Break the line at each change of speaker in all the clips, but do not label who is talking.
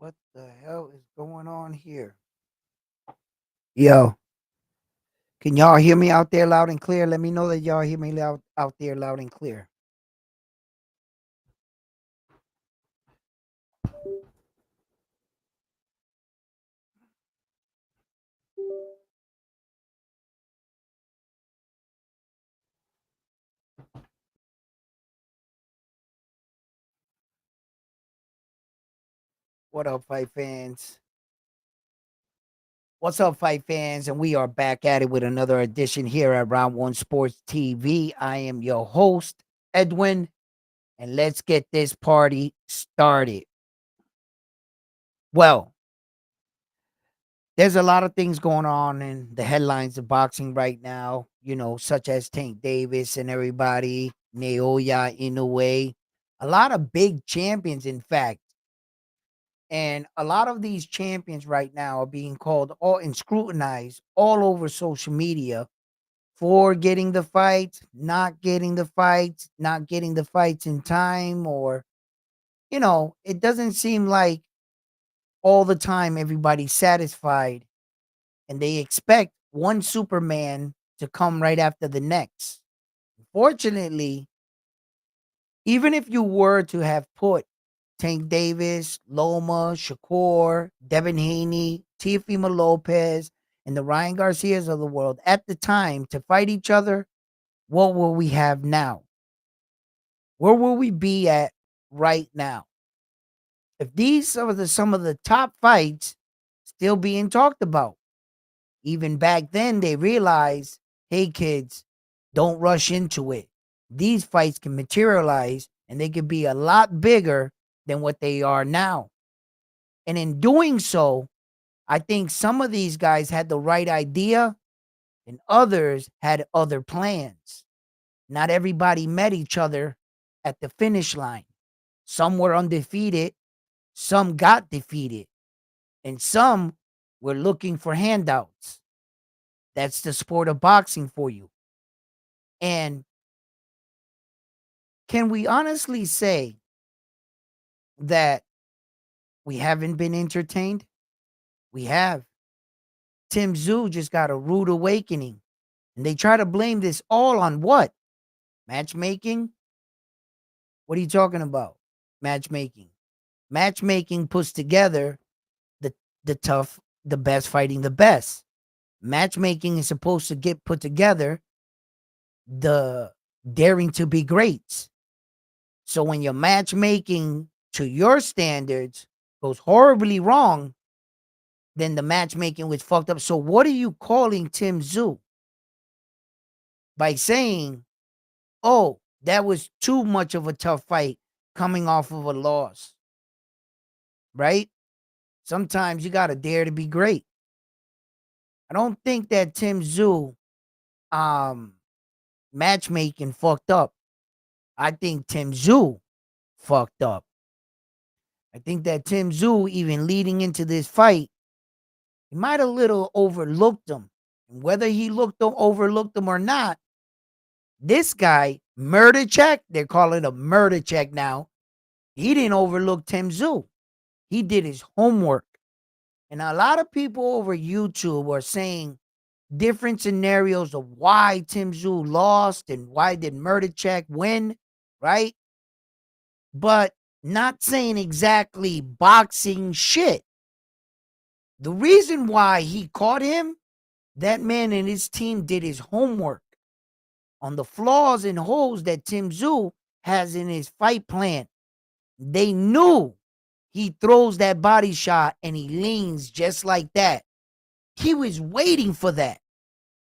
What the hell is going on here? Yo, can y'all hear me out there loud and clear? Let me know that y'all hear me out there loud and clear. What up, fight fans? What's up, fight fans? And we are back at it with another edition here at Round One Sports TV. I am your host, Edwin, and let's get this party started. Well, there's a lot of things going on in the headlines of boxing right now, such as Tank Davis and everybody, Naoya, Inoue, a lot of big champions, in fact. And a lot of these champions right now are being called all and scrutinized all over social media for getting the fights, not getting the fights in time, or, it doesn't seem like all the time everybody's satisfied and they expect one Superman to come right after the next. Fortunately, even if you were to have put Tank Davis, Loma, Shakur, Devin Haney, Teofimo Lopez, and the Ryan Garcias of the world at the time to fight each other, what will we have now? Where will we be at right now? If these are some of the top fights still being talked about, even back then they realized, hey kids, don't rush into it. These fights can materialize and they could be a lot bigger than what they are now. And in doing so, I think some of these guys had the right idea and others had other plans. Not everybody met each other at the finish line. Some were undefeated, some got defeated, and some were looking for handouts. That's the sport of boxing for you. And can we honestly say that we haven't been entertained? We have. Tszyu just got a rude awakening. And they try to blame this all on what? Matchmaking? What are you talking about? Matchmaking. Matchmaking puts together the the tough, the best fighting the best. Matchmaking is supposed to get put together the daring to be greats. So when your matchmaking to your standards goes horribly wrong, then the matchmaking was fucked up. So what are you calling Tszyu? By saying, oh, that was too much of a tough fight coming off of a loss, right? Sometimes you got to dare to be great. I don't think that Tszyu um matchmaking fucked up. I think Tszyu fucked up. I think that Tszyu, even leading into this fight, he might have little overlooked him. And whether he overlooked him or not, this guy, murder check, they're calling it a murder check now. He didn't overlook Tszyu. He did his homework. And a lot of people over YouTube are saying different scenarios of why Tszyu lost and why did murder check win, right? But not saying exactly boxing shit. The reason why he caught him, that man and his team did his homework on the flaws and holes that Tszyu has in his fight plan. They knew he throws that body shot and he leans just like that. He was waiting for that.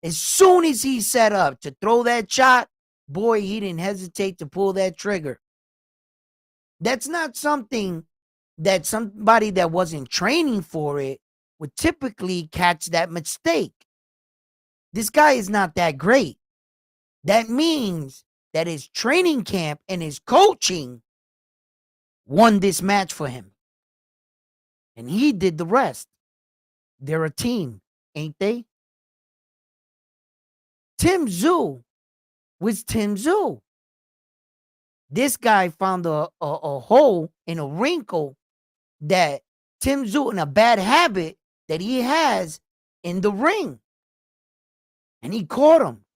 As soon as he set up to throw that shot, boy, he didn't hesitate to pull that trigger. That's not something that somebody that wasn't training for it would typically catch that mistake. This guy is not that great. That means that his training camp and his coaching won this match for him. And he did the rest. They're a team, ain't they? Tszyu was Tszyu. This guy found a hole in a wrinkle that Tim Tszyu and a bad habit that he has in the ring. And he caught him.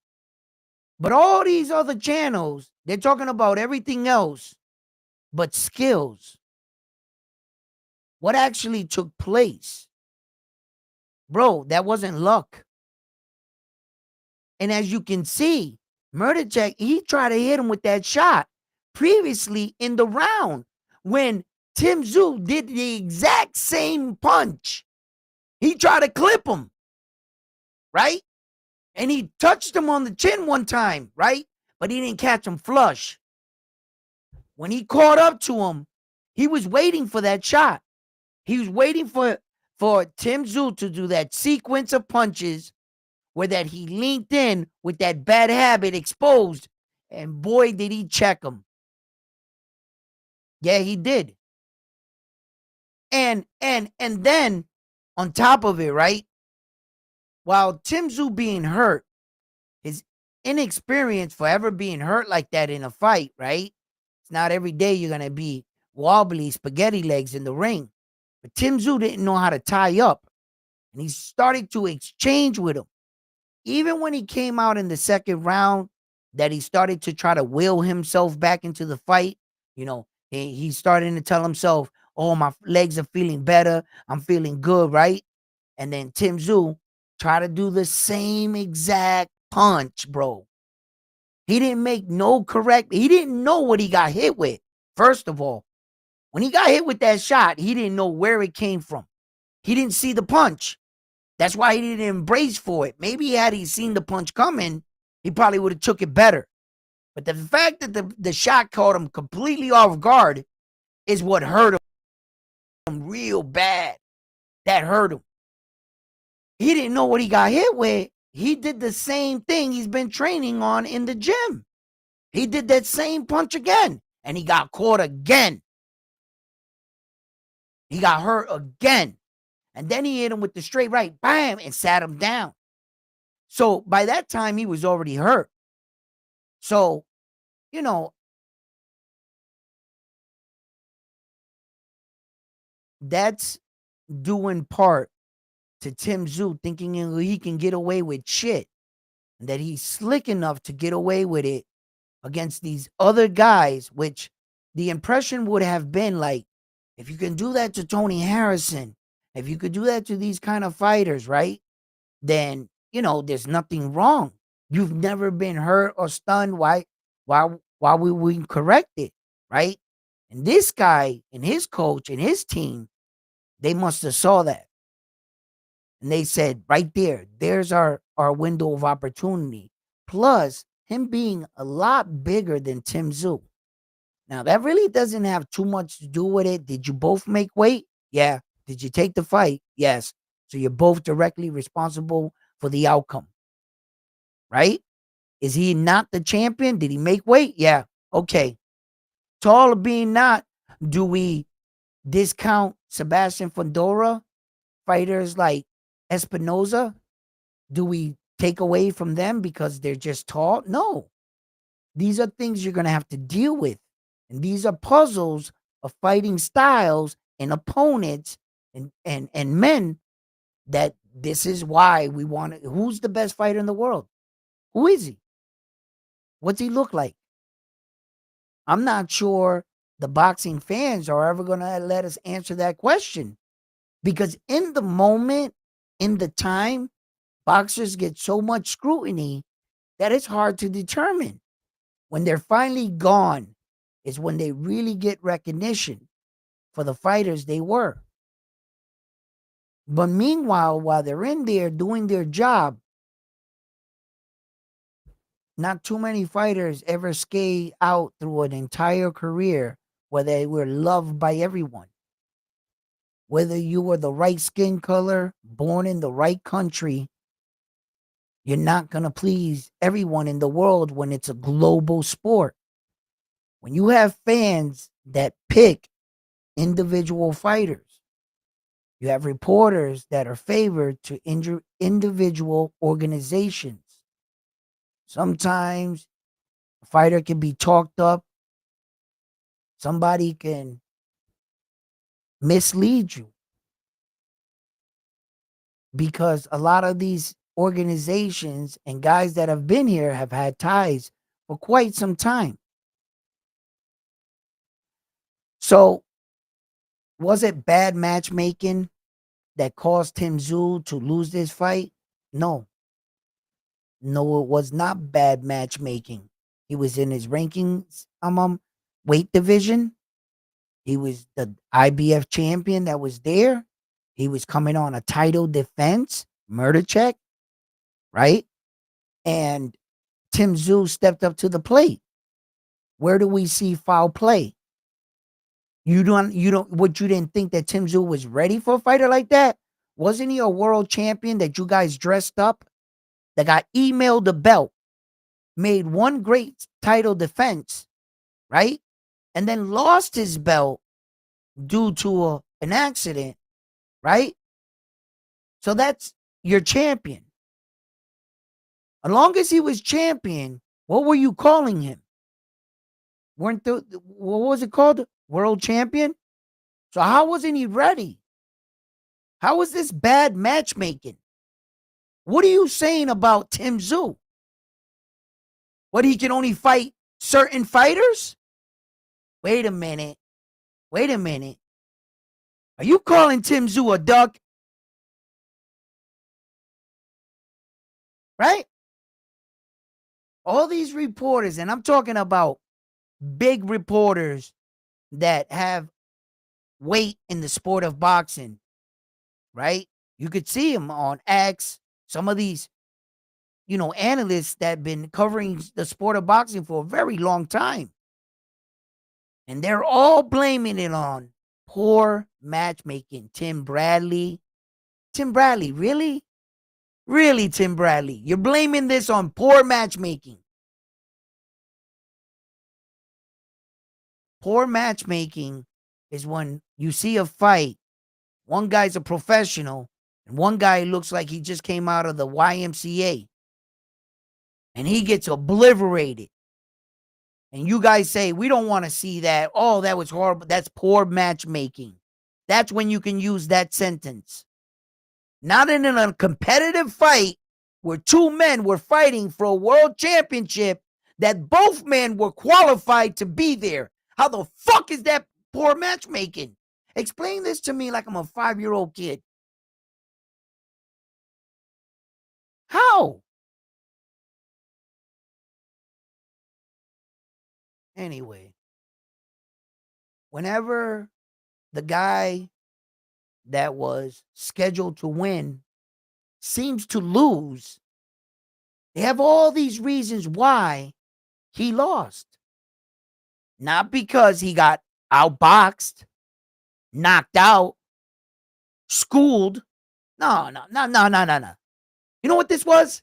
But all these other channels, they're talking about everything else but skills. What actually took place? Bro, that wasn't luck. And as you can see, Murtazaliev, he tried to hit him with that shot previously in the round when Tim Tszyu did the exact same punch. He tried to clip him, right? And he touched him on the chin one time, right? But he didn't catch him flush. When he caught up to him, he was waiting for that shot. He was waiting for Tim Tszyu to do that sequence of punches where that he leaned in with that bad habit exposed, and boy, did he check him. Yeah, he did. And then on top of it, right? While Tim Tszyu being hurt, his inexperience for ever being hurt like that in a fight, right? It's not every day you're gonna be wobbly spaghetti legs in the ring. But Tim Tszyu didn't know how to tie up. And he started to exchange with him. Even when he came out in the second round, that he started to try to will himself back into the fight. You know, he's starting to tell himself, oh, my legs are feeling better. I'm feeling good, right? And then Tim Tszyu tried to do the same exact punch, bro. He didn't make no correct. He didn't know what he got hit with, first of all. When he got hit with that shot, he didn't know where it came from. He didn't see the punch. That's why he didn't embrace for it. Maybe had he seen the punch coming, he probably would have took it better. But the fact that the shot caught him completely off guard is what hurt him real bad. That hurt him. He didn't know what he got hit with. He did the same thing he's been training on in the gym. He did that same punch again, and he got caught again. He got hurt again. And then he hit him with the straight right, bam, and sat him down. So by that time, he was already hurt. So, you know, that's due in part to Tim Tszyu thinking he can get away with shit. And that he's slick enough to get away with it against these other guys, which the impression would have been like, if you can do that to Tony Harrison, if you could do that to these kind of fighters, right? Then, you know, there's nothing wrong. You've never been hurt or stunned. Why we correct it, right? And this guy and his coach and his team, they must have saw that. And they said, right there's our window of opportunity. Plus, him being a lot bigger than Tim Tszyu. Now, that really doesn't have too much to do with it. Did you both make weight? Yeah. Did you take the fight? Yes. So you're both directly responsible for the outcome. Right? Is he not the champion? Did he make weight? Yeah. Okay. To all of being not, do we discount Sebastian Fundora, fighters like Espinoza? Do we take away from them because they're just tall? No. These are things you're going to have to deal with. And these are puzzles of fighting styles and opponents and men that this is why we want it. Who's the best fighter in the world? Who is he? What's he look like? I'm not sure the boxing fans are ever going to let us answer that question, because in the moment, in the time, boxers get so much scrutiny that it's hard to determine. When they're finally gone is when they really get recognition for the fighters they were. But meanwhile, while they're in there doing their job, not too many fighters ever skate out through an entire career where they were loved by everyone. Whether you were the right skin color, born in the right country, you're not going to please everyone in the world when it's a global sport. When you have fans that pick individual fighters, you have reporters that are favored to individual organizations. Sometimes a fighter can be talked up. Somebody can mislead you. because a lot of these organizations and guys that have been here have had ties for quite some time. So, was it bad matchmaking that caused Tszyu to lose this fight? No. No, it was not bad matchmaking. He was in his rankings weight division. He was the IBF champion that was there. He was coming on a title defense, murder check, right? And Tszyu stepped up to the plate. Where do we see foul play? You didn't think that Tszyu was ready for a fighter like that? Wasn't he a world champion that you guys dressed up, that got emailed the belt, made one great title defense, right? And then lost his belt due to an accident, right? So that's your champion. As long as he was champion, what were you calling him? What was it called? World champion? So how wasn't he ready? How was this bad matchmaking? What are you saying about Tszyu? What, he can only fight certain fighters? Wait a minute. Wait a minute. Are you calling Tszyu a duck? Right? All these reporters, and I'm talking about big reporters that have weight in the sport of boxing, right? You could see them on X. Some of these, analysts that have been covering the sport of boxing for a very long time. And they're all blaming it on poor matchmaking. Tim Bradley, really? Really, Tim Bradley? You're blaming this on poor matchmaking. Poor matchmaking is when you see a fight, one guy's a professional, and one guy looks like he just came out of the YMCA. And he gets obliterated. And you guys say, we don't want to see that. Oh, that was horrible. That's poor matchmaking. That's when you can use that sentence. Not in a competitive fight where two men were fighting for a world championship that both men were qualified to be there. How the fuck is that poor matchmaking? Explain this to me like I'm a 5-year-old kid. How? Anyway, whenever the guy that was scheduled to win seems to lose, they have all these reasons why he lost. Not because he got outboxed, knocked out, schooled. No. You know what this was?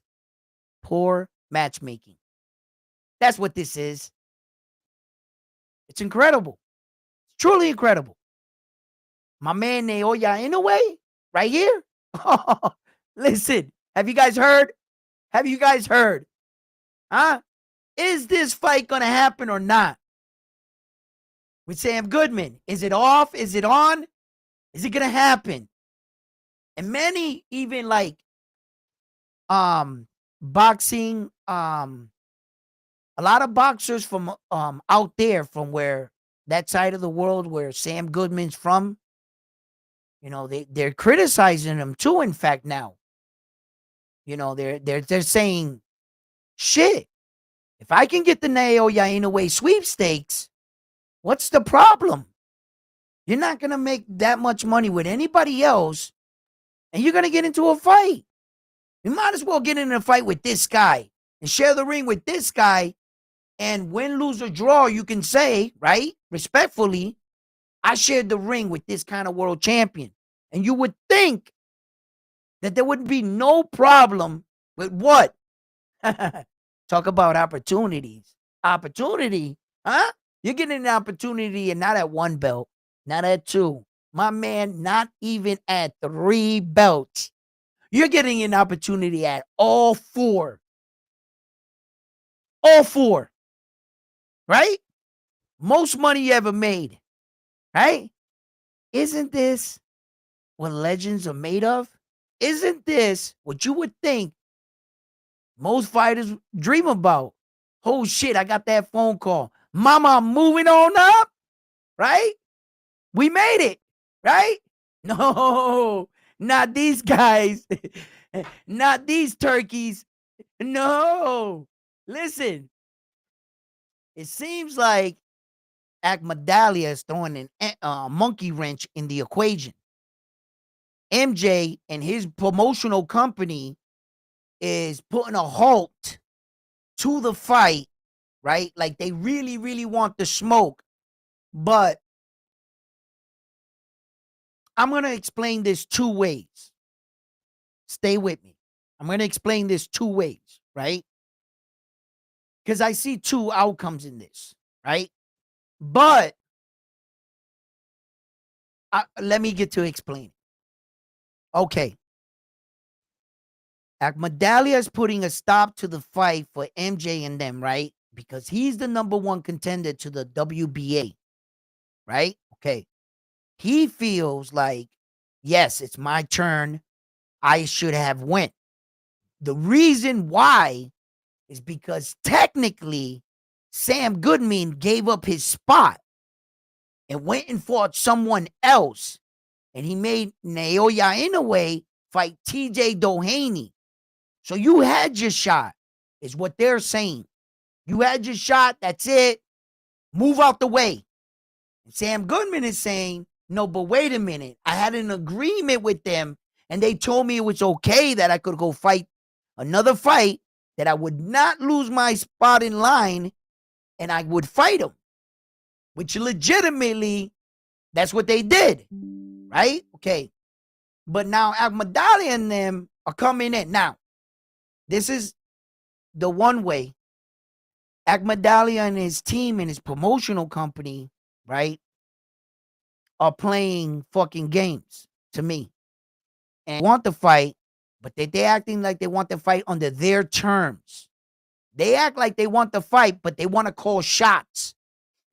Poor matchmaking. That's what this is. It's incredible. It's truly incredible. My man Naoya Inoue, right here. Listen, have you guys heard? Have you guys heard? Huh? Is this fight going to happen or not? With Sam Goodman. Is it off? Is it on? Is it going to happen? And many even like boxing, a lot of boxers from out there, from where that side of the world where Sam Goodman's from, they're criticizing him too. In fact, now, they're saying, shit, if I can get the Naoya Inoue sweepstakes, what's the problem? You're not gonna make that much money with anybody else, and you're gonna get into a fight. You might as well get in a fight with this guy and share the ring with this guy. And win, lose, or draw, you can say, right, respectfully, I shared the ring with this kind of world champion. And you would think that there would be no problem with what? Talk about opportunities. Opportunity, huh? You're getting an opportunity, and not at one belt, not at two. My man, not even at 3 belts. You're getting an opportunity at all 4. All 4. Right? Most money you ever made. Right? Isn't this what legends are made of? Isn't this what you would think most fighters dream about? Oh shit, I got that phone call. Mama, I'm moving on up, right? We made it, right? No, not these guys. Not these turkeys. No. Listen, it seems like Akmadalia is throwing a monkey wrench in the equation. MJ and his promotional company is putting a halt to the fight, right? Like they really, really want the smoke. But I'm going to explain this two ways. Stay with me. I'm going to explain this two ways, right? Because I see two outcomes in this, right? But let me get to explain. Okay. Akmadalia is putting a stop to the fight for MJ and them, right? Because he's the number one contender to the WBA, right? Okay. He feels like, yes, it's my turn. I should have went. The reason why is because technically Sam Goodman gave up his spot and went and fought someone else. And he made Naoya Inoue fight TJ Doheny. So you had your shot, is what they're saying. You had your shot. That's it. Move out the way. And Sam Goodman is saying, no, but wait a minute. I had an agreement with them, and they told me it was okay that I could go fight another fight, that I would not lose my spot in line, and I would fight them. Which legitimately, that's what they did. Right? Okay. But now Akmadalia and them are coming in. Now, this is the one way. Akmadalia and his team and his promotional company, right, are playing fucking games to me. And want to fight, but they acting like they want to fight under their terms. They act like they want to fight, but they want to call shots.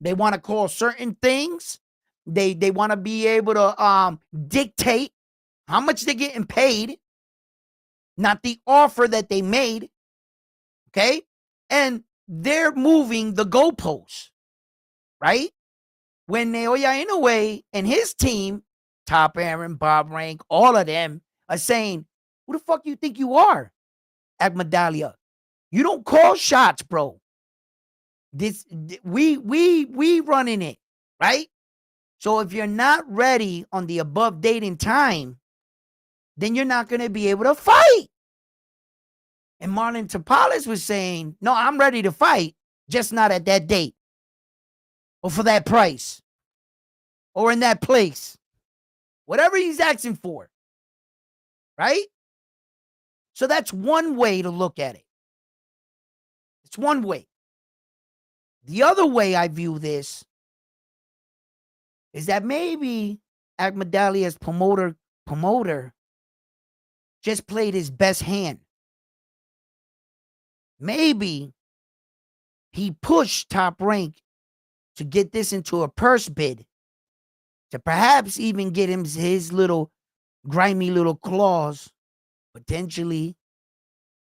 They want to call certain things. They want to be able to dictate how much they're getting paid, not the offer that they made. Okay? And they're moving the goalposts, right? When Naoya Inoue and his team, Top Aaron, Bob Rank, all of them are saying, who the fuck you think you are, Akmadalia? You don't call shots, bro. We running it, right? So if you're not ready on the above date and time, then you're not going to be able to fight. And Marlon Tapales was saying, no, I'm ready to fight, just not at that date or for that price or in that place. Whatever he's asking for, right? So that's one way to look at it. It's one way. The other way I view this is that maybe Akmadalia's promoter just played his best hand. Maybe he pushed Top Rank to get this into a purse bid, to perhaps even get him his little grimy little claws, potentially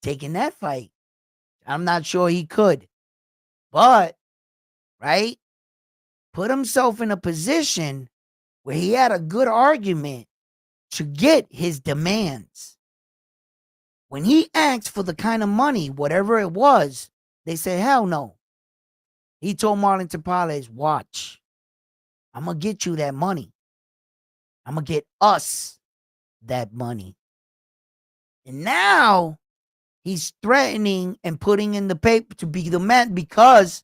taking that fight. I'm not sure he could, but, right, put himself in a position where he had a good argument to get his demands. When he asked for the kind of money, whatever it was, they said, hell no. He told Marlon Tapales, watch, I'm going to get you that money. I'm going to get us that money. And now he's threatening and putting in the paper to be the man, because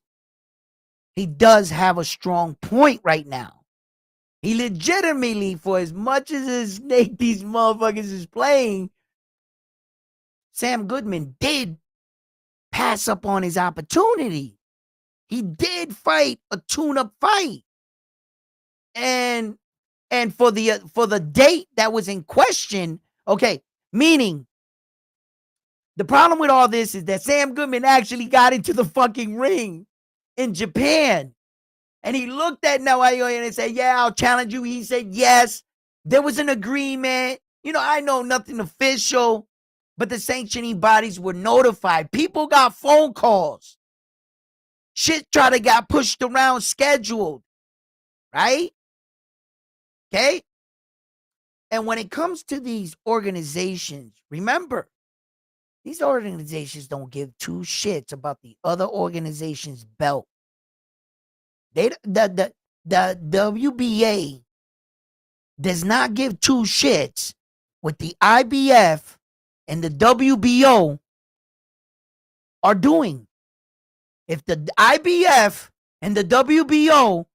he does have a strong point right now. He legitimately, for as much as his snake these motherfuckers is playing, Sam Goodman did pass up on his opportunity. He did fight a tune-up fight. And for the date that was in question, okay, meaning the problem with all this is that Sam Goodman actually got into the fucking ring in Japan. And he looked at Naoya and said, yeah, I'll challenge you. He said, yes. There was an agreement. I know nothing official, but the sanctioning bodies were notified. People got phone calls. Shit try to got pushed around, scheduled, right? Okay. And when it comes to these organizations, remember, these organizations don't give two shits about the other organization's belt. The WBA does not give two shits what the IBF and the WBO are doing. If the IBF and the WBO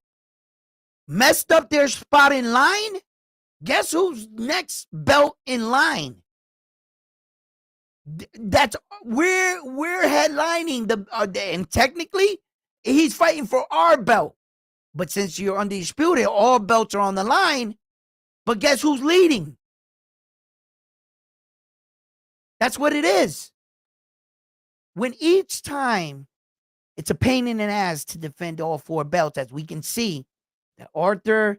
messed up their spot in line, guess who's next belt in line? That's we're headlining and technically he's fighting for our belt. But since you're undisputed, all belts are on the line. But guess who's leading? That's what it is. When each time it's a pain in the ass to defend all four belts, as we can see that Arthur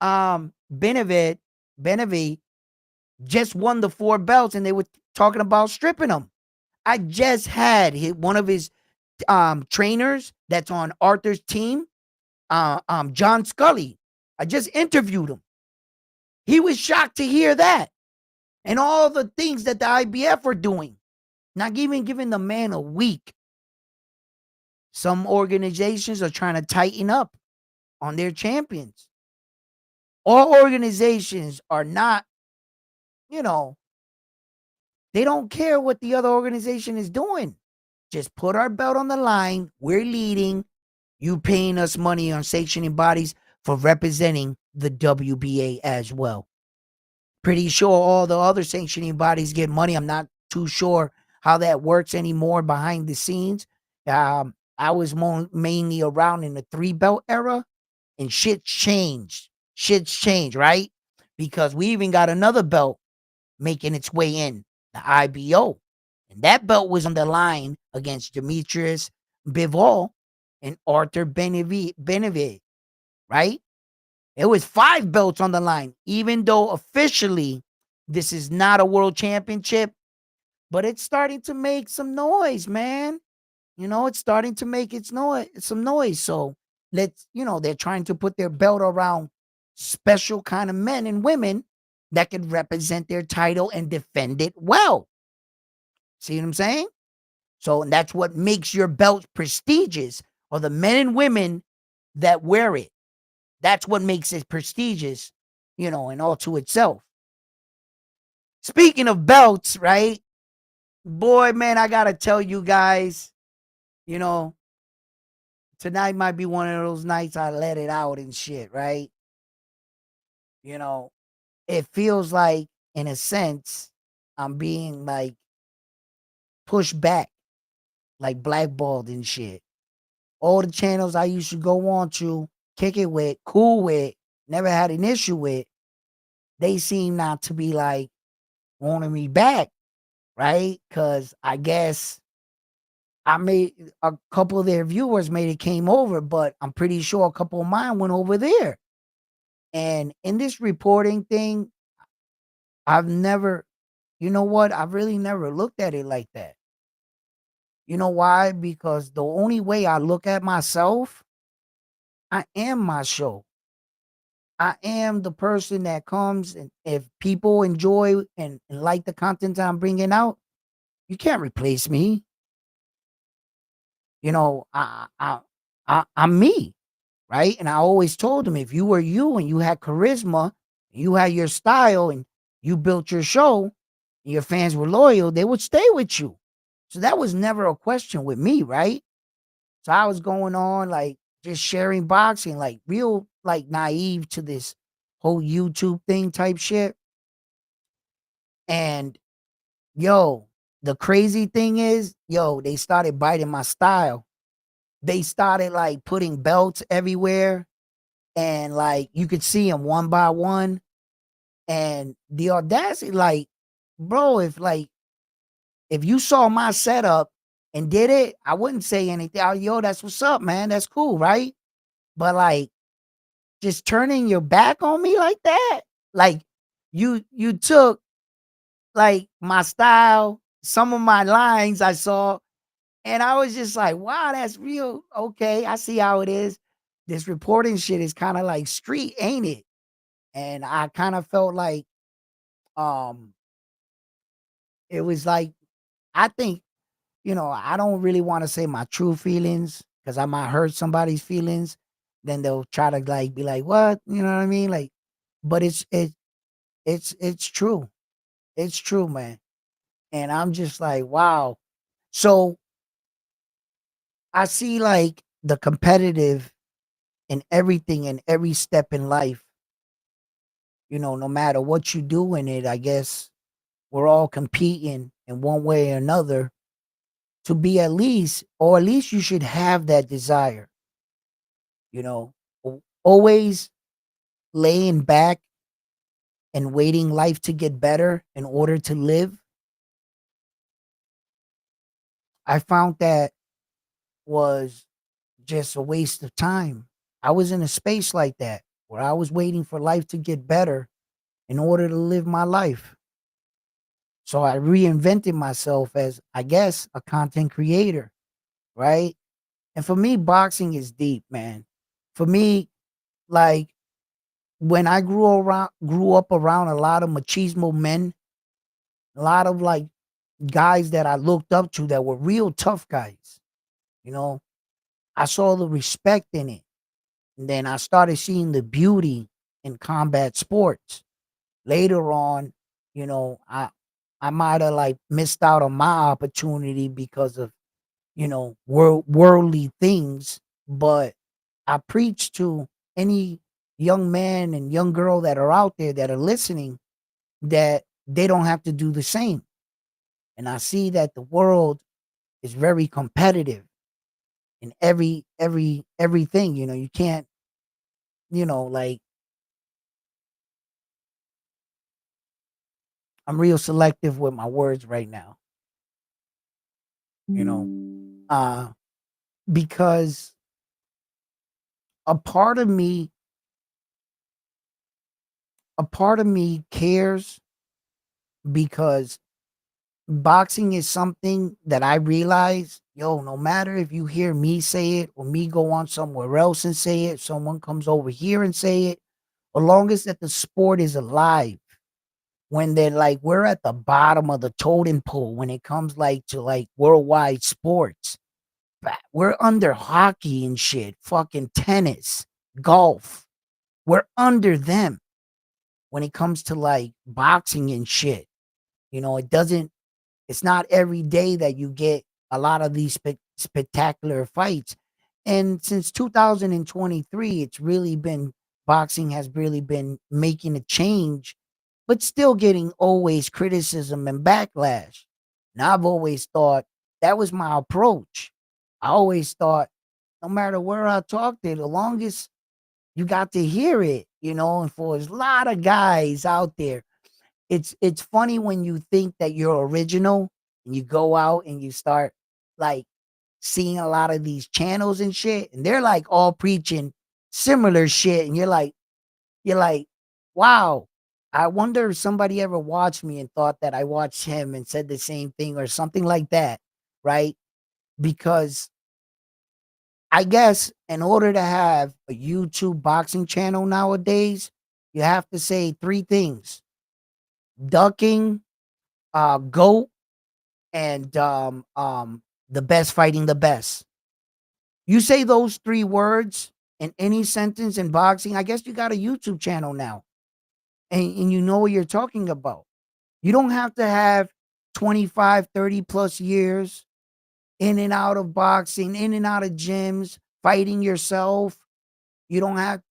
Benavid just won the four belts and they were talking about stripping him. I just had one of his trainers that's on Arthur's team, John Scully. I just interviewed him. He was shocked to hear that. And all the things that the IBF are doing. Not even giving the man a week. Some organizations are trying to tighten up on their champions. All organizations are not, they don't care what the other organization is doing. Just put our belt on the line. We're leading. You paying us money on sanctioning bodies for representing the WBA as well. Pretty sure all the other sanctioning bodies get money. I'm not too sure how that works anymore behind the scenes. I was mainly around in the 3-belt era, and shit's changed. Shit's changed, right? Because we even got another belt making its way in, the IBO. And that belt was on the line against Demetrius Bivol and Arthur Benavid, right? It was 5 belts on the line, even though officially this is not a world championship, but it's starting to make some noise, man. It's starting to make some noise. So they're trying to put their belt around special kind of men and women that can represent their title and defend it well. See what I'm saying? So, and that's what makes your belt prestigious, or the men and women that wear it. That's what makes it prestigious, and all to itself. Speaking of belts, right? Boy, man, I got to tell you guys, tonight might be one of those nights I let it out and shit, right? It feels like, in a sense, I'm being like pushed back, like blackballed and shit. All the channels I used to go on to, kick it with, cool with, never had an issue with, they seem not to be like wanting me back, right? Because I guess I made a couple of their viewers came over, but I'm pretty sure a couple of mine went over there. And in this reporting thing, I've never, I've really never looked at it like that. You know why? Because the only way I look at myself, I am my show. I am the person that comes, and if people enjoy and like the content I'm bringing out, you can't replace me. I'm me, right? And I always told them, if you were you and you had charisma, you had your style, and you built your show, and your fans were loyal, they would stay with you. So that was never a question with me, right? So I was going on like just sharing boxing, like real like naive to this whole YouTube thing type shit. And the crazy thing is, they started biting my style. They started like putting belts everywhere, and like you could see them one by one. And the audacity, like, bro, if you saw my setup and did it, I wouldn't say anything. Oh, that's what's up, man. That's cool, right? But like, just turning your back on me like that, like You took like my style, some of my lines I saw, and I was just like, wow, that's real. Okay, I see how it is. This reporting shit is kind of like street, ain't it? And I kind of felt like um it was like I think, I don't really want to say my true feelings because I might hurt somebody's feelings. Then they'll try to like be like, what? You know what I mean? Like, but it's true. It's true, man. And I'm just like, wow. So I see like the competitive in everything in every step in life, no matter what you do in it, I guess we're all competing in one way or another to be at least, or at least you should have that desire, always laying back and waiting life to get better in order to live. I found that was just a waste of time. I was in a space like that where I was waiting for life to get better in order to live my life. So I reinvented myself as, I guess, a content creator, right? And for me, boxing is deep, man. For me, like when I grew up around a lot of machismo men, a lot of like guys that I looked up to that were real tough guys, you know, I saw the respect in it. And then I started seeing the beauty in combat sports. Later on, I might have like missed out on my opportunity because of, worldly things, but I preach to any young man and young girl that are out there that are listening that they don't have to do the same. And I see that the world is very competitive in everything. You can't, like I'm real selective with my words right now, you know. Uh because a part of me a part of me cares because boxing is something that I realize, no matter if you hear me say it or me go on somewhere else and say it, someone comes over here and say it, as long as that the sport is alive, when they're like, we're at the bottom of the totem pole when it comes like to like worldwide sports. We're under hockey and shit, fucking tennis, golf. We're under them when it comes to like boxing and shit. It doesn't It's not every day that you get a lot of these spectacular fights. And since 2023, it's really been boxing has really been making a change, but still getting always criticism and backlash. And I've always thought that was my approach. I always thought no matter where I talked it, the longest you got to hear it, and for a lot of guys out there, it's funny when you think that you're original and you go out and you start like seeing a lot of these channels and shit, and they're like all preaching similar shit, and you're like, wow. I wonder if somebody ever watched me and thought that I watched him and said the same thing or something like that, right? Because I guess in order to have a YouTube boxing channel nowadays, you have to say three things: ducking, goat, and the best fighting the best. You say those three words in any sentence in boxing, I guess you got a YouTube channel now, and you know what you're talking about. You don't have to have 25, 30 plus years in and out of boxing, in and out of gyms, fighting yourself. You don't have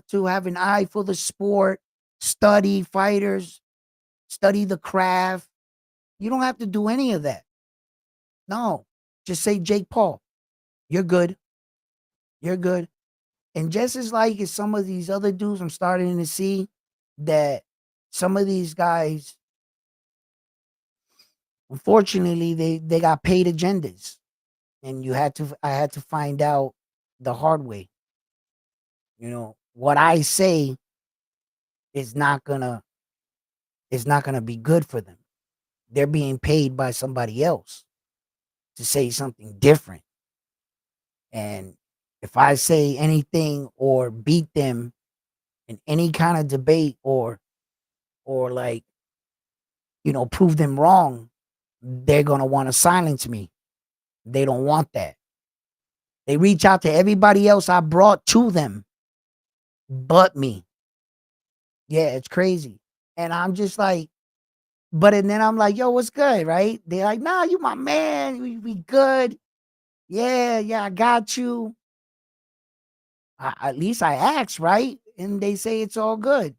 to have an eye for the sport, study fighters, study the craft. You don't have to do any of that. No. Just say Jake Paul. You're good. You're good. And just as like as some of these other dudes, I'm starting to see that some of these guys, unfortunately, they got paid agendas. And I had to find out the hard way. What I say is not gonna is not going to be good for them. They're being paid by somebody else to say something different. And if I say anything or beat them in any kind of debate or like, prove them wrong, they're going to want to silence me. They don't want that. They reach out to everybody else I brought to them but me. Yeah, it's crazy. And I'm just like, and then I'm like, yo, what's good, right? They're like, nah, you my man. We good. Yeah, yeah, I got you. At least I asked, right? And they say it's all good.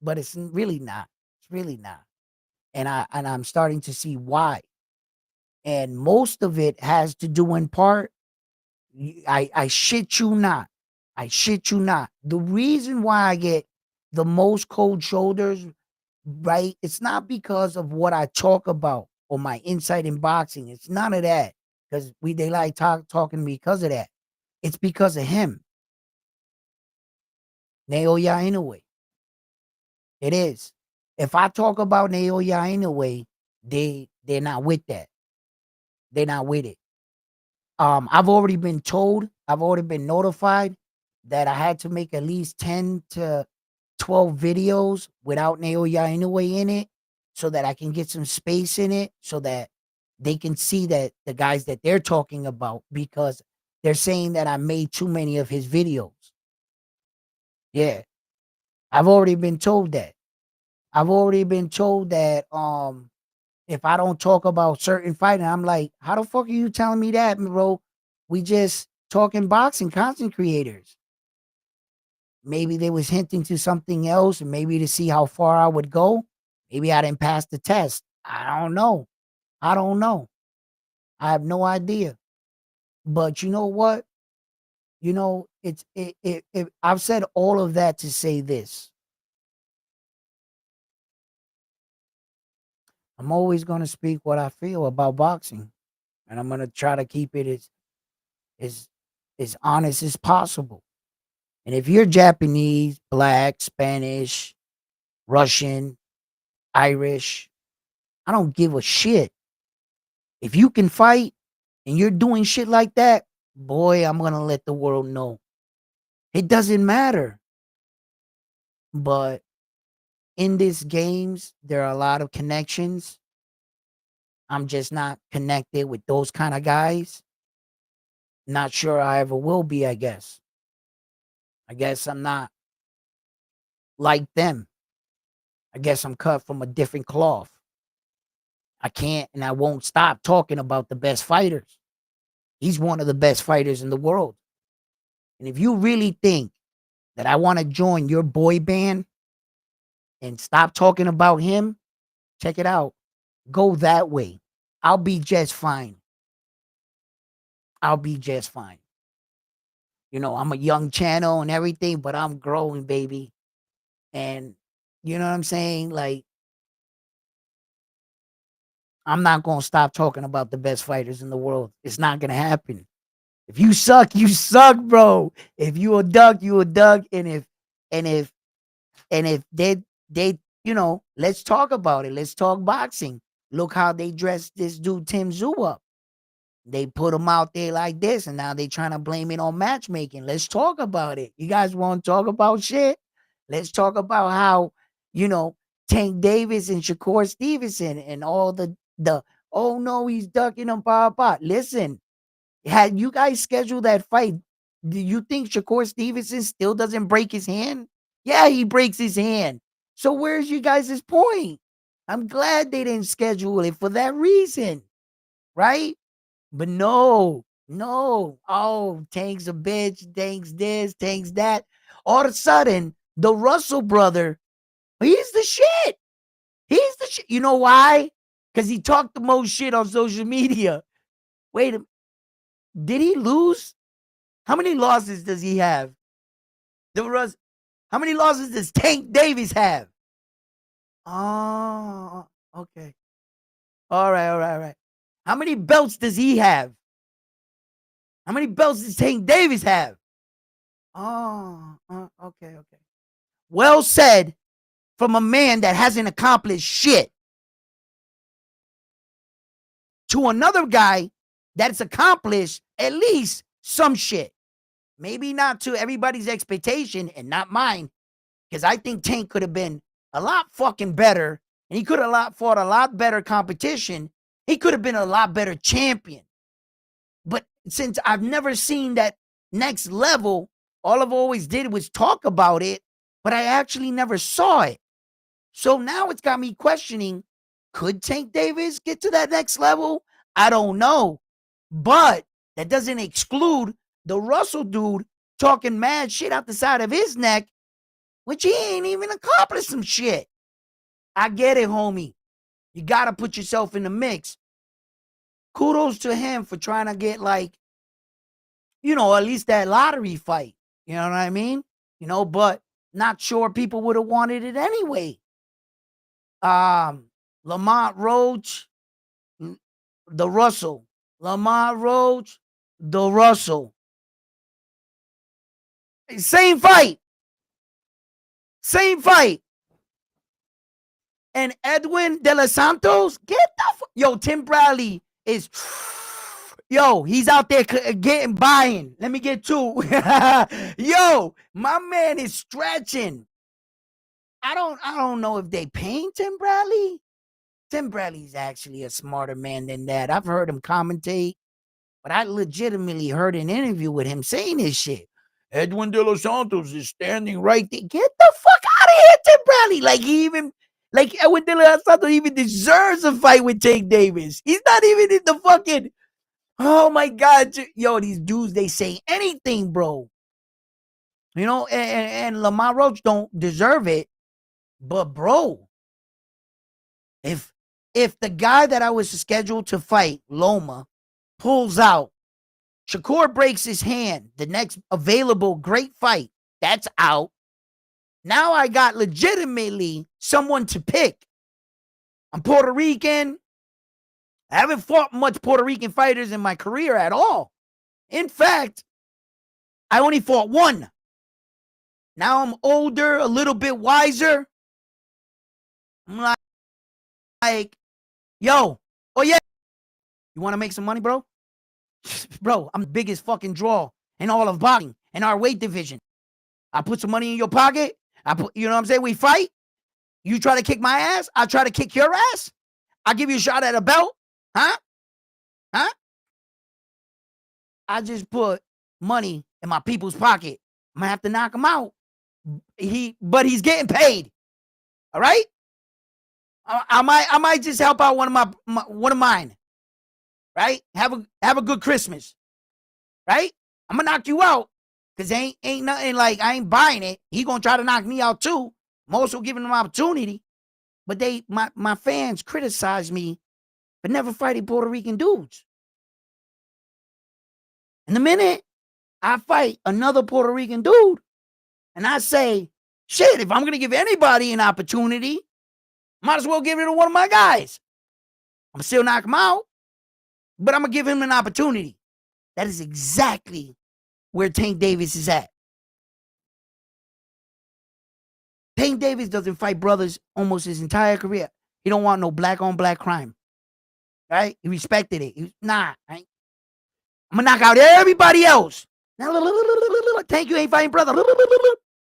But it's really not. It's really not. And I'm starting to see why. And most of it has to do in part. I shit you not. I shit you not. The reason why I get the most cold shoulders, right? It's not because of what I talk about or my insight in boxing. It's none of that. Because they like talking because of that. It's because of him. Naoya Inoue. It is. If I talk about Naoya Inoue, they're not with that. They're not with it. I've already been told, I've already been notified that I had to make at least 10 to 12 videos without Naoya Inoue in it so that I can get some space in it so that they can see that the guys that they're talking about, because they're saying that I made too many of his videos. Yeah. I've already been told that. I've already been told that if I don't talk about certain fighting, I'm like, how the fuck are you telling me that, bro? We just talking boxing content creators. Maybe they was hinting to something else, maybe to see how far I would go. Maybe I didn't pass the test. I don't know. I don't know. I have no idea. But you know what? I've said all of that to say this. I'm always going to speak what I feel about boxing, and I'm going to try to keep it as as honest as possible. And if you're Japanese, black, Spanish, Russian, Irish, I don't give a shit. If you can fight and you're doing shit like that, boy, I'm going to let the world know. It doesn't matter. But in these games, there are a lot of connections. I'm just not connected with those kind of guys. Not sure I ever will be, I guess. I guess I'm not like them. I guess I'm cut from a different cloth. I can't and I won't stop talking about the best fighters. He's one of the best fighters in the world. And if you really think that I want to join your boy band and stop talking about him, check it out. Go that way. I'll be just fine. I'll be just fine. I'm a young channel and everything, but I'm growing, baby. And you know what I'm saying? Like, I'm not going to stop talking about the best fighters in the world. It's not going to happen. If you suck, you suck, bro. If you a duck, you a duck. And if and if they let's talk about it. Let's talk boxing. Look how they dressed this dude Tszyu up. They put him out there like this, and now they trying to blame it on matchmaking. Let's talk about it. You guys want to talk about shit? Let's talk about how, you know, Tank Davis and Shakur Stevenson and all the oh no, he's ducking him, Listen, had you guys scheduled that fight, do you think Shakur Stevenson still doesn't break his hand? Yeah, he breaks his hand. So where's you guys' point? I'm glad they didn't schedule it for that reason, right? But no, no. Oh, Tank's a bitch. Tank's this, Tank's that. All of a sudden, the Russell brother, he's the shit. He's the shit. You know why? Because he talked the most shit on social media. Wait, did he lose? How many losses does he have? The Russ. How many losses does Tank Davis have? Oh, okay. All right, all right, all right. How many belts does he have? How many belts does Tank Davis have? Oh, okay, okay. Well said. from a man that hasn't accomplished shit to another guy that's accomplished at least some shit. Maybe not to everybody's expectation and not mine, because I think Tank could have been a lot fucking better, and he could have fought a lot better competition. He could have been a lot better champion. But since I've never seen that next level, all I've always did was talk about it, but I actually never saw it. So now it's got me questioning, could Tank Davis get to that next level? I don't know. But that doesn't exclude the Russell dude talking mad shit out the side of his neck, which he ain't even accomplished some shit. I get it, homie. You got to put yourself in the mix. Kudos to him for trying to get, like, at least that lottery fight. You know what I mean? But not sure people would have wanted it anyway. Lamont Roach, the Russell. Lamont Roach, the Russell. Same fight. Same fight. And Edwin De Los Santos, get the yo, Tim Bradley is he's out there buying. Let me get two. Yo, my man is stretching. I don't know if they paying Tim Bradley. Tim Bradley's actually a smarter man than that. I've heard him commentate, but I legitimately heard an interview with him saying this shit. Edwin De Los Santos is standing right there. Get the fuck out of here, Tim Bradley. Like Edwin De Los Santos even deserves a fight with Tank Davis. He's not even in the fucking, oh my God. Yo, these dudes, they say anything, bro. And Lamar Roach don't deserve it. But bro, if the guy that I was scheduled to fight, Loma, pulls out, Shakur breaks his hand, the next available great fight, that's out. Now I got legitimately someone to pick. I'm Puerto Rican. I haven't fought much Puerto Rican fighters in my career at all. In fact, I only fought one. Now I'm older, a little bit wiser. I'm like, yo, oh yeah, you want to make some money, bro? Bro, I'm the biggest fucking draw in all of boxing, in our weight division. I put some money in your pocket. You know what I'm saying? We fight. You try to kick my ass. I try to kick your ass. I give you a shot at a belt. Huh? I just put money in my people's pocket. I'm going to have to knock him out. But he's getting paid. All right? I might just help out one of mine. Right? Have a good Christmas. Right? I'm gonna knock you out. Cause ain't nothing like I ain't buying it. He gonna try to knock me out too. I'm also giving him opportunity. But my fans criticize me for never fighting Puerto Rican dudes. And the minute I fight another Puerto Rican dude, and I say, shit, if I'm gonna give anybody an opportunity, might as well give it to one of my guys. I'm still knock him out, but I'm gonna give him an opportunity. That is exactly where Tank Davis is at. Tank Davis doesn't fight brothers almost his entire career. He don't want no black on black crime. Right? He respected it. Right? I'm gonna knock out everybody else. Now, Tank, you ain't fighting brother.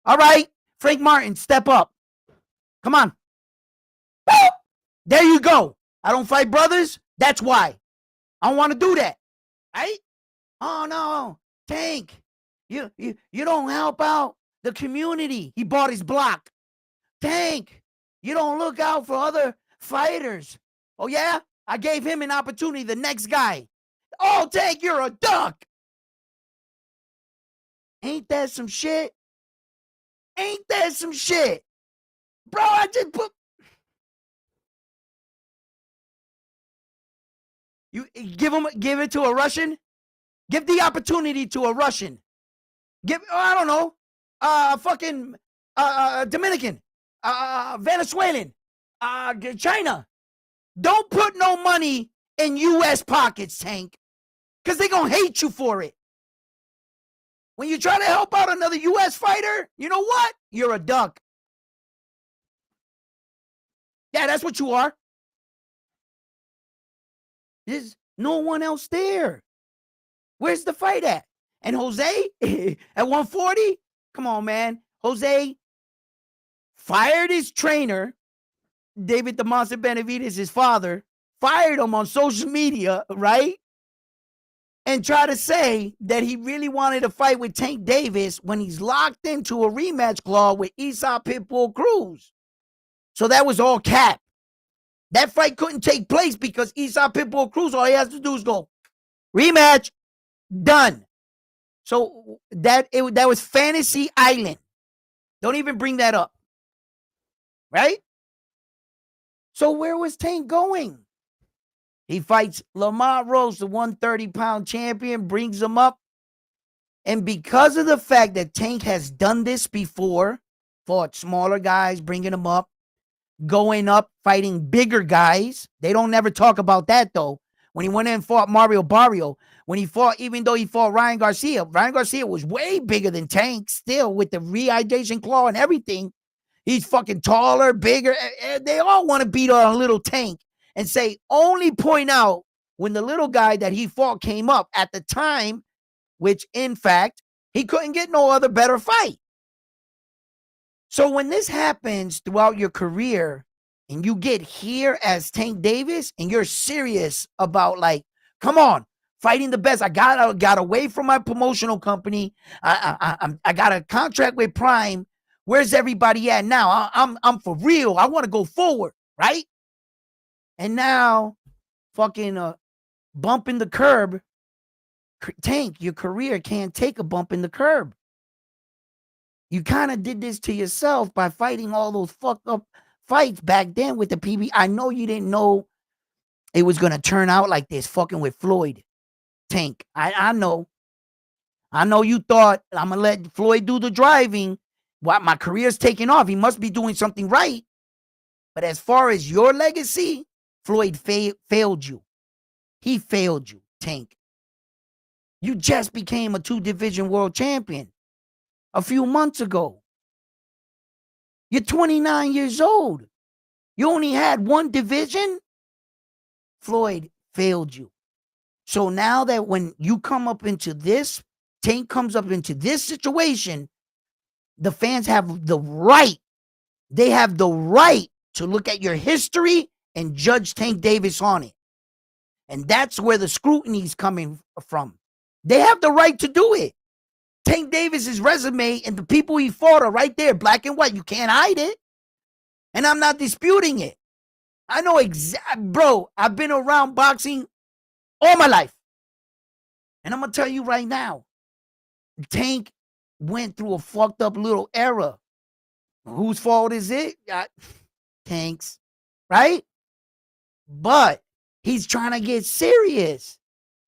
All right, Frank Martin, step up. Come on. There you go. I don't fight brothers. That's why. I don't want to do that. Right? Oh no, Tank, you don't help out the community. He bought his block. Tank, you don't look out for other fighters. Oh yeah? I gave him an opportunity, the next guy. Oh, Tank, you're a duck. Ain't that some shit? Ain't that some shit? Bro, I just put... You give it to a Russian? Give the opportunity to a Russian. I don't know, fucking Dominican, Venezuelan, China. Don't put no money in U.S. pockets, Tank, because they're going to hate you for it. When you try to help out another U.S. fighter, you know what? You're a duck. Yeah, that's what you are. There's no one else there. Where's the fight at? And Jose at 140? Come on, man. Jose fired his trainer, David the Monster Benavidez, his father, fired him on social media, right? And try to say that he really wanted to fight with Tank Davis when he's locked into a rematch clause with Esau Pitbull Cruz. So that was all cap. That fight couldn't take place because Esau Pitbull Cruz, all he has to do is go, rematch, done. So that was Fantasy Island. Don't even bring that up. Right? So where was Tank going? He fights Lamar Rose, the 130-pound champion, brings him up. And because of the fact that Tank has done this before, fought smaller guys, bringing them up, going up, fighting bigger guys. They don't never talk about that, though. When he went in and fought Mario Barrio, when he fought, even though he fought Ryan Garcia was way bigger than Tank still with the rehydration claw and everything. He's fucking taller, bigger. They all want to beat on a little Tank and say, only point out when the little guy that he fought came up at the time, which in fact, he couldn't get no other better fight. So when this happens throughout your career and you get here as Tank Davis and you're serious about like, come on, fighting the best. I got away from my promotional company. I got a contract with Prime. Where's everybody at now? I'm for real. I want to go forward, right? And now, fucking bump in the curb. Tank, your career can't take a bump in the curb. You kind of did this to yourself by fighting all those fucked up fights back then with the PB. I know you didn't know it was going to turn out like this fucking with Floyd. Tank, I know. I know you thought I'm going to let Floyd do the driving. Well, my career's taking off. He must be doing something right. But as far as your legacy, Floyd failed you. He failed you, Tank. You just became a 2-division world champion a few months ago. You're 29 years old. You only had 1 division. Floyd failed you. So now that when you come up into this, Tank comes up into this situation, the fans have the right. They have the right to look at your history and judge Tank Davis on it. And that's where the scrutiny is coming from. They have the right to do it. Tank Davis's resume and the people he fought are right there, black and white. You can't hide it. And I'm not disputing it. I know bro, I've been around boxing all my life. And I'm going to tell you right now, Tank went through a fucked up little era. Whose fault is it? Tank's, right? But he's trying to get serious.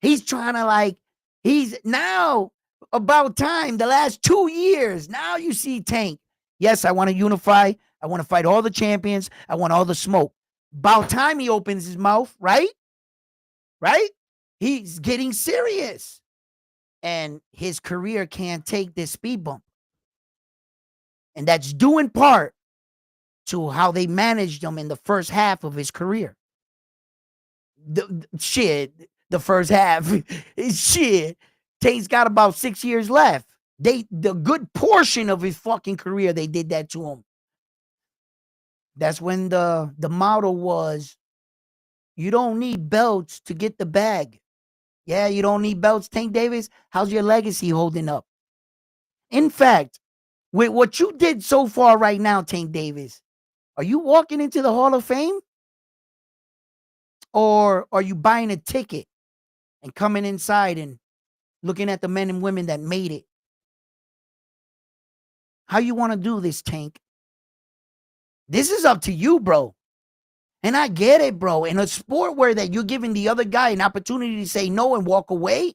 He's trying to he's now about time, the last 2 years. Now you see Tank. Yes, I want to unify. I want to fight all the champions. I want all the smoke. About time he opens his mouth, right? Right? He's getting serious. And his career can't take this speed bump. And that's due in part to how they managed him in the first half of his career. The first half. Shit. Tank's got about 6 years left. The good portion of his fucking career, they did that to him. That's when the motto was, you don't need belts to get the bag. Yeah, you don't need belts, Tank Davis. How's your legacy holding up? In fact, with what you did so far right now, Tank Davis, are you walking into the Hall of Fame? Or are you buying a ticket and coming inside and looking at the men and women that made it? How you want to do this, Tank? This is up to you, bro. And I get it, bro. In a sport where that you're giving the other guy an opportunity to say no and walk away.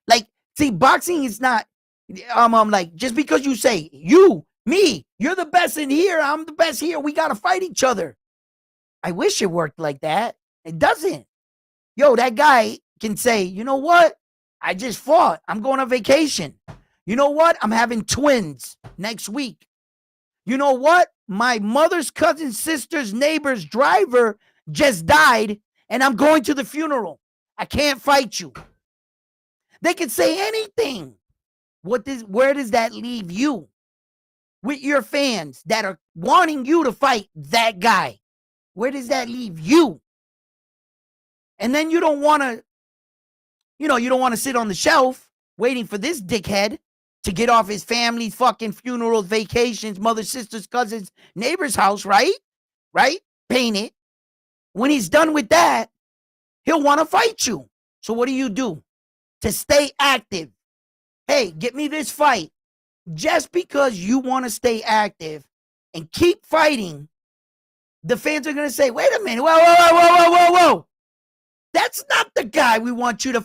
Like, see, boxing is not, like, just because you say, you, me, you're the best in here, I'm the best here, we got to fight each other. I wish it worked like that. It doesn't. Yo, that guy can say, you know what? I just fought. I'm going on vacation. You know what? I'm having twins next week. You know what? My mother's cousin's sister's neighbor's driver just died, and I'm going to the funeral. I can't fight you. They can say anything. Where does that leave you with your fans that are wanting you to fight that guy? Where does that leave you? And then you don't want to, you don't want to sit on the shelf waiting for this dickhead to get off his family's fucking funerals, vacations, mother, sisters, cousins, neighbor's house, right? Right? Paint it. When he's done with that, he'll want to fight you. So what do? To stay active. Hey, get me this fight. Just because you want to stay active and keep fighting, the fans are going to say, wait a minute, whoa. That's not the guy we want you to.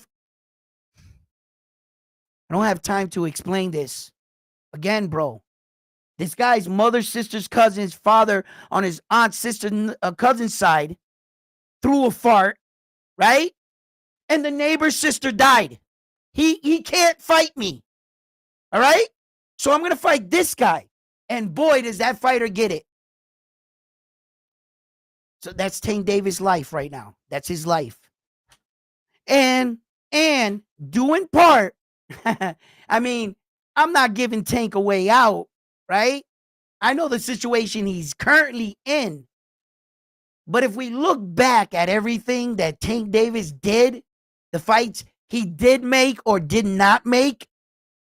I don't have time to explain this. Again, bro. This guy's mother, sister's cousin's father on his aunt, sister, cousin's side threw a fart, right? And the neighbor's sister died. He can't fight me. All right? So I'm going to fight this guy. And boy, does that fighter get it. So that's Tank Davis' life right now. That's his life. And due in part, I mean, I'm not giving Tank a way out, right? I know the situation he's currently in. But if we look back at everything that Tank Davis did, the fights he did make or did not make,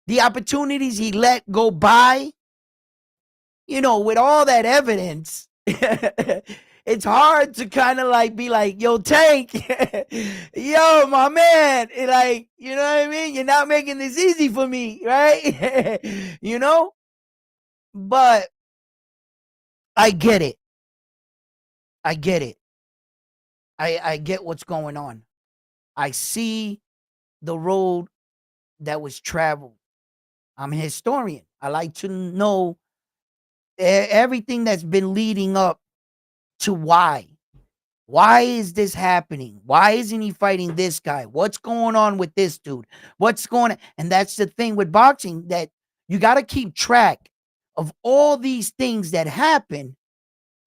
the opportunities he let go by, with all that evidence, it's hard to kind of like be like, yo, Tank, yo, my man, like, you know what I mean? You're not making this easy for me, right? But I get it. I get what's going on. I see the road that was traveled. I'm a historian. I like to know everything that's been leading up to why. Why is this happening? Why isn't he fighting this guy? What's going on with this dude? What's going on? And that's the thing with boxing, that you got to keep track of all these things that happen,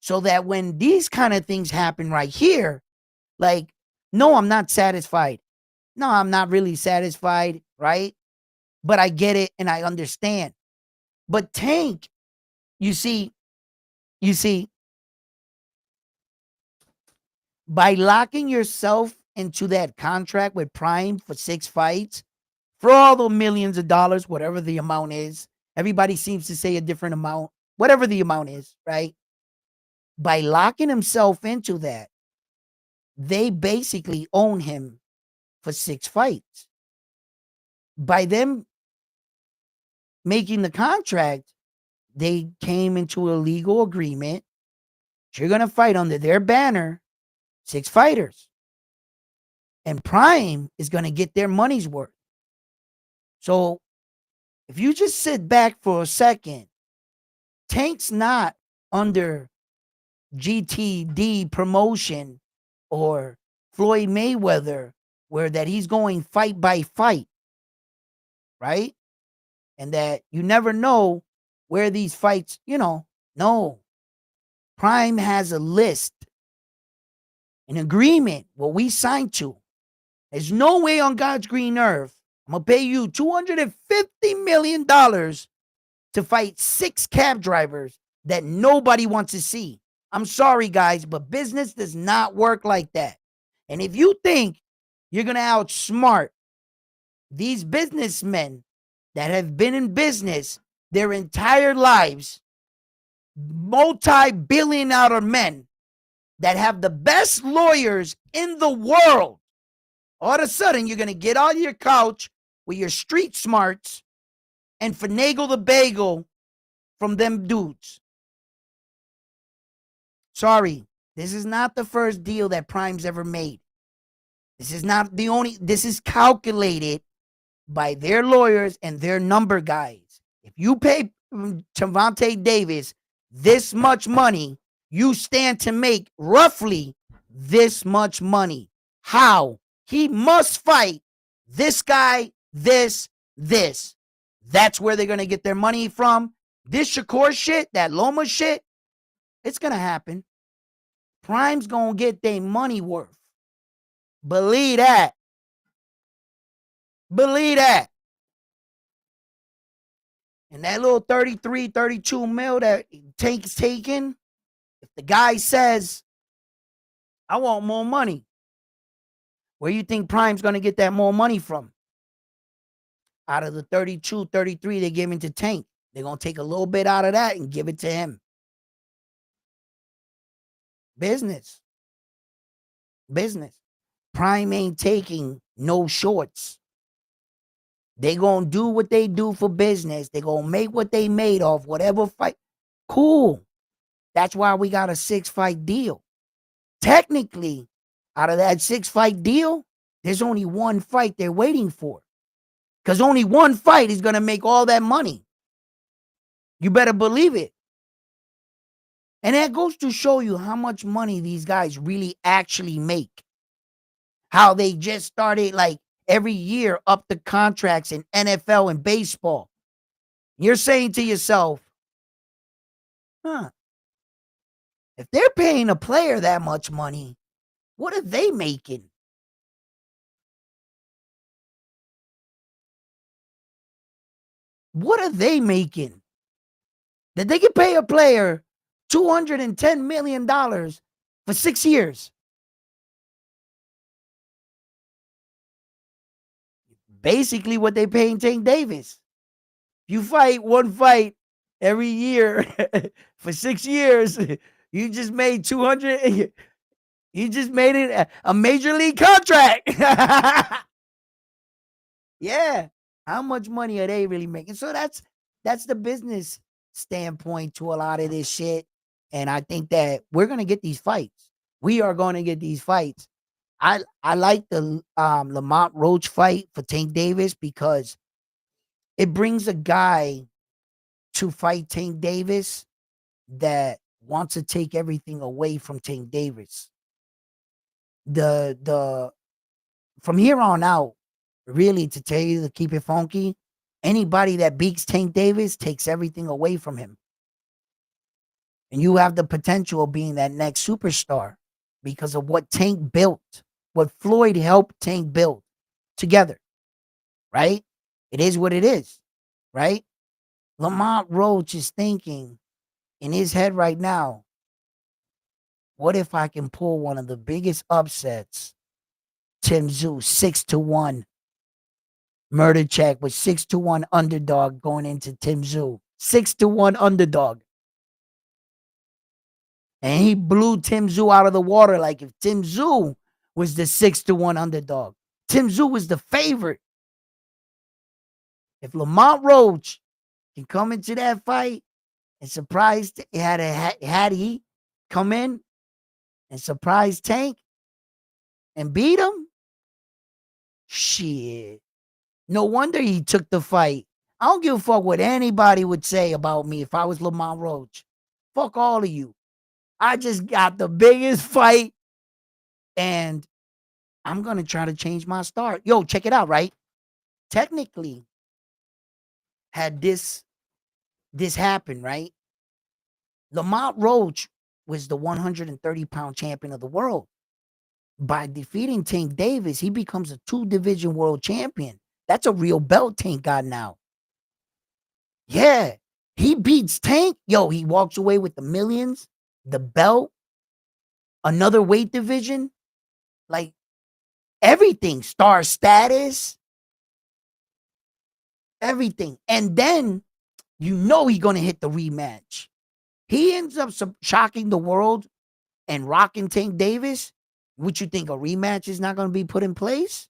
so that when these kind of things happen right here, like, no, I'm not satisfied. No, I'm not really satisfied, right? But I get it and I understand. But Tank, you see, by locking yourself into that contract with Prime for 6 fights, for all the millions of dollars, whatever the amount is, everybody seems to say a different amount, whatever the amount is, right? By locking himself into that, they basically own him for 6 fights. By them making the contract, they came into a legal agreement. You're going to fight under their banner, 6 fighters. And Prime is going to get their money's worth. So if you just sit back for a second, Tank's not under GTD promotion or Floyd Mayweather, where that he's going fight by fight, right? And that you never know where these fights, no. Prime has a list, an agreement, what we signed to. There's no way on God's green earth I'm going to pay you $250 million to fight 6 cab drivers that nobody wants to see. I'm sorry, guys, but business does not work like that. And if you think you're going to outsmart these businessmen that have been in business their entire lives, multi-billion-dollar men that have the best lawyers in the world, all of a sudden you're going to get on your couch with your street smarts and finagle the bagel from them dudes. Sorry, this is not the first deal that Prime's ever made. This is not the only, this is calculated by their lawyers and their number guys. If you pay Gervonta Davis this much money, you stand to make roughly this much money. How? He must fight this guy, this. That's where they're going to get their money from. This Shakur shit, that Loma shit, it's going to happen. Prime's going to get their money worth. Believe that. Believe that. And that little 33, 32 mil that Tank's taking, if the guy says, I want more money, where you think Prime's going to get that more money from? Out of the 32, 33 they're giving to Tank. They're going to take a little bit out of that and give it to him. Business. Business. Prime ain't taking no shorts. They gonna do what they do for business. They gonna make what they made off whatever fight. Cool. That's why we got a 6-fight deal. Technically, out of that 6-fight deal, there's only one fight they're waiting for. Because only one fight is gonna make all that money. You better believe it. And that goes to show you how much money these guys really actually make. How they just started like every year up the contracts in NFL and baseball. You're saying to yourself, if they're paying a player that much money, what are they making? What are they making? That they can pay a player $210 million for 6 years. Basically what they paying Tank Davis. You fight one fight every year for 6 years. You just made 200. You just made it a major league contract. Yeah. How much money are they really making? So that's the business standpoint to a lot of this shit. And I think that we're gonna get these fights. We are going to get these fights. I like the Lamont Roach fight for Tank Davis because it brings a guy to fight Tank Davis that wants to take everything away from Tank Davis. The from here on out, really, to tell you to keep it funky, anybody that beats Tank Davis takes everything away from him. And you have the potential of being that next superstar because of what Tank built, what Floyd helped Tank build together, right? It is what it is, right? Lamont Roach is thinking in his head right now, what if I can pull one of the biggest upsets? Tszyu 6-1. Murder check with 6-1 underdog going into Tszyu. 6-1 underdog. And he blew Tszyu out of the water like if Tszyu was the 6-1 underdog. Tszyu was the favorite. If Lamont Roach can come into that fight and surprise, had he come in and surprise Tank and beat him, shit. No wonder he took the fight. I don't give a fuck what anybody would say about me if I was Lamont Roach. Fuck all of you. I just got the biggest fight and I'm going to try to change my start. Yo, check it out, right? Technically, had this happened, right? Lamont Roach was the 130-pound champion of the world. By defeating Tank Davis, he becomes a 2-division world champion. That's a real belt Tank got now. Yeah. He beats Tank. Yo, he walks away with the millions, the belt, another weight division, like everything, star status, everything. And then you know he's going to hit the rematch. He ends up shocking the world and rocking Tank Davis. Would you think a rematch is not going to be put in place?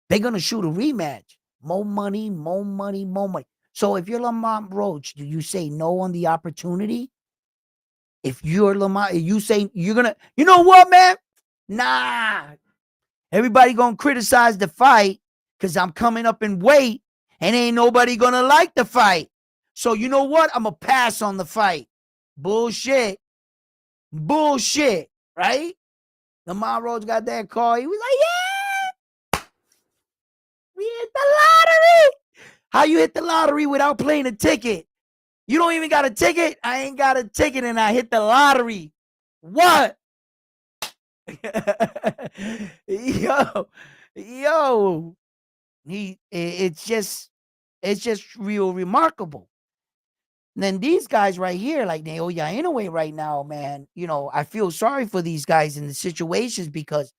They're going to shoot a rematch. More money, more money, more money. So if you're Lamont Roach, do you say no on the opportunity? If you're Lamont, you say you're going to, you know what, man? Nah. Everybody going to criticize the fight because I'm coming up in weight and ain't nobody going to like the fight. So you know what? I'm going to pass on the fight. Bullshit. Bullshit. Right? Lamont Roach got that call. He was like, yeah, we hit the lottery. How you hit the lottery without playing a ticket? You don't even got a ticket? I ain't got a ticket and I hit the lottery. What? yo, yo. It's just real remarkable. And then these guys right here, like Naoya Inoue right now, man, I feel sorry for these guys in the situations because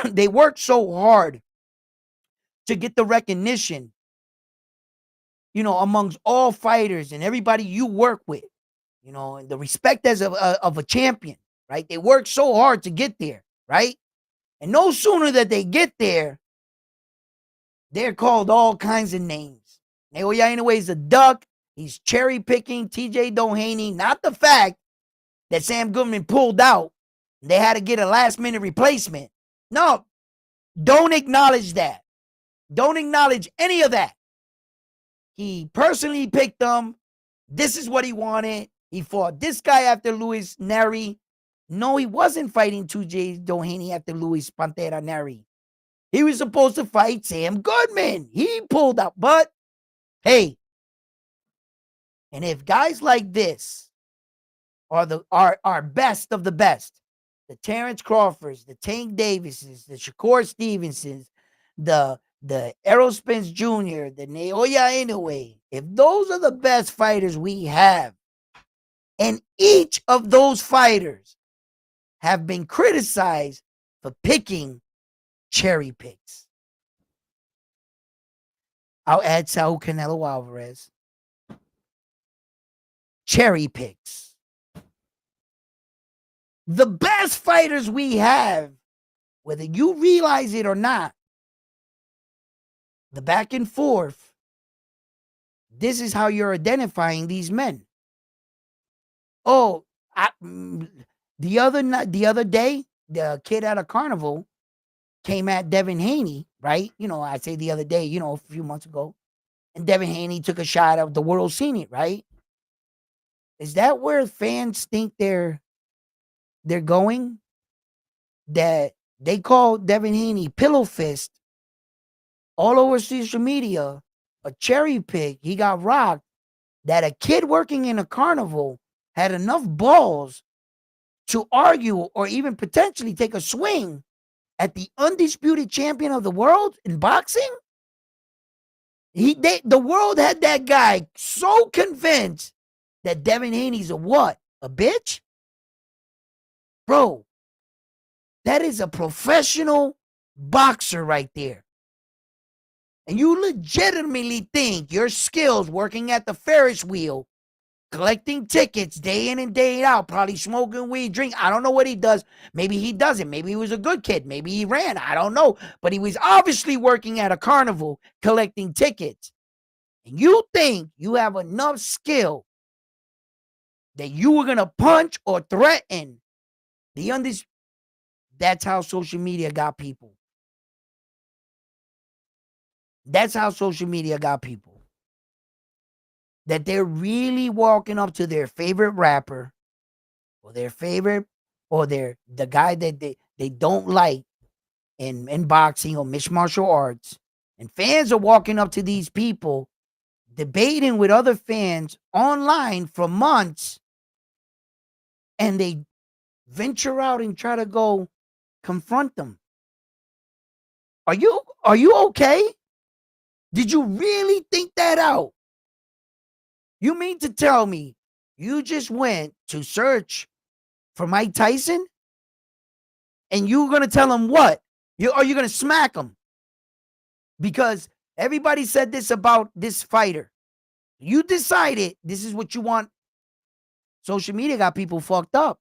they work so hard to get the recognition, amongst all fighters and everybody you work with, and the respect as of a champion, right? They work so hard to get there, right? And no sooner that they get there, they're called all kinds of names. Naoya Inoue is a duck. He's cherry picking TJ Doheny, not the fact that Sam Goodman pulled out. They had to get a last minute replacement. No, don't acknowledge that. Don't acknowledge any of that. He personally picked them. This is what he wanted. He fought this guy after Luis Neri. No, he wasn't fighting TJ Doheny after Luis Pantera Neri. He was supposed to fight Sam Goodman. He pulled out. But, hey, and if guys like this are best of the best, the Terrence Crawfords, the Tank Davises, the Shakur Stevensons, the Errol Spence Jr., the Naoya Inoue, if those are the best fighters we have, and each of those fighters have been criticized for picking cherry picks. I'll add Saul Canelo Alvarez. Cherry picks. The best fighters we have, whether you realize it or not, the back and forth, this is how you're identifying these men. Oh, the other day, the kid at a carnival came at Devin Haney, right? I say the other day, a few months ago, and Devin Haney took a shot of the world seen it, right? Is that where fans think they're going? That they call Devin Haney pillow fist all over social media, a cherry pick. He got rocked. That a kid working in a carnival had enough balls to argue or even potentially take a swing at the undisputed champion of the world in boxing. The world had that guy so convinced that Devin Haney's a what? A bitch? Bro, that is a professional boxer right there. And you legitimately think your skills working at the Ferris wheel, collecting tickets day in and day out, probably smoking weed, drink. I don't know what he does. Maybe he doesn't. Maybe he was a good kid. Maybe he ran. I don't know. But he was obviously working at a carnival collecting tickets. And you think you have enough skill that you were going to punch or threaten the undisputed. That's how social media got people. That's how social media got people. That they're really walking up to their favorite rapper or their favorite or the guy that they don't like in boxing or mixed martial arts. And fans are walking up to these people, debating with other fans online for months. And they venture out and try to go confront them. Are you okay? Did you really think that out? You mean to tell me you just went to search for Mike Tyson and you're going to tell him what? Are you going to smack him? Because everybody said this about this fighter. You decided this is what you want. Social media got people fucked up.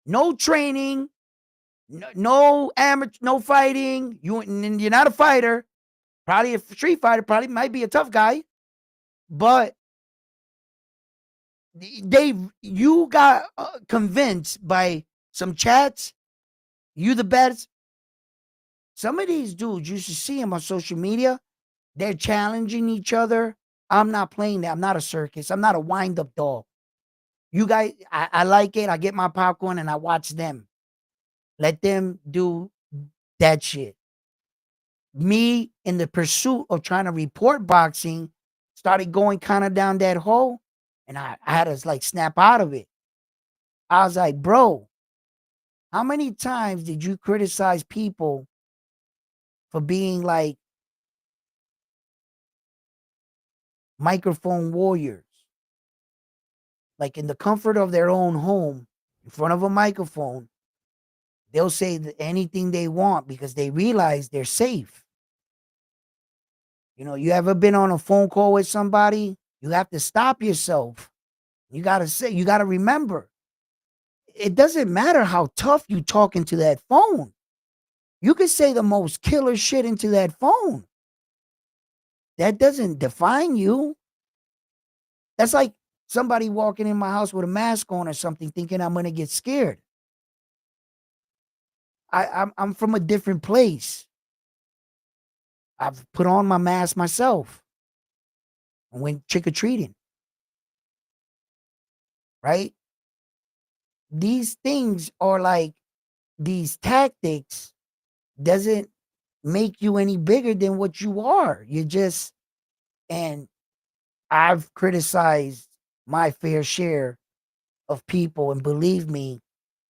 No training, no amateur, no fighting. You're not a fighter. Probably a street fighter. Probably might be a tough guy. But you got convinced by some chats. You the best. Some of these dudes, you should see them on social media. They're challenging each other. I'm not playing that. I'm not a circus. I'm not a wind-up doll. You guys, I like it. I get my popcorn and I watch them. Let them do that shit. Me, in the pursuit of trying to report boxing, started going kind of down that hole. And I had to like snap out of it. I was like, bro, how many times did you criticize people for being like microphone warriors? Like in the comfort of their own home, in front of a microphone, they'll say anything they want because they realize they're safe. You know, you ever been on a phone call with somebody? You have to stop yourself. You got to remember, it doesn't matter how tough you talk into that phone. You could say the most killer shit into that phone. That doesn't define you. That's like somebody walking in my house with a mask on or something, thinking I'm gonna get scared. I'm from a different place. I've put on my mask myself and went trick or treating. Right? These things are like these tactics doesn't make you any bigger than what you are. You just and I've criticized my fair share of people, and believe me,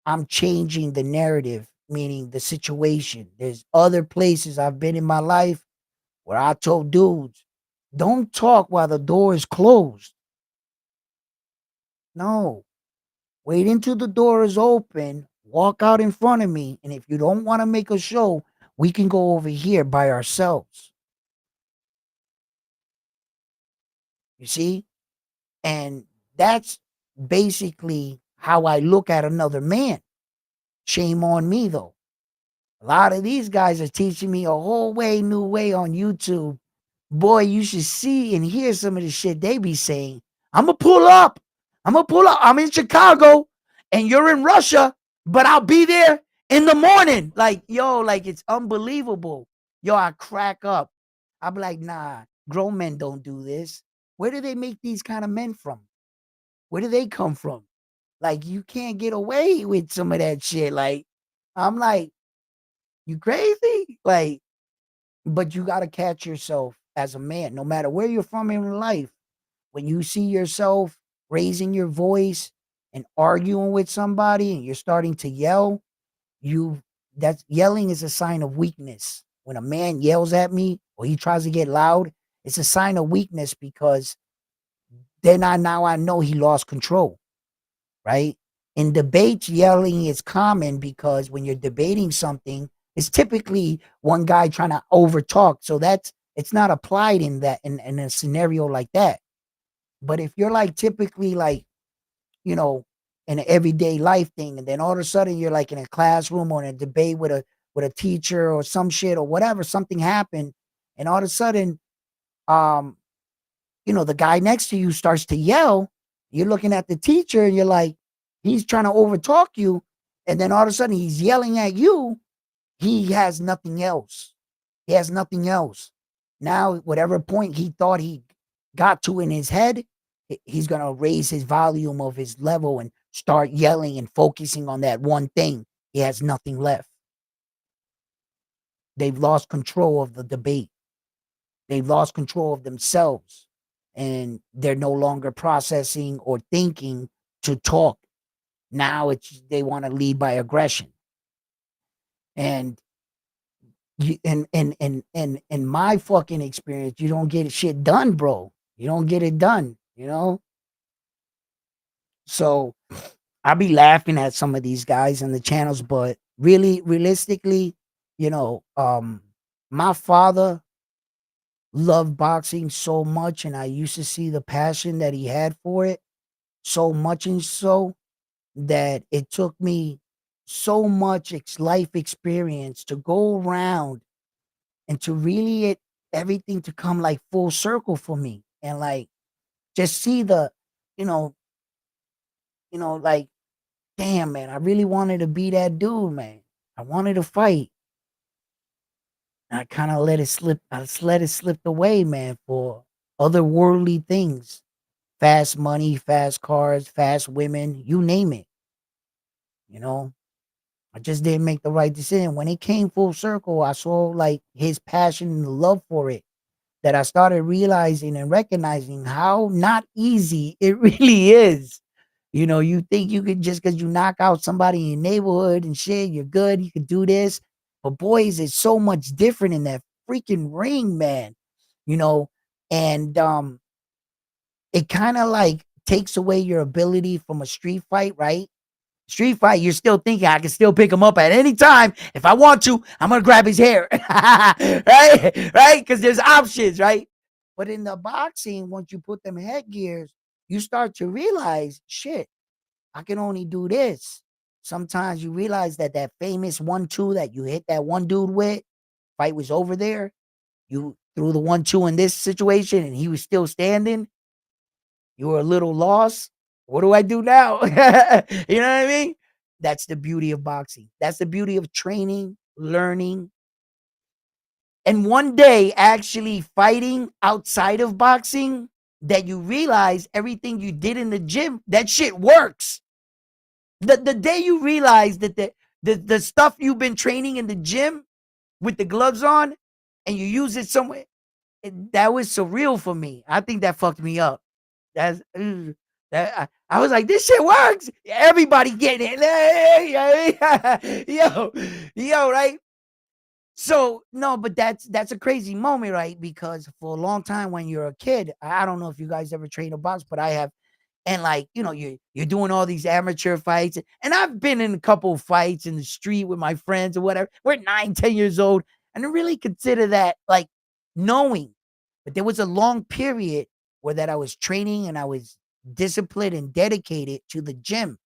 I'm changing the narrative, meaning the situation. There's other places I've been in my life where I told dudes, don't talk while the door is closed. No, wait until the door is open, walk out in front of me, and if you don't want to make a show, we can go over here by ourselves. You see? And that's basically how I look at another man. Shame on me, though. A lot of these guys are teaching me a whole new way on YouTube. Boy, you should see and hear some of the shit they be saying. I'm gonna pull up. I'm gonna pull up. I'm in Chicago and you're in Russia, but I'll be there in the morning. Like, yo, like it's unbelievable. Yo, I crack up. I'll be like, nah, grown men don't do this. Where do they make these kind of men from? Where do they come from? Like, you can't get away with some of that shit. Like, I'm like, you crazy? Like, but you got to catch yourself as a man, no matter where you're from in life. When you see yourself raising your voice and arguing with somebody and you're starting to yell, you that's yelling is a sign of weakness. When a man yells at me or he tries to get loud, it's a sign of weakness because then I know he lost control, right? In debates, yelling is common because when you're debating something, it's typically one guy trying to overtalk. So it's not applied in in a scenario like that. But if you're like typically like, you know, in an everyday life thing, and then all of a sudden you're like in a classroom or in a debate with a teacher or some shit or whatever, something happened, and all of a sudden, um, the guy next to you starts to yell. You're looking at the teacher and you're like, he's trying to overtalk you. And then all of a sudden he's yelling at you. He has nothing else. He has nothing else. Now, whatever point he thought he got to in his head, he's going to raise his volume of his level and start yelling and focusing on that one thing. He has nothing left. They've lost control of the debate. They've lost control of themselves and they're no longer processing or thinking to talk. Now they want to lead by aggression. And in my fucking experience, you don't get shit done, bro. You don't get it done. So I be laughing at some of these guys in the channels, but really realistically, my father loved boxing so much and I used to see the passion that he had for it so much, and so that it took me so much life experience to go around and to really everything to come like full circle for me and like just see you know like, damn, man, I really wanted to be that dude, man. I wanted to fight. I kind of let it slip. I just let it slip away, man, for other worldly things. Fast money, fast cars, fast women, you name it. You know, I just didn't make the right decision. When it came full circle, I saw like his passion and the love for it. that I started realizing and recognizing how not easy it really is. You know, you think you could just because you knock out somebody in your neighborhood and shit, you're good, you could do this. But boys, it's so much different in that freaking ring, man. You know, and it kind of like takes away your ability from a street fight, right? Street fight, you're still thinking I can still pick him up at any time. If I want to, I'm gonna grab his hair. Right? Right? Because there's options, right? But in the boxing, once you put them headgears, you start to realize, shit, I can only do this. Sometimes you realize that that famous 1-2 that you hit that one dude with, fight was over there. You threw the 1-2 in this situation and he was still standing. You were a little lost. What do I do now? You know what I mean? That's the beauty of boxing. That's the beauty of training, learning, and one day actually fighting outside of boxing that you realize everything you did in the gym, that shit works. The day you realize that the stuff you've been training in the gym with the gloves on and you use it somewhere, that was surreal for me. I think that fucked me up. That's I was like, this shit works. Everybody getting it. Yo, right? So no, but that's a crazy moment, right? Because for a long time when you're a kid, I don't know if you guys ever trained a box, but I have. And like, you know, you're doing all these amateur fights. And I've been in a couple of fights in the street with my friends or whatever. We're 9, 10 years old. And I really consider that like knowing. But there was a long period where that I was training and I was disciplined and dedicated to the gym.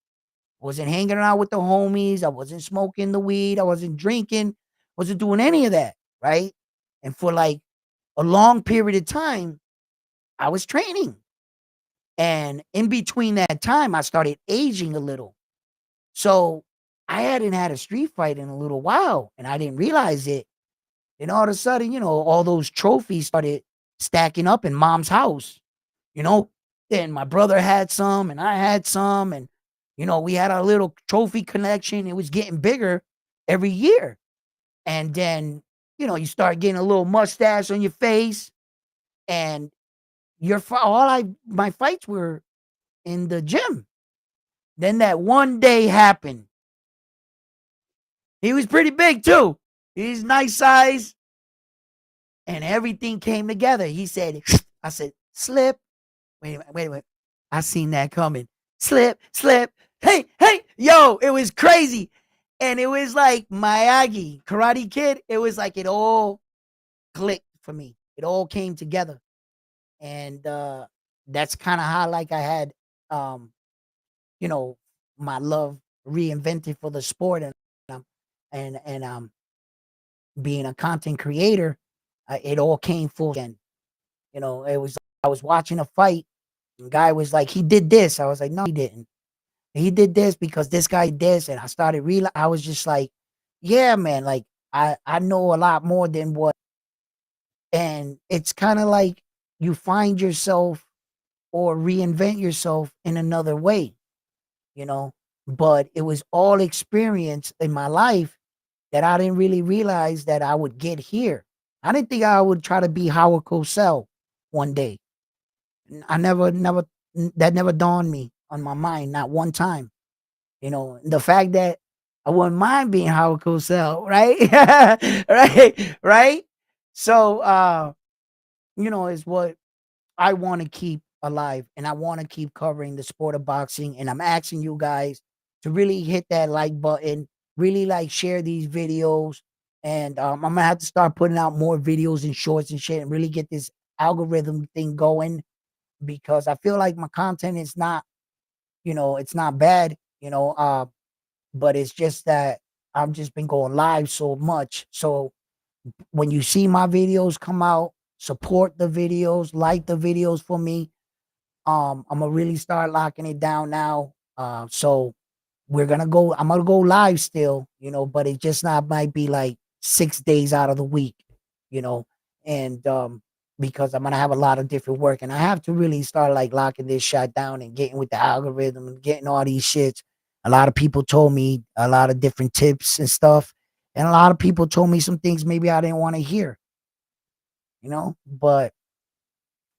I wasn't hanging out with the homies. I wasn't smoking the weed. I wasn't drinking. Wasn't doing any of that. Right. And for like a long period of time, I was training. And in between that time, I started aging a little. So I hadn't had a street fight in a little while and I didn't realize it. And all of a sudden, you know, all those trophies started stacking up in mom's house, you know. And my brother had some and I had some. And, you know, we had our little trophy collection. It was getting bigger every year. And then, you know, you start getting a little mustache on your face and my fights were in the gym. Then that one day happened. He was pretty big too. He's nice size. And everything came together. He said, I said, slip. Wait a minute, wait a minute. I seen that coming. Slip, slip. Hey, hey, yo, it was crazy. And it was like Miyagi, Karate Kid. It was like it all clicked for me. It all came together. And that's kind of how like I had you know, my love reinvented for the sport um, and being a content creator, it all came full again. You know, it was I was watching a fight, and guy was like, he did this. I was like, no, he didn't. He did this because this guy did this, and I started real. I was just like, yeah, man, like I know a lot more than what, and it's kind of like you find yourself or reinvent yourself in another way, you know. But it was all experience in my life that I didn't really realize that I would get here. I didn't think I would try to be Howard Cosell one day. I that never dawned me on my mind, not one time. You know, the fact that I wouldn't mind being Howard Cosell, right? Right? So you know, is what I want to keep alive and I want to keep covering the sport of boxing. And I'm asking you guys to really hit that like button, really like share these videos. And I'm gonna have to start putting out more videos and shorts and shit and really get this algorithm thing going because I feel like my content is not, you know, it's not bad, you know, but it's just that I've just been going live so much. So when you see my videos come out, support the videos, like the videos for me. I'm gonna really start locking it down now. So I'm gonna go live still, you know, but it just not might be like 6 days out of the week, you know, and because I'm gonna have a lot of different work and I have to really start like locking this shit down and getting with the algorithm and getting all these shits. A lot of people told me a lot of different tips and stuff, and a lot of people told me some things maybe I didn't want to hear, But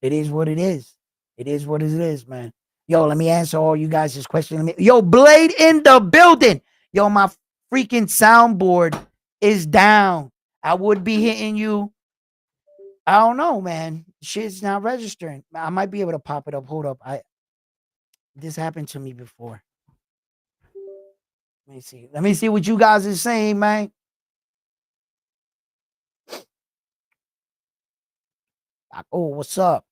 it is what it is. It is what it is, man. Yo, let me answer all you guys' this question. Yo, Blade in the building. Yo, my freaking soundboard is down. I would be hitting you. I don't know, man. Shit's not registering. I might be able to pop it up. Hold up. This happened to me before. Let me see. Let me see what you guys are saying, man. Oh, what's up?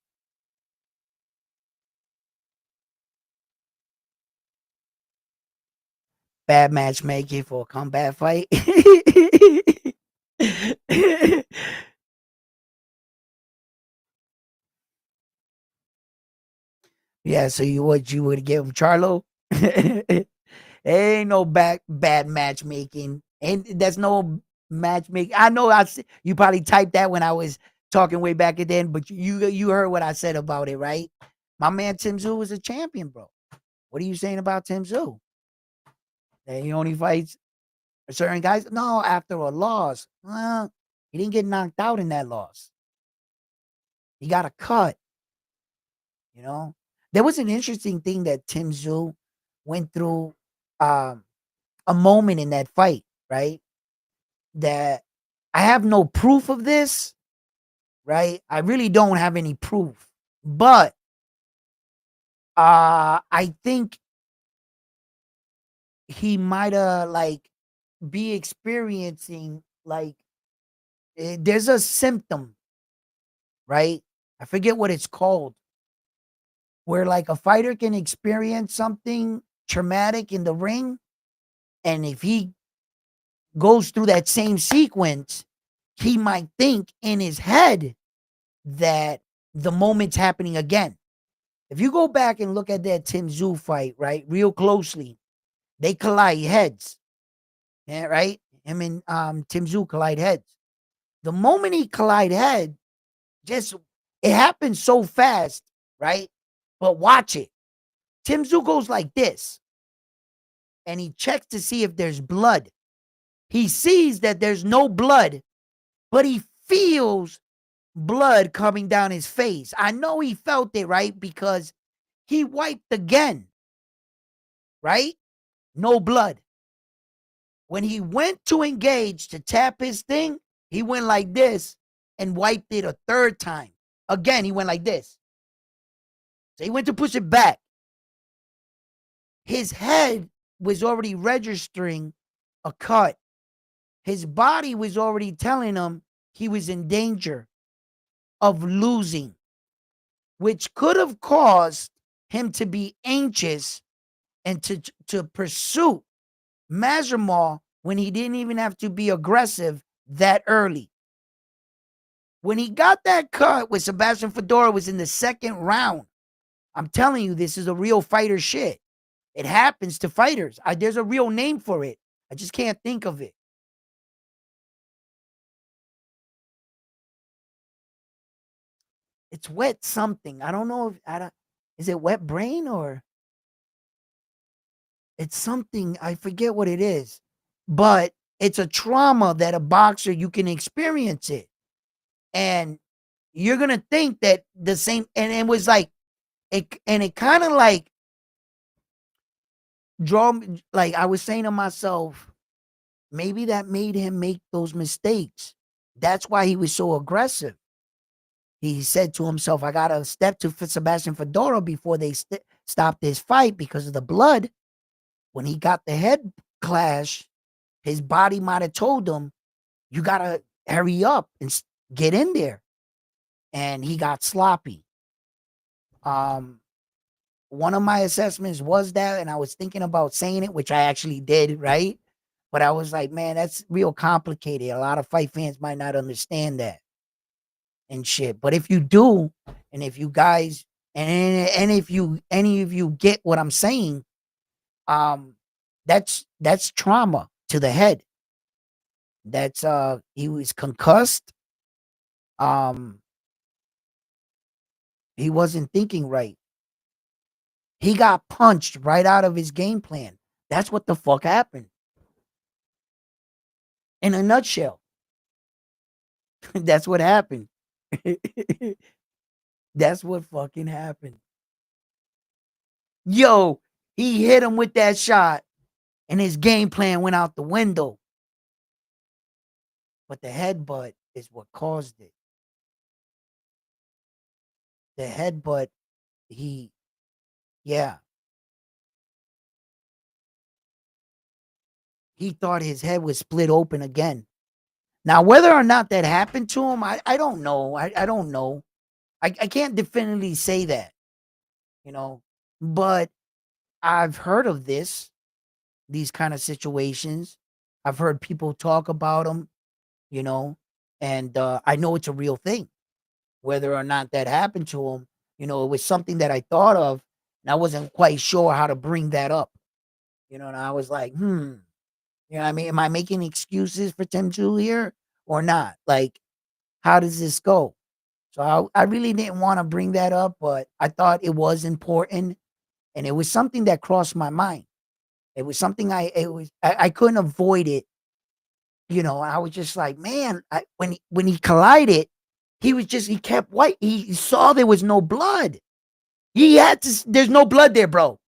Bad matchmaking for a combat fight. Yeah, so you would give him Charlo? Ain't no bad matchmaking. And there's no matchmaking. I know you probably typed that when I was talking way back then, but you heard what I said about it, right? My man Tim Tszyu is a champion, bro. What are you saying about Tim Tszyu? That he only fights certain guys? No, after a loss. Well, he didn't get knocked out in that loss. He got a cut. You know, there was an interesting thing that Tim Tszyu went through um, a moment in that fight, right? That I have no proof of this, right? I really don't have any proof, but I think he might have like be experiencing like there's a symptom, right? I forget what it's called, where like a fighter can experience something traumatic in the ring, and if he goes through that same sequence, he might think in his head that the moment's happening again. If you go back and look at that Tim Tszyu fight, right, real closely, they collide heads, yeah, right? Him and Tim Tszyu collide heads. The moment he collide head, just it happens so fast, right? But watch it. Tim Tszyu goes like this, and he checks to see if there's blood. He sees that there's no blood, but he feels blood coming down his face. I know he felt it, right? Because he wiped again, right? No blood. When he went to engage to tap his thing, he went like this and wiped it a third time. Again, he went like this. So he went to push it back. His head was already registering a cut. His body was already telling him he was in danger of losing, which could have caused him to be anxious and to pursue Masvidal when he didn't even have to be aggressive that early. When he got that cut with Sebastian Fedora was in the second round. I'm telling you, this is a real fighter shit. It happens to fighters. There's a real name for it. I just can't think of it. It's wet something. I don't know if is it wet brain or it's something. I forget what it is. But it's a trauma that a boxer you can experience it. And you're gonna think that the same and it was like it kind of like like I was saying to myself, maybe that made him make those mistakes. That's why he was so aggressive. He said to himself, I got to step to Sebastian Fedora before they stop this fight because of the blood. When he got the head clash, his body might have told him, you got to hurry up and get in there. And he got sloppy. One of my assessments was that, and I was thinking about saying it, which I actually did, right? But I was like, man, that's real complicated. A lot of fight fans might not understand that and shit. But if you do, and if you guys, and if you any of you get what I'm saying, that's trauma to the head. That's he was concussed. Um, he wasn't thinking right. He got punched right out of his game plan. That's what the fuck happened. In a nutshell. That's what happened. That's what fucking happened. Yo, he hit him with that shot, and his game plan went out the window. But the headbutt is what caused it. The headbutt, he, yeah, he thought his head was split open again. Now, whether or not that happened to him, I don't know. I don't know. I can't definitively say that, you know, but I've heard of these kind of situations. I've heard people talk about them, you know, and I know it's a real thing. Whether or not that happened to him, it was something that I thought of, and I wasn't quite sure how to bring that up, and I was like, what I mean? Am I making excuses for Tim Tszyu here or not? Like, how does this go? So I really didn't want to bring that up, but I thought it was important, and it was something that crossed my mind. It was something I couldn't avoid it. I was just like, man, when he collided, he kept white. He saw there was no blood. He had to. There's no blood there, bro.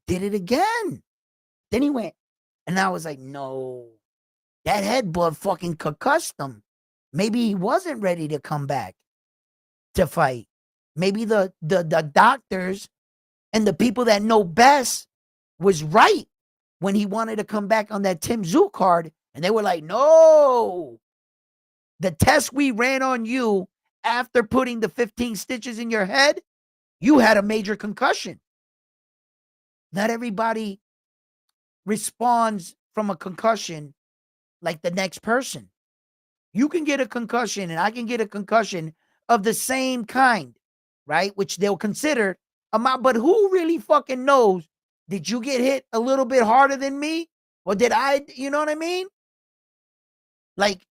Did it again. Then he went, and I was like, no, that headbutt fucking concussed him. Maybe he wasn't ready to come back to fight. Maybe the doctors and the people that know best was right when he wanted to come back on that Tim Tszyu card, and they were like, no, the test we ran on you after putting the 15 stitches in your head, you had a major concussion. Not everybody responds from a concussion like the next person. You can get a concussion, and I can get a concussion of the same kind, right? Which they'll consider amount. But who really fucking knows? Did you get hit a little bit harder than me? Or did I, you know what I mean? Like,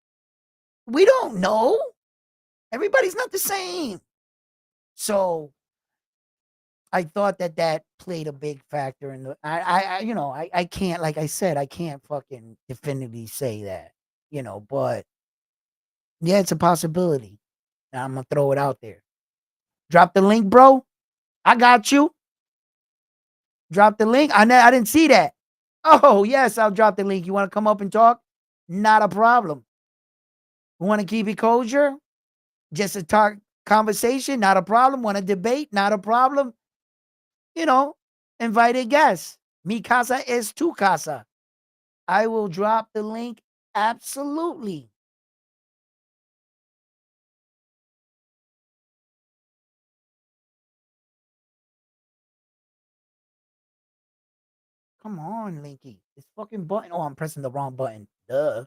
we don't know. Everybody's not the same. So I thought that played a big factor in the. I can't, like I said, I can't fucking definitively say that, but yeah, it's a possibility. I'm gonna throw it out there. Drop the link, bro. I got you. Drop the link. I didn't see that. Oh yes, I'll drop the link. You want to come up and talk? Not a problem. Want to keep it kosher? Just a talk conversation? Not a problem. Want to debate? Not a problem. You know, invited guests. Mi casa es tu casa. I will drop the link. Absolutely. Come on, Linky. This fucking button. Oh, I'm pressing the wrong button. Duh.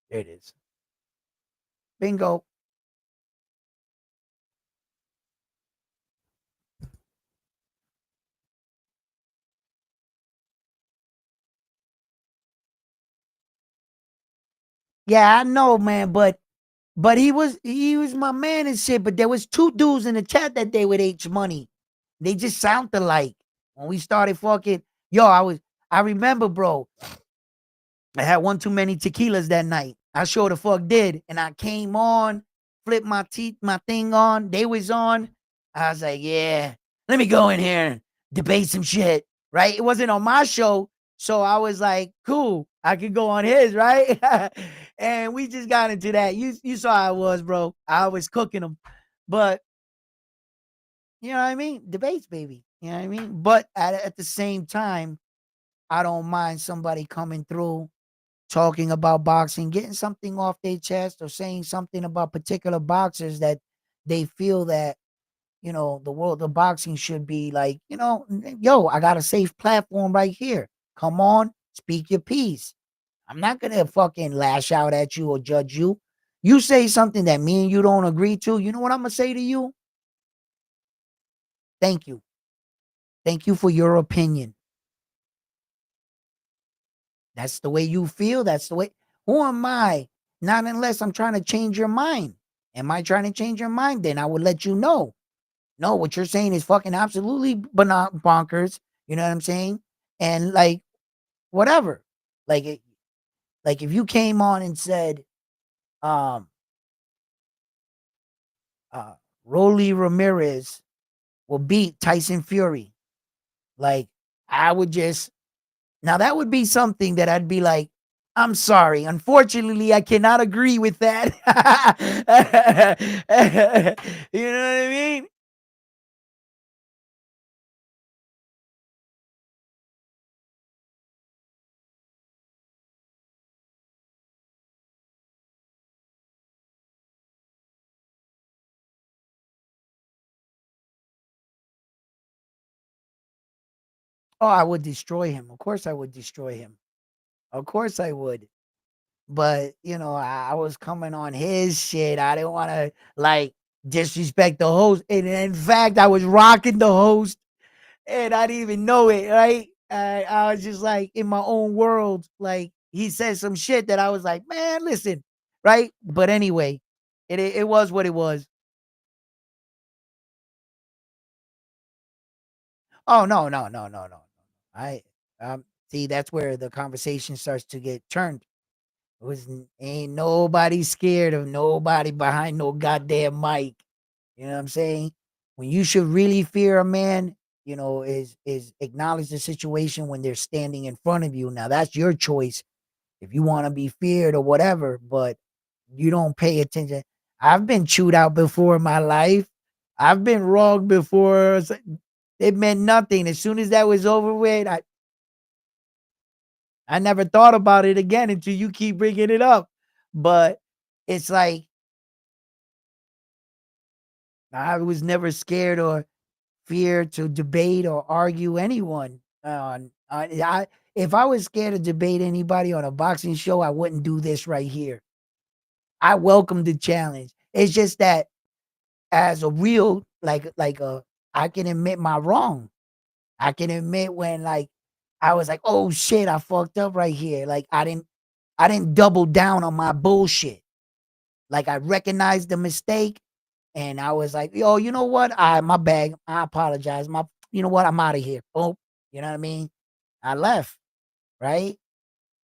There it is. Bingo. Yeah, I know, man, but he was my man and shit. But there was two dudes in the chat that day with H Money. They just sound alike. When we started fucking, yo, I remember, bro. I had one too many tequilas that night. I sure the fuck did. And I came on, flipped my thing on. They was on. I was like, yeah, let me go in here and debate some shit. Right? It wasn't on my show. So I was like, cool. I could go on his, right? And we just got into that. You saw how I was, bro. I was cooking them. But you know what I mean? Debates, baby. You know what I mean? But at the same time, I don't mind somebody coming through talking about boxing, getting something off their chest or saying something about particular boxers that they feel that, the world of boxing should be like, yo, I got a safe platform right here. Come on, speak your piece. I'm not going to fucking lash out at you or judge you. You say something that me and you don't agree to. You know what I'm going to say to you? Thank you. Thank you for your opinion. That's the way you feel. That's the way. Who am I? Not unless I'm trying to change your mind. Am I trying to change your mind? Then I would let you know. No, what you're saying is fucking absolutely bonkers. You know what I'm saying? And like, whatever. Like, Like if you came on and said, um, uh, Rolly Ramirez will beat Tyson Fury, like I would just now that would be something that I'd be like, I'm sorry. Unfortunately, I cannot agree with that. You know what I mean? Oh, I would destroy him. Of course, I would destroy him. Of course, I would. But I was coming on his shit. I didn't want to like disrespect the host. And in fact, I was rocking the host and I didn't even know it, right? I was just like in my own world. Like he said some shit that I was like, man, listen, right? But anyway, it was what it was. Oh no, no, no, no, no. I see that's where the conversation starts to get turned. It was ain't nobody scared of nobody behind no goddamn mic. You know what I'm saying? When you should really fear a man, is acknowledge the situation when they're standing in front of you. Now that's your choice if you want to be feared or whatever, but you don't pay attention. I've been chewed out before in my life. I've been wrong before. It meant nothing. As soon as that was over with, I never thought about it again until you keep bringing it up. But it's like I was never scared or fear to debate or argue anyone. If I was scared to debate anybody on a boxing show, I wouldn't do this right here. I welcome the challenge. It's just that as a real I can admit my wrong. I can admit when I was like, oh shit, I fucked up right here. Like I didn't double down on my bullshit. Like I recognized the mistake and I was like, yo, you know what? My bad. I apologize. You know what? I'm out of here. Oh, you know what I mean? I left, right?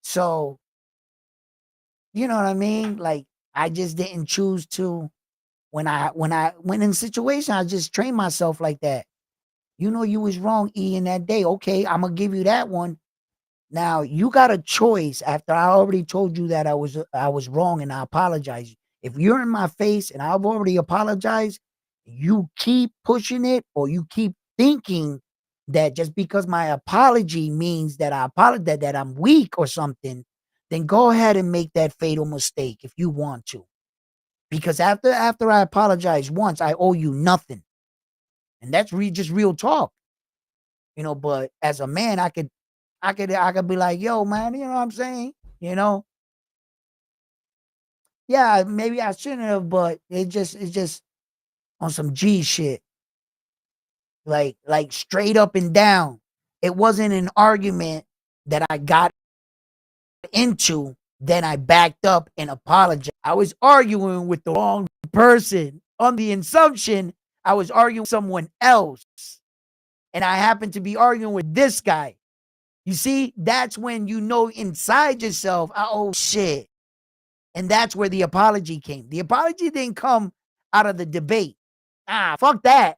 So, you know what I mean? Like I just didn't choose to when I went in situation, I just trained myself like that. You know you was wrong, E, in that day. Okay, I'm gonna give you that one. Now you got a choice after I already told you that I was wrong and I apologize. If you're in my face and I've already apologized, you keep pushing it or you keep thinking that just because my apology means that I apologize that I'm weak or something, then go ahead and make that fatal mistake if you want to. Because after I apologize once, I owe you nothing. And that's just real talk. But as a man, I could be like, yo, man, you know what I'm saying? You know, yeah, maybe I shouldn't have, but it's just on some G shit, like straight up and down. It wasn't an argument that I got into, then I backed up and apologized. I was arguing with the wrong person on the assumption I was arguing with someone else, and I happened to be arguing with this guy. You see, that's when you know inside yourself, oh shit. And that's where the apology came. The apology didn't come out of the debate. Fuck that.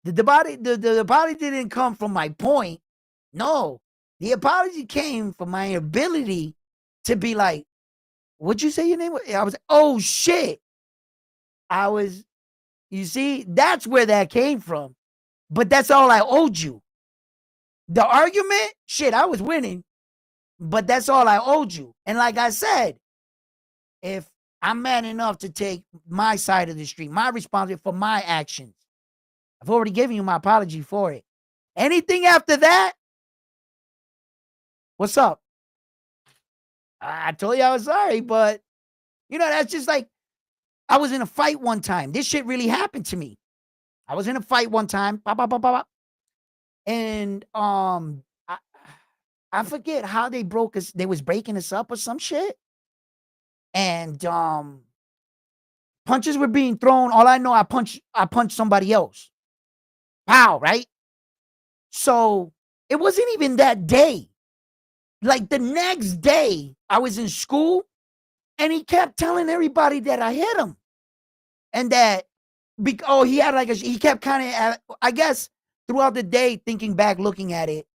The apology didn't come from my point. No. The apology came from my ability to be like, what'd you say your name was? I was like, oh shit. I was, you see, that's where that came from. But that's all I owed you. The argument, shit, I was winning, but that's all I owed you. And like I said, if I'm man enough to take my side of the street, my responsibility for my actions, I've already given you my apology for it. Anything after that, what's up? I told you I was sorry, but that's just like I was in a fight one time. This shit really happened to me. I was in a fight one time, bah, bah, bah, bah, bah, and I forget how they broke us. They was breaking us up or some shit, and punches were being thrown. All I know, I punched somebody else. Pow, right? So it wasn't even that day. Like the next day, I was in school and he kept telling everybody that I hit him and that he had like he kept kind of, I guess, throughout the day, thinking back, looking at it,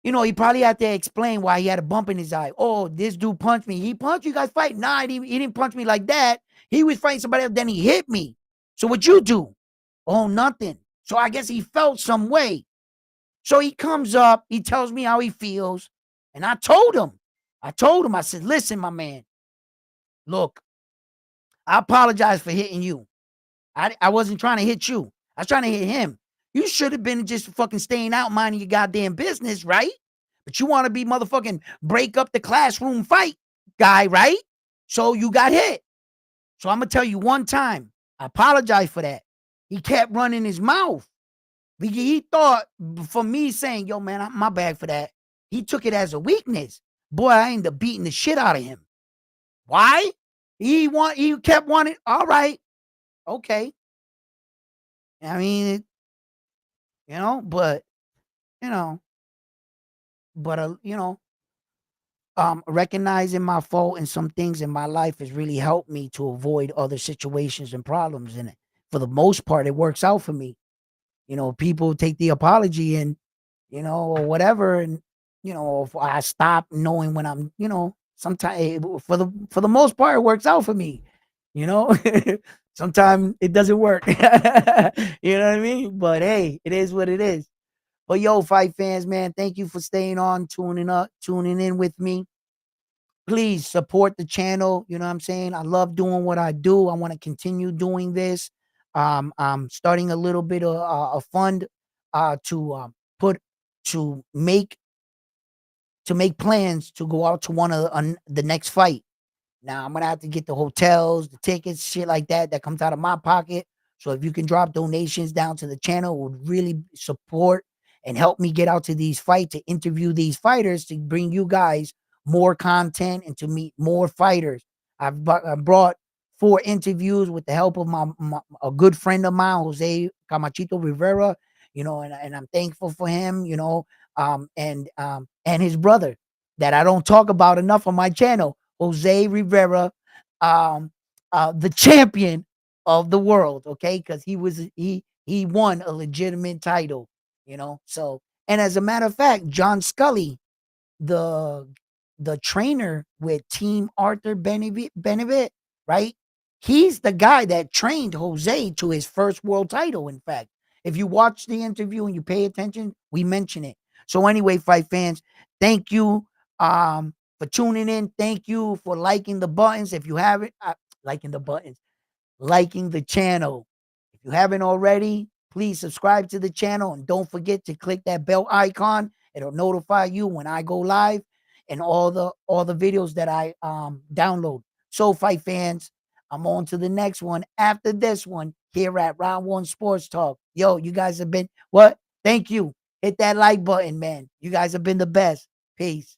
he probably had to explain why he had a bump in his eye. Oh, this dude punched me. He punched you guys fight? Nah, he didn't punch me like that. He was fighting somebody else, then he hit me. So what you do? Oh, nothing. So I guess he felt some way. So he comes up, he tells me how he feels, and I said, listen, my man, look, I apologize for hitting you. I wasn't trying to hit you. I was trying to hit him. You should have been just fucking staying out minding your goddamn business, right? But you want to be motherfucking break up the classroom fight guy, right? So you got hit. So I'm gonna tell you one time. I apologize for that. He kept running his mouth. He thought for me saying, yo, man, my bad for that. He took it as a weakness. Boy, I ended up beating the shit out of him. Why? He kept wanting, all right, okay. I mean, but you know, recognizing my fault and some things in my life has really helped me to avoid other situations and problems. And for the most part, it works out for me. People take the apology and, or whatever. And, if I stop knowing when I'm, sometimes for the most part, it works out for me, you know, sometimes it doesn't work. You know what I mean? But hey, it is what it is. But yo, fight fans, man, thank you for staying on, tuning in with me. Please support the channel. You know what I'm saying? I love doing what I do. I want to continue doing this. I'm starting a little bit of a fund to put to make plans to go out to one of the next fight. Now I'm gonna have to get the hotels, the tickets, shit like that. That comes out of my pocket. So if you can drop donations down to the channel, it would really support and help me get out to these fights to interview these fighters to bring you guys more content and to meet more fighters. I brought 4 interviews with the help of a good friend of mine, Jose Camachito Rivera. And I'm thankful for him. And his brother that I don't talk about enough on my channel, Jose Rivera, the champion of the world, okay? Because he won a legitimate title, So, and as a matter of fact, John Scully, the the trainer with Team Arthur Benevit, right? He's the guy that trained Jose to his first world title. In fact, if you watch the interview and you pay attention, we mention it. So anyway, fight fans, thank you for tuning in. Thank you for liking the buttons. If you haven't, liking the buttons, liking the channel. If you haven't already, please subscribe to the channel and don't forget to click that bell icon. It'll notify you when I go live and all the videos that I download. So fight fans, I'm on to the next one after this one here at Round One Sports Talk. Yo, you guys have been what? Thank you. Hit that like button, man. You guys have been the best. Peace.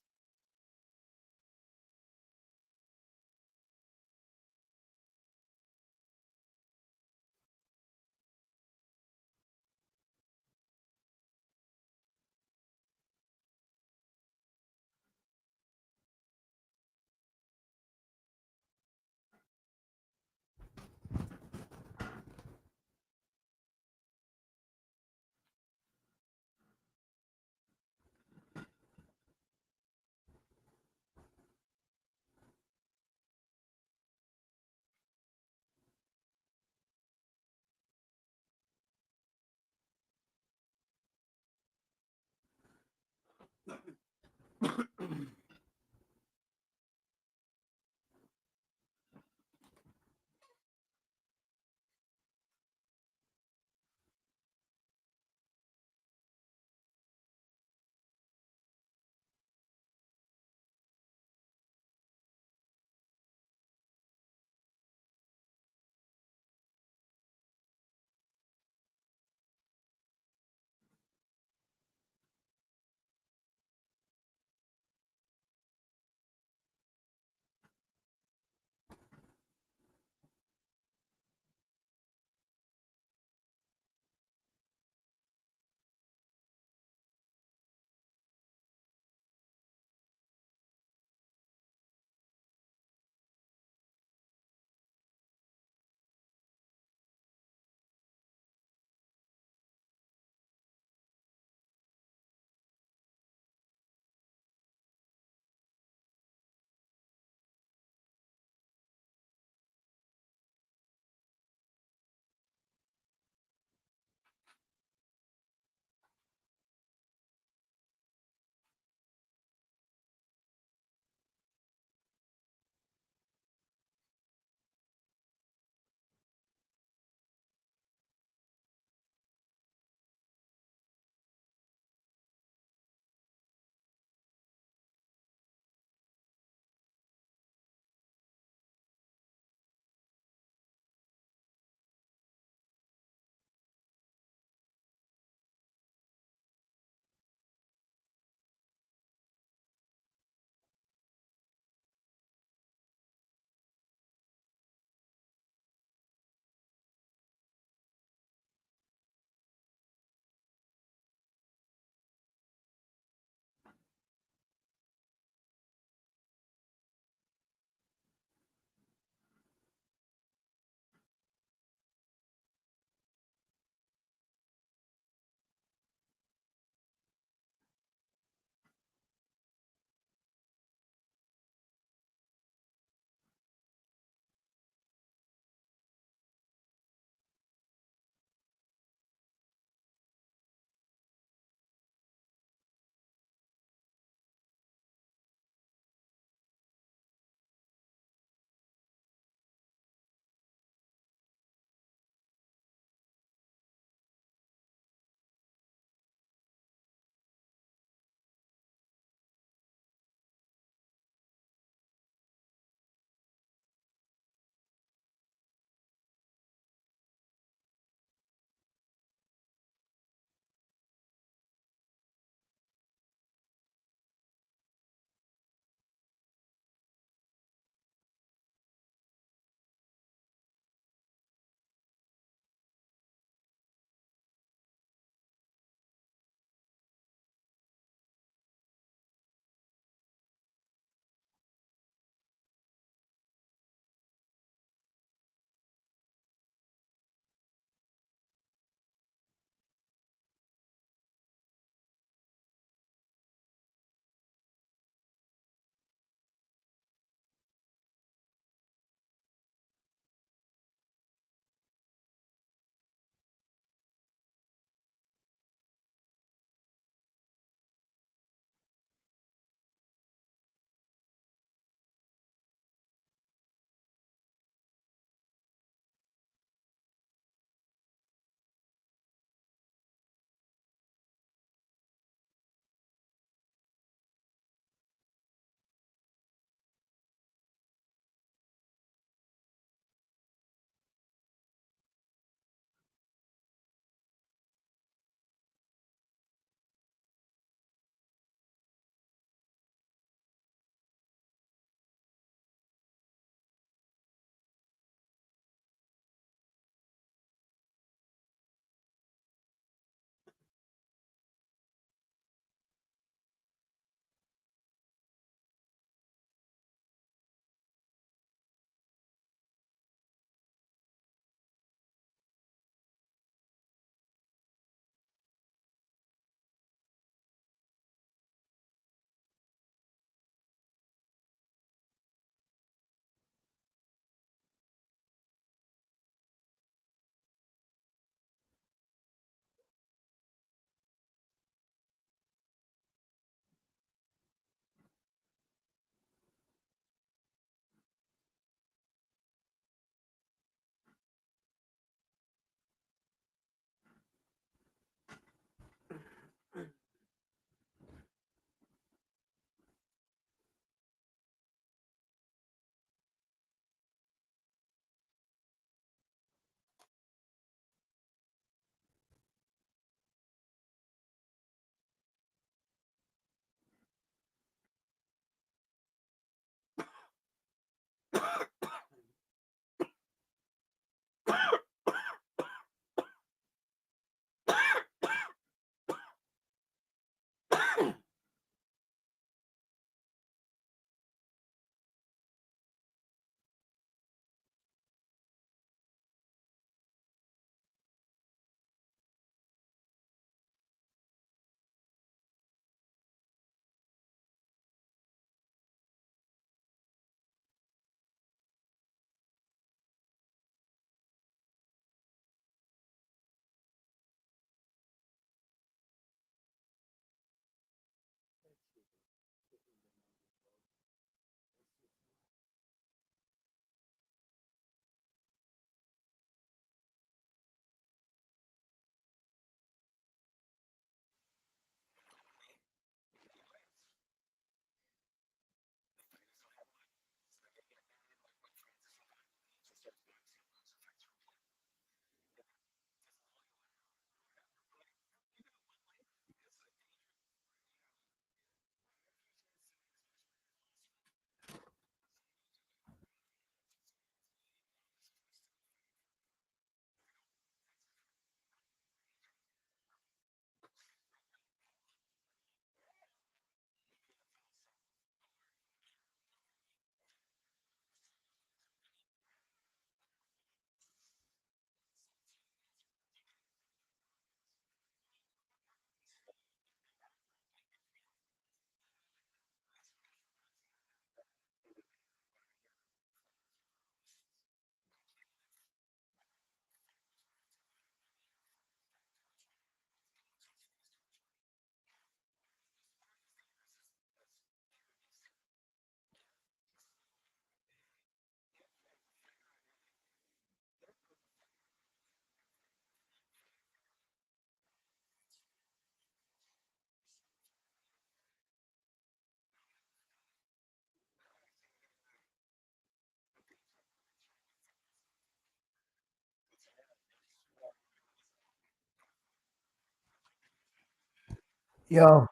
Yo,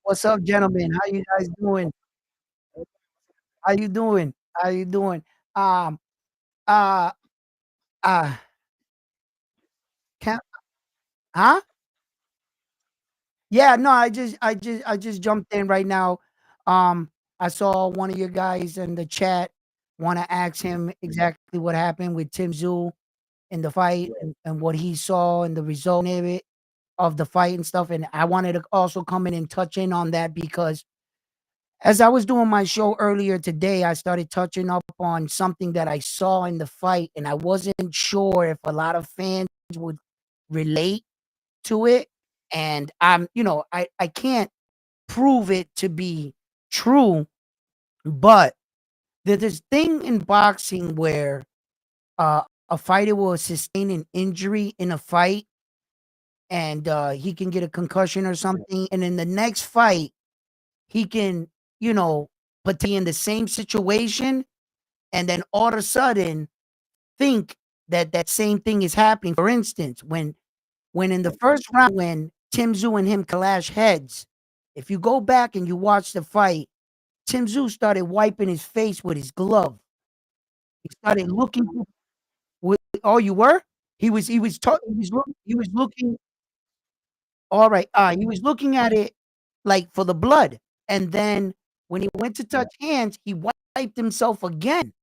what's up, gentlemen? How you guys doing? How you doing? How you doing? Um, uh, uh, can huh? Yeah, no, I just jumped in right now. Um, I saw one of your guys in the chat want to ask him exactly what happened with Tim Tszyu in the fight and what he saw and the result of the fight and stuff. And I wanted to also come in and touch in on that because as I was doing my show earlier today, I started touching up on something that I saw in the fight, and I wasn't sure if a lot of fans would relate to it. And I can't prove it to be true, but there's this thing in boxing where a fighter will sustain an injury in a fight, and he can get a concussion or something, and in the next fight, he can, you know, but be in the same situation and then all of a sudden think that that same thing is happening. For instance, when in the first round, when Tim Tszyu and him clash heads, if you go back and you watch the fight, Tim Tszyu started wiping his face with his glove. He started looking. Oh, you were? He was looking. All right. He was looking at it like for the blood, and then when he went to touch hands, he wiped himself again,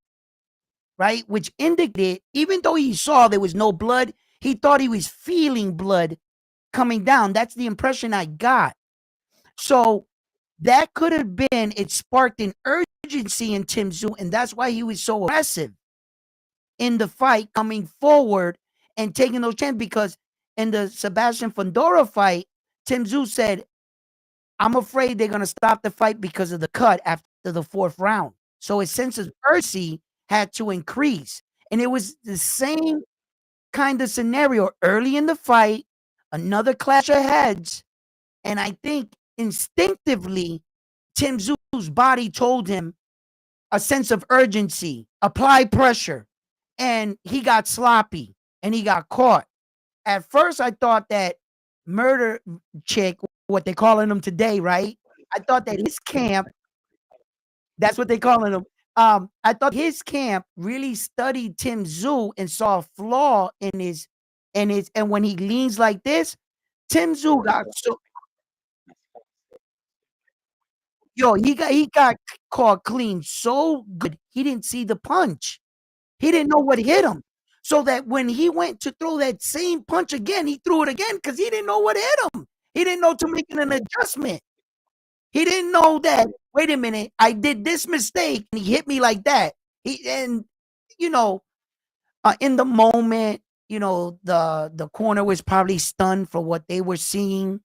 right? Which indicated, even though he saw there was no blood, he thought he was feeling blood coming down. That's the impression I got. So that could have been, it sparked an urgency in Tim Tszyu, and that's why he was so aggressive in the fight, coming forward and taking those chances. Because in the Sebastian Fondora fight, Tim Tszyu said, I'm afraid they're going to stop the fight because of the cut after the fourth round. So his sense of urgency had to increase. And it was the same kind of scenario early in the fight, another clash of heads. And I think instinctively, Tim Tszyu's body told him a sense of urgency, apply pressure. And he got sloppy and he got caught. At first, I thought that murder chick, what they calling him today, right? I thought that his camp, that's what they calling him. I thought his camp really studied Tim Tszyu and saw a flaw and when he leans like this, Tim Tszyu got so he got caught clean so good he didn't see the punch. He didn't know what hit him. So that when he went to throw that same punch again, he threw it again because he didn't know what hit him. He didn't know to make an adjustment. He didn't know that, wait a minute, I did this mistake and he hit me like that. You know, in the moment, the corner was probably stunned for what they were seeing,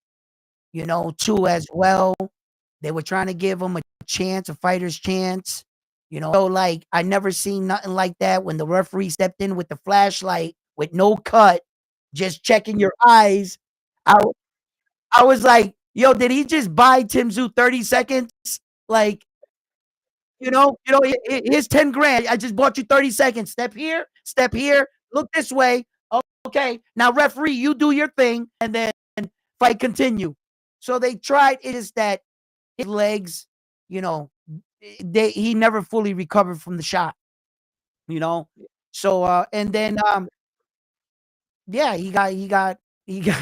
too, as well. They were trying to give him a chance, a fighter's chance. So like I never seen nothing like that when the referee stepped in with the flashlight with no cut, just checking your eyes. I I was like, yo, did he just buy Tim Tszyu 30 seconds? Like, here's 10 grand. I just bought you 30 seconds. Step here, look this way. Okay. Now, referee, you do your thing and then fight continue. So they tried. It is that his legs, you know, he never fully recovered from the shot, you know. So and then yeah, he got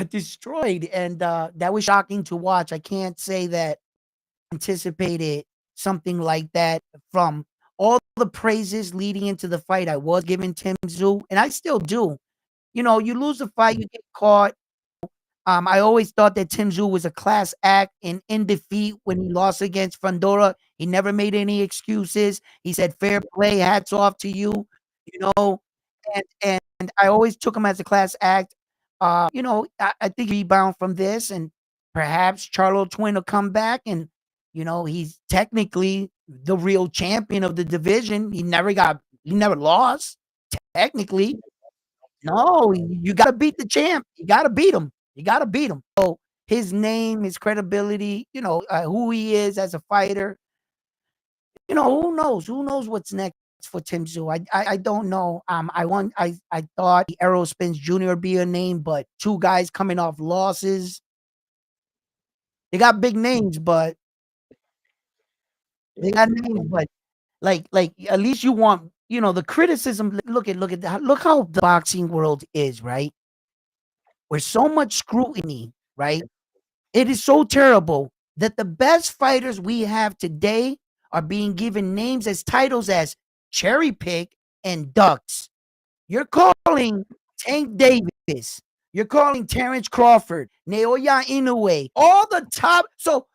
destroyed, and that was shocking to watch. I can't say that anticipated something like that from all the praises leading into the fight I was giving Tim Tszyu, and I still do. You lose a fight, you get caught. I always thought that Tim Tszyu was a class act and in defeat when he lost against Fandora. He never made any excuses. He said, "Fair play, hats off to you," you know, and I always took him as a class act. I think he rebound from this, and perhaps Charlo Twin will come back, and he's technically the real champion of the division. He never lost technically. No, you gotta beat the champ. You gotta beat him. You gotta beat him. So his name, his credibility, who he is as a fighter. Who knows? Who knows what's next for Tim Tszyu? I don't know. I thought Errol Spence Jr. would be a name, but two guys coming off losses. They got big names, but they got names, but like at least you want the criticism. Look at that. Look how the boxing world is, right? Where so much scrutiny, right? It is so terrible that the best fighters we have today are being given names as titles as cherry pick and ducks. You're calling Tank Davis. You're calling Terrence Crawford, Naoya Inoue, all the top. So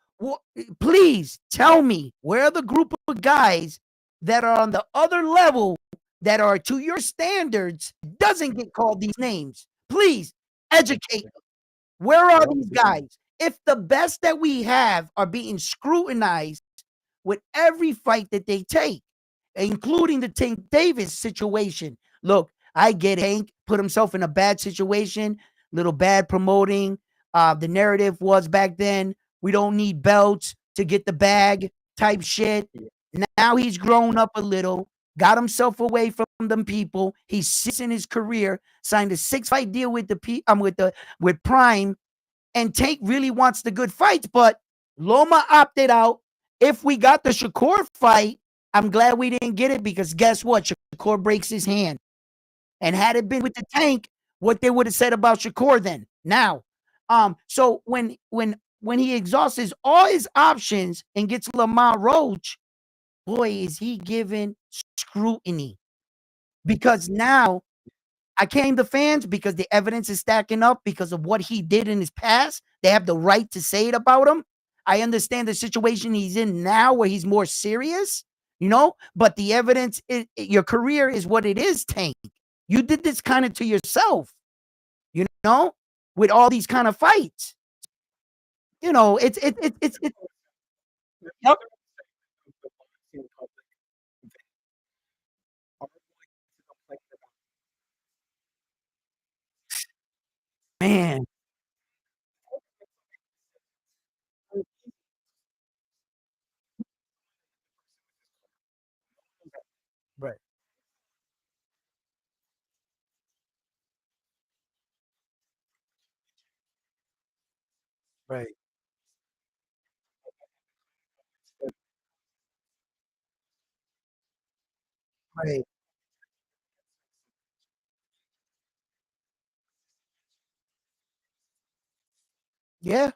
please tell me where are the group of guys that are on the other level that are to your standards doesn't get called these names. Please educate. Where are these guys? If the best that we have are being scrutinized with every fight that they take, including the Tank Davis situation. Look, I get it. Tank put himself in a bad situation, little bad promoting. The narrative was back then, we don't need belts to get the bag type shit. Now he's grown up a little, got himself away from them people. He's six in his career, signed a 6-fight deal with with Prime, and Tank really wants the good fights, but Loma opted out. If we got the Shakur fight, I'm glad we didn't get it because guess what? Shakur breaks his hand. And had it been with the Tank, what they would have said about Shakur then. Now, so when he exhausts all his options and gets Lamont Roach, boy, is he given scrutiny. Because now I came the fans because the evidence is stacking up because of what he did in his past. They have the right to say it about him. I understand the situation he's in now where he's more serious, but the evidence, your career is what it is, Tank. You did this kind of to yourself, you know, with all these kind of fights. It's yep. Man. Right, right, right. Yeah.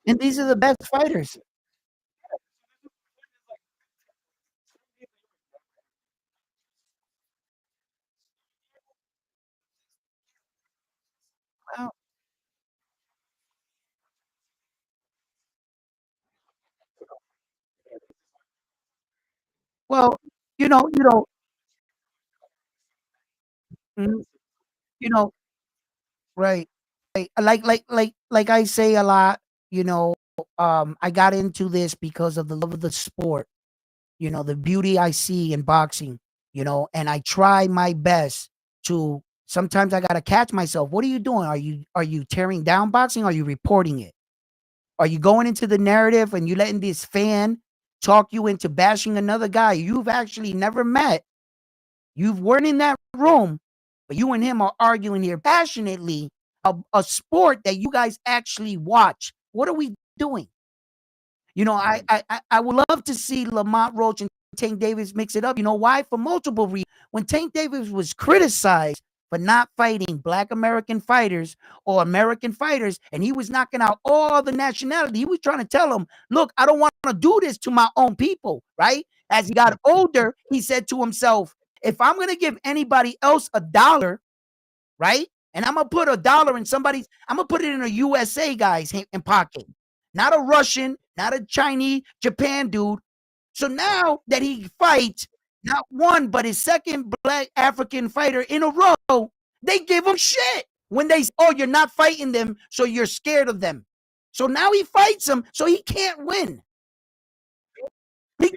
And these are the best fighters. Well, well, you know, mhm, you know, right. Like I say a lot, I got into this because of the love of the sport, the beauty I see in boxing, and I try my best to sometimes I gotta catch myself. What are you doing? Are you tearing down boxing? Or are you reporting it? Are you going into the narrative and you letting this fan talk you into bashing another guy you've actually never met? You weren't in that room, but you and him are arguing here passionately a sport that you guys actually watch. What are we doing? I would love to see Lamont Roach and Tank Davis mix it up. You know why? For multiple reasons. When Tank Davis was criticized for not fighting black American fighters or American fighters, and he was knocking out all the nationality. He was trying to tell them, look, I don't want to do this to my own people, right? As he got older, he said to himself, if I'm going to give anybody else $1, right? And I'm gonna put $1 in somebody's, I'm gonna put it in a USA guy's in pocket, not a Russian, not a Chinese, Japan dude. So now that he fights not one, but his second black African fighter in a row, they give him shit when they, oh, you're not fighting them, so you're scared of them. So now he fights them, so he can't win. He,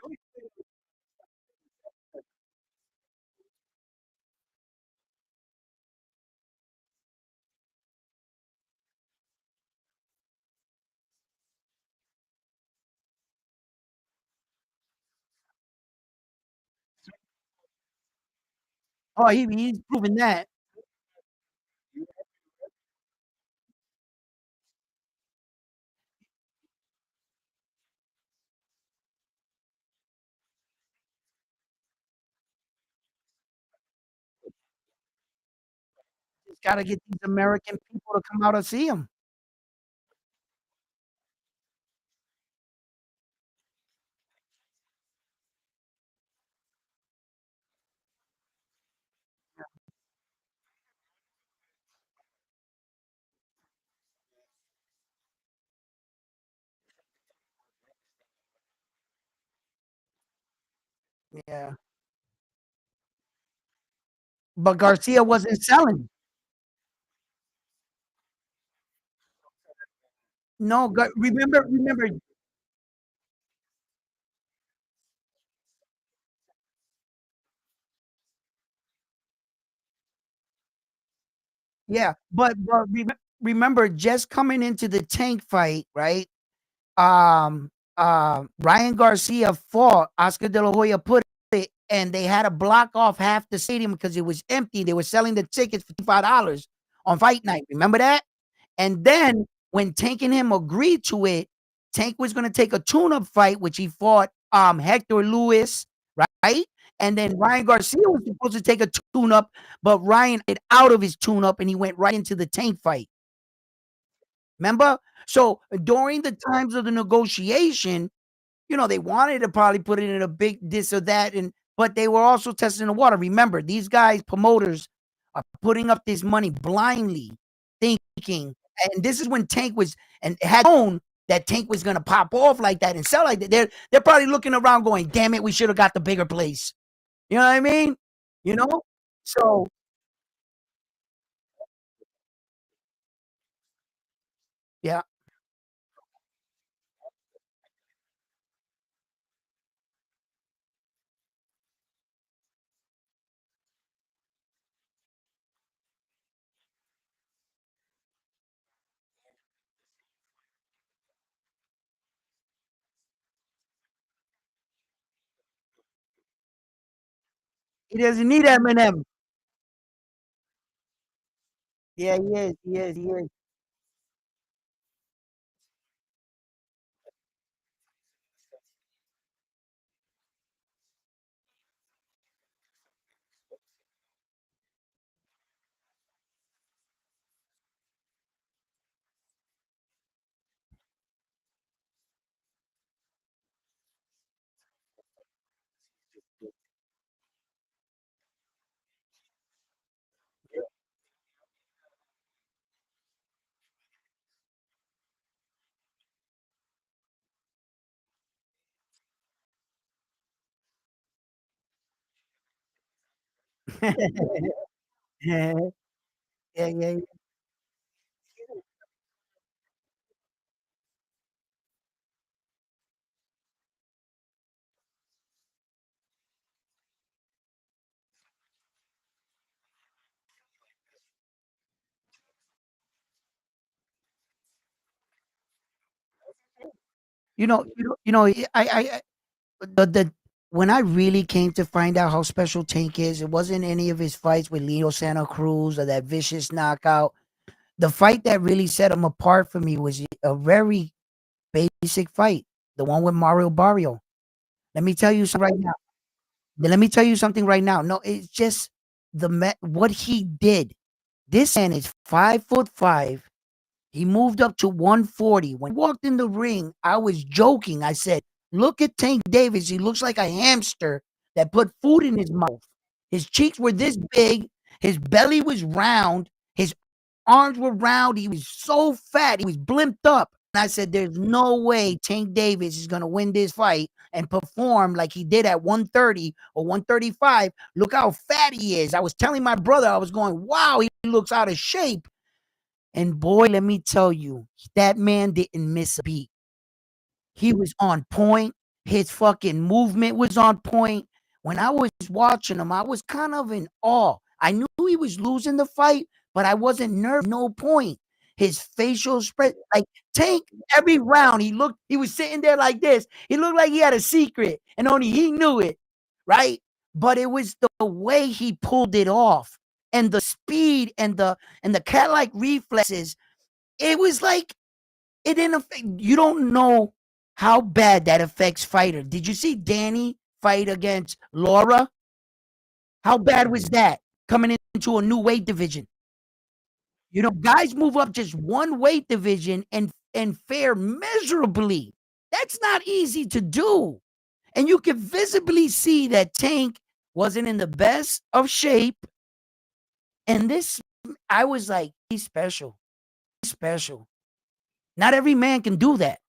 oh, he's proven that. He's got to get these American people to come out and see him. Yeah, but Garcia wasn't selling. No, remember, yeah, but remember, just coming into the Tank fight, right? Ryan Garcia fought Oscar De La Hoya, put it, and they had to block off half the stadium because it was empty. They were selling the tickets for $55 on fight night. Remember that? And then when Tank and him agreed to it, Tank was going to take a tune-up fight, which he fought Hector Lewis, right? And then Ryan Garcia was supposed to take a tune-up, but Ryan got out of his tune-up and he went right into the Tank fight. Remember? So during the times of the negotiation, they wanted to probably put it in a big this or that, and but they were also testing the water. Remember, these guys, promoters, are putting up this money blindly, thinking, and this is when Tank was and had known that Tank was gonna pop off like that and sell like that. They're probably looking around going, damn it, we should have got the bigger place. You know what I mean? You know? So yeah, he doesn't need Eminem. Yeah, he is, he is, he is. Yeah, yeah, yeah. I the when I really came to find out how special Tank is, it wasn't any of his fights with Leo Santa Cruz or that vicious knockout. The fight that really set him apart for me was a very basic fight, the one with Mario Barrio. Let me tell you something right now. Let me tell you something right now. No, it's just what he did. This man is 5'5". He moved up to 140. When he walked in the ring, I was joking. I said, "Look at Tank Davis. He looks like a hamster that put food in his mouth. His cheeks were this big. His belly was round. His arms were round. He was so fat. He was blimped up." And I said, "There's no way Tank Davis is going to win this fight and perform like he did at 130 or 135. Look how fat he is." I was telling my brother, I was going, "Wow, he looks out of shape." And boy, let me tell you, that man didn't miss a beat. He was on point. His fucking movement was on point. When I was watching him, I was kind of in awe. I knew he was losing the fight, but I wasn't nervous. No point. His facial spread, like Tank, every round he was sitting there like this. He looked like he had a secret and only he knew it, right? But it was the way he pulled it off and the speed and the cat-like reflexes. It was like it didn't affect, you don't know how bad that affects fighter. Did you see Danny fight against Laura? How bad was that coming into a new weight division? You know, guys move up just one weight division and fare miserably. That's not easy to do. And you can visibly see that Tank wasn't in the best of shape. And this, I was like, he's special. He's special. Not every man can do that.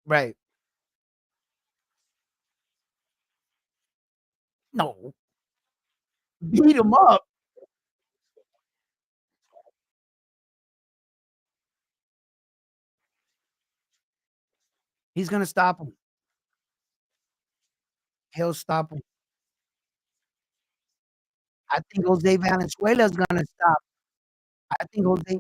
Right. No. Beat him up. He's gonna stop him. He'll stop him. I think Jose Valenzuela's gonna stop. I think Jose,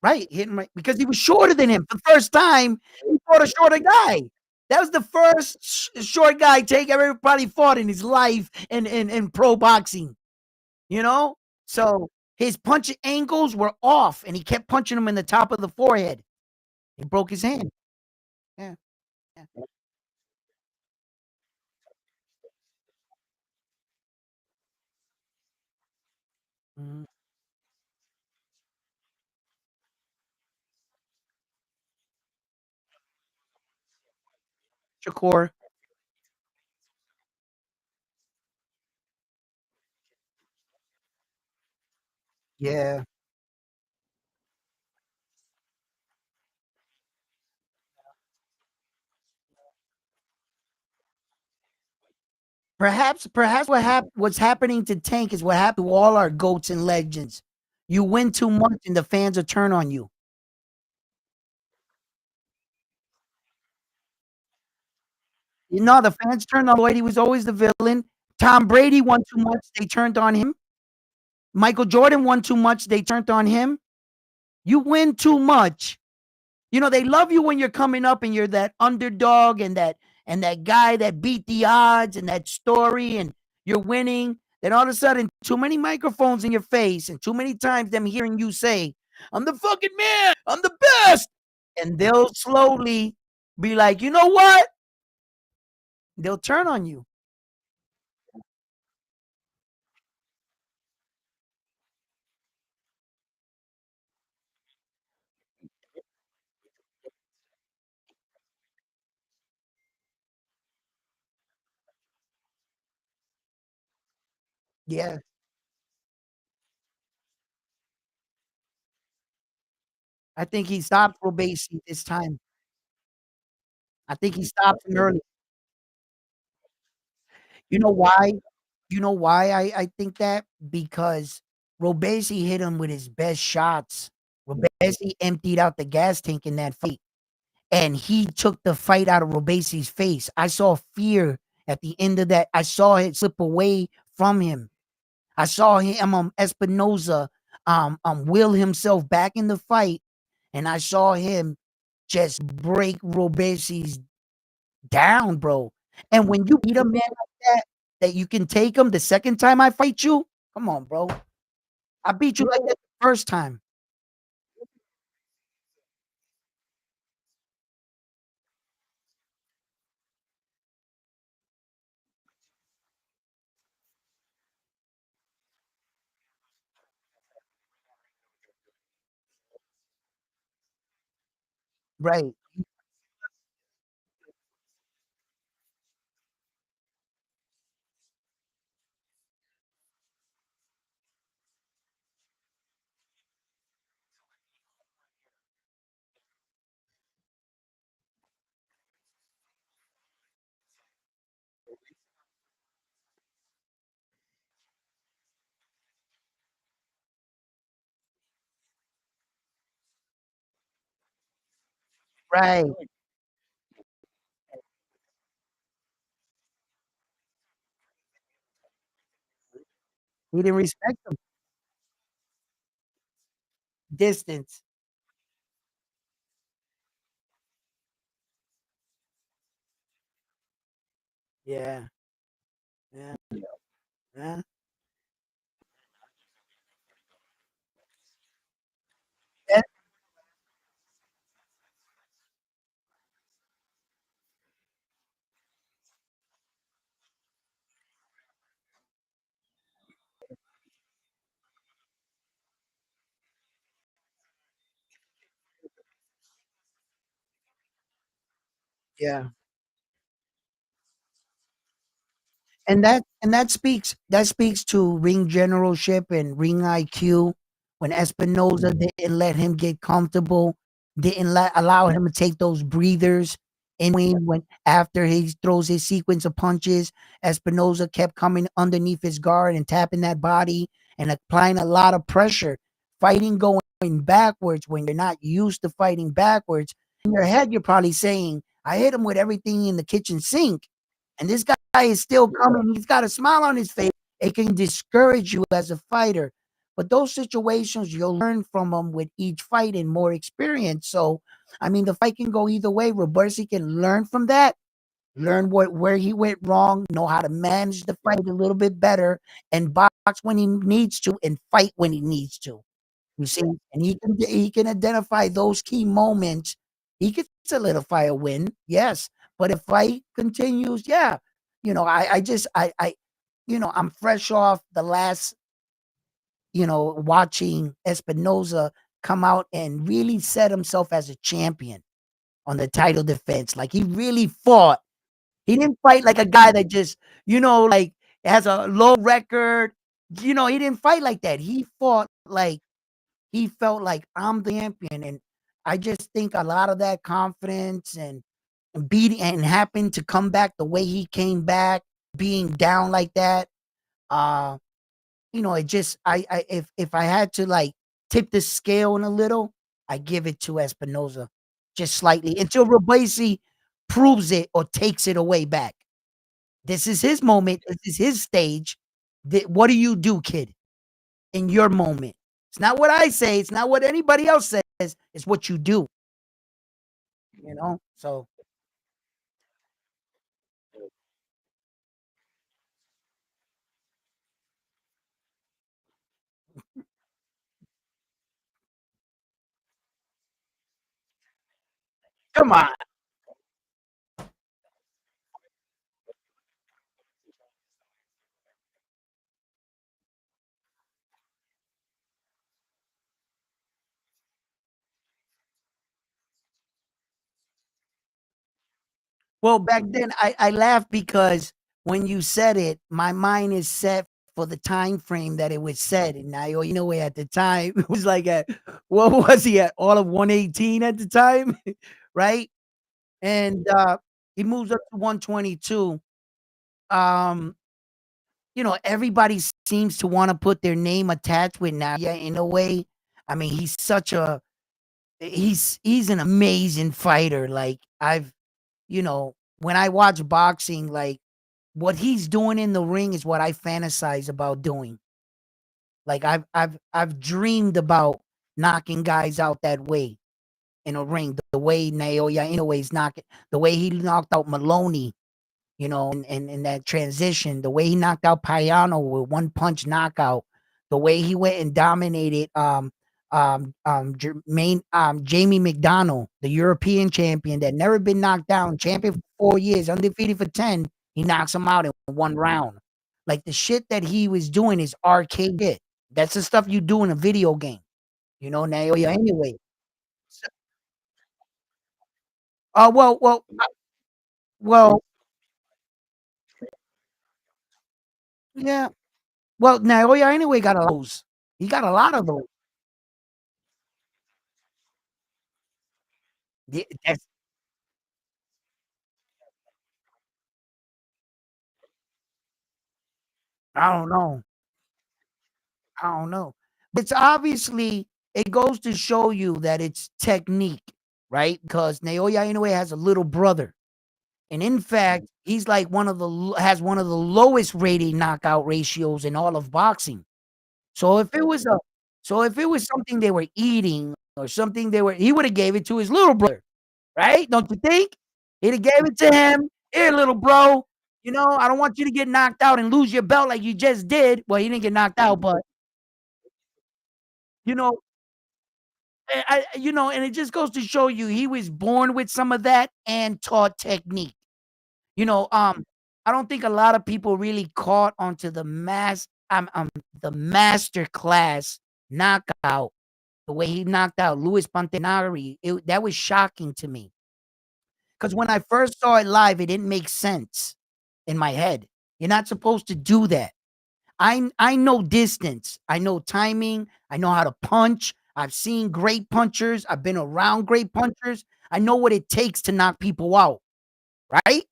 right, hit him right because he was shorter than him. For the first time, he fought a shorter guy. That was the first short guy Tank ever probably fought in his life in pro boxing, you know? So his punch angles were off and he kept punching him in the top of the forehead. He broke his hand. Yeah, yeah. Mhm. Shakur. Yeah. Perhaps what's happening to Tank is what happened to all our goats and legends. You win too much and the fans will turn on you. You know, the fans turned on Lloyd, he was always the villain. Tom Brady won too much, they turned on him. Michael Jordan won too much, they turned on him. You win too much. You know, they love you when you're coming up and you're that underdog and that guy that beat the odds and that story and you're winning. Then all of a sudden, too many microphones in your face and too many times them hearing you say, "I'm the fucking man, I'm the best." And they'll slowly be like, "You know what?" They'll turn on you. Yeah. I think he stopped Robesi this time. I think he stopped him early. You know why? You know why I think that? Because Robesi hit him with his best shots. Robesi emptied out the gas tank in that fight, and he took the fight out of Robesi's face. I saw fear at the end of that. I saw it slip away from him. I saw him, Espinoza, will himself back in the fight, and I saw him just break Robesi's down, bro. And when you beat a man like that, that you can take him the second time I fight you, come on, bro. I beat you like that the first time. Right, right. He didn't respect him. Distance. Yeah, yeah, yeah, yeah. Yeah. And that speaks to ring generalship and ring IQ. When Espinoza didn't let him get comfortable, didn't allow him to take those breathers in between when after he throws his sequence of punches, Espinoza kept coming underneath his guard and tapping that body and applying a lot of pressure, fighting going backwards when you're not used to fighting backwards. In your head, you're probably saying, I hit him with everything in the kitchen sink. And this guy is still coming. He's got a smile on his face. It can discourage you as a fighter. But those situations, you'll learn from them with each fight and more experience. So, I mean, the fight can go either way. Robertson can learn from that, learn where he went wrong, know how to manage the fight a little bit better, and box when he needs to and fight when he needs to. You see, and he can identify those key moments. He could solidify a win, yes. But if fight continues, yeah. I'm fresh off the last, watching Espinoza come out and really set himself as a champion on the title defense. Like he really fought. He didn't fight like a guy that just, like has a low record. He didn't fight like that. He fought like he felt like I'm the champion, and I just think a lot of that confidence and beating and happened to come back the way he came back, being down like that. Uh, it just I if I had to like tip the scale in a little, I give it to Espinoza just slightly until Robesi proves it or takes it away back. This is his moment. This is his stage. What do you do, kid? In your moment. It's not what I say. It's not what anybody else says. It's what you do. So come on. Well, back then I laughed because when you said it, my mind is set for the time frame that it was said. And I, at the time, it was like at what was he at? All of 118 at the time, right? And he moves up to 122. Um, everybody seems to want to put their name attached with Naoya in a way. I mean, he's an amazing fighter. Like when I watch boxing, like what he's doing in the ring is what I fantasize about doing. Like I've dreamed about knocking guys out that way in a ring, the way Naoya Inoue's knocking, the way he knocked out Maloney, in that transition, the way he knocked out Payano with one punch knockout, the way he went and dominated Jamie McDonald, the European champion that never been knocked down, champion for 4 years, undefeated for 10. He knocks him out in one round. Like the shit that he was doing is arcade shit. That's the stuff you do in a video game, Naoya anyway. well, yeah. Well, Naoya anyway got a lot of those. He got a lot of those. That's I don't know. I don't know. It's obviously it goes to show you that it's technique, right? Because Naoya Inoue has a little brother, and in fact, he's like has one of the lowest rated knockout ratios in all of boxing. So if it was a so if it was something they were eating or something he would have gave it to his little brother, right? Don't you think? He'd have gave it to him. Here, little bro. I don't want you to get knocked out and lose your belt like you just did. Well, he didn't get knocked out, but you know, and it just goes to show you he was born with some of that and taught technique. You know, um, I don't think a lot of people really caught onto the master class knockout, the way he knocked out Luis Pantanari. That was shocking to me because when I first saw it live, it didn't make sense in my head. You're not supposed to do that. I know distance. I know timing. I know how to punch. I've seen great punchers. I've been around great punchers. I know what it takes to knock people out, right?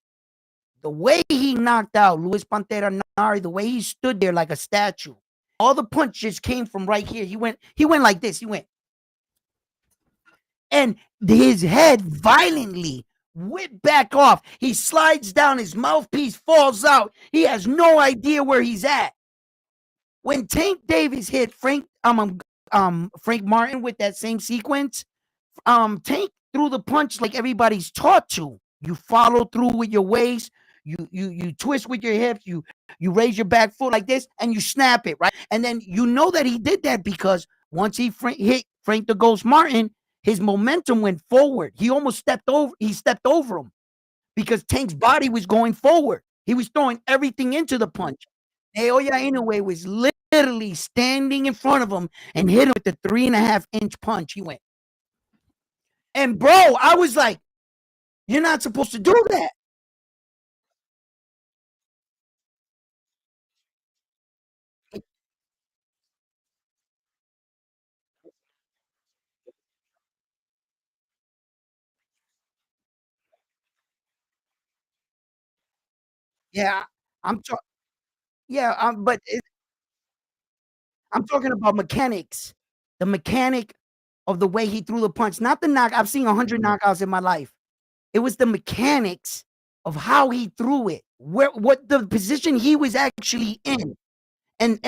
The way he knocked out Luis Pantera Nari, the way he stood there like a statue. All the punches came from right here. He went like this. He went, and his head violently whipped back off. He slides down, his mouthpiece falls out. He has no idea where he's at. When Tank Davis hit Frank Martin with that same sequence, Tank threw the punch like everybody's taught to. You follow through with your waist, you twist with your hips, you raise your back foot like this, and you snap it, right? And then you know that he did that because once hit Frank the Ghost Martin, his momentum went forward. He stepped over him because Tank's body was going forward. He was throwing everything into the punch. Naoya Inoue was literally standing in front of him and hit him with the 3.5-inch punch. He went, and bro, I was like, "You're not supposed to do that." Yeah, I'm talking. Yeah, but I'm talking about mechanics. The mechanic of the way he threw the punch, not the knock. I've seen 100 knockouts in my life. It was the mechanics of how he threw it, what the position he was actually in. And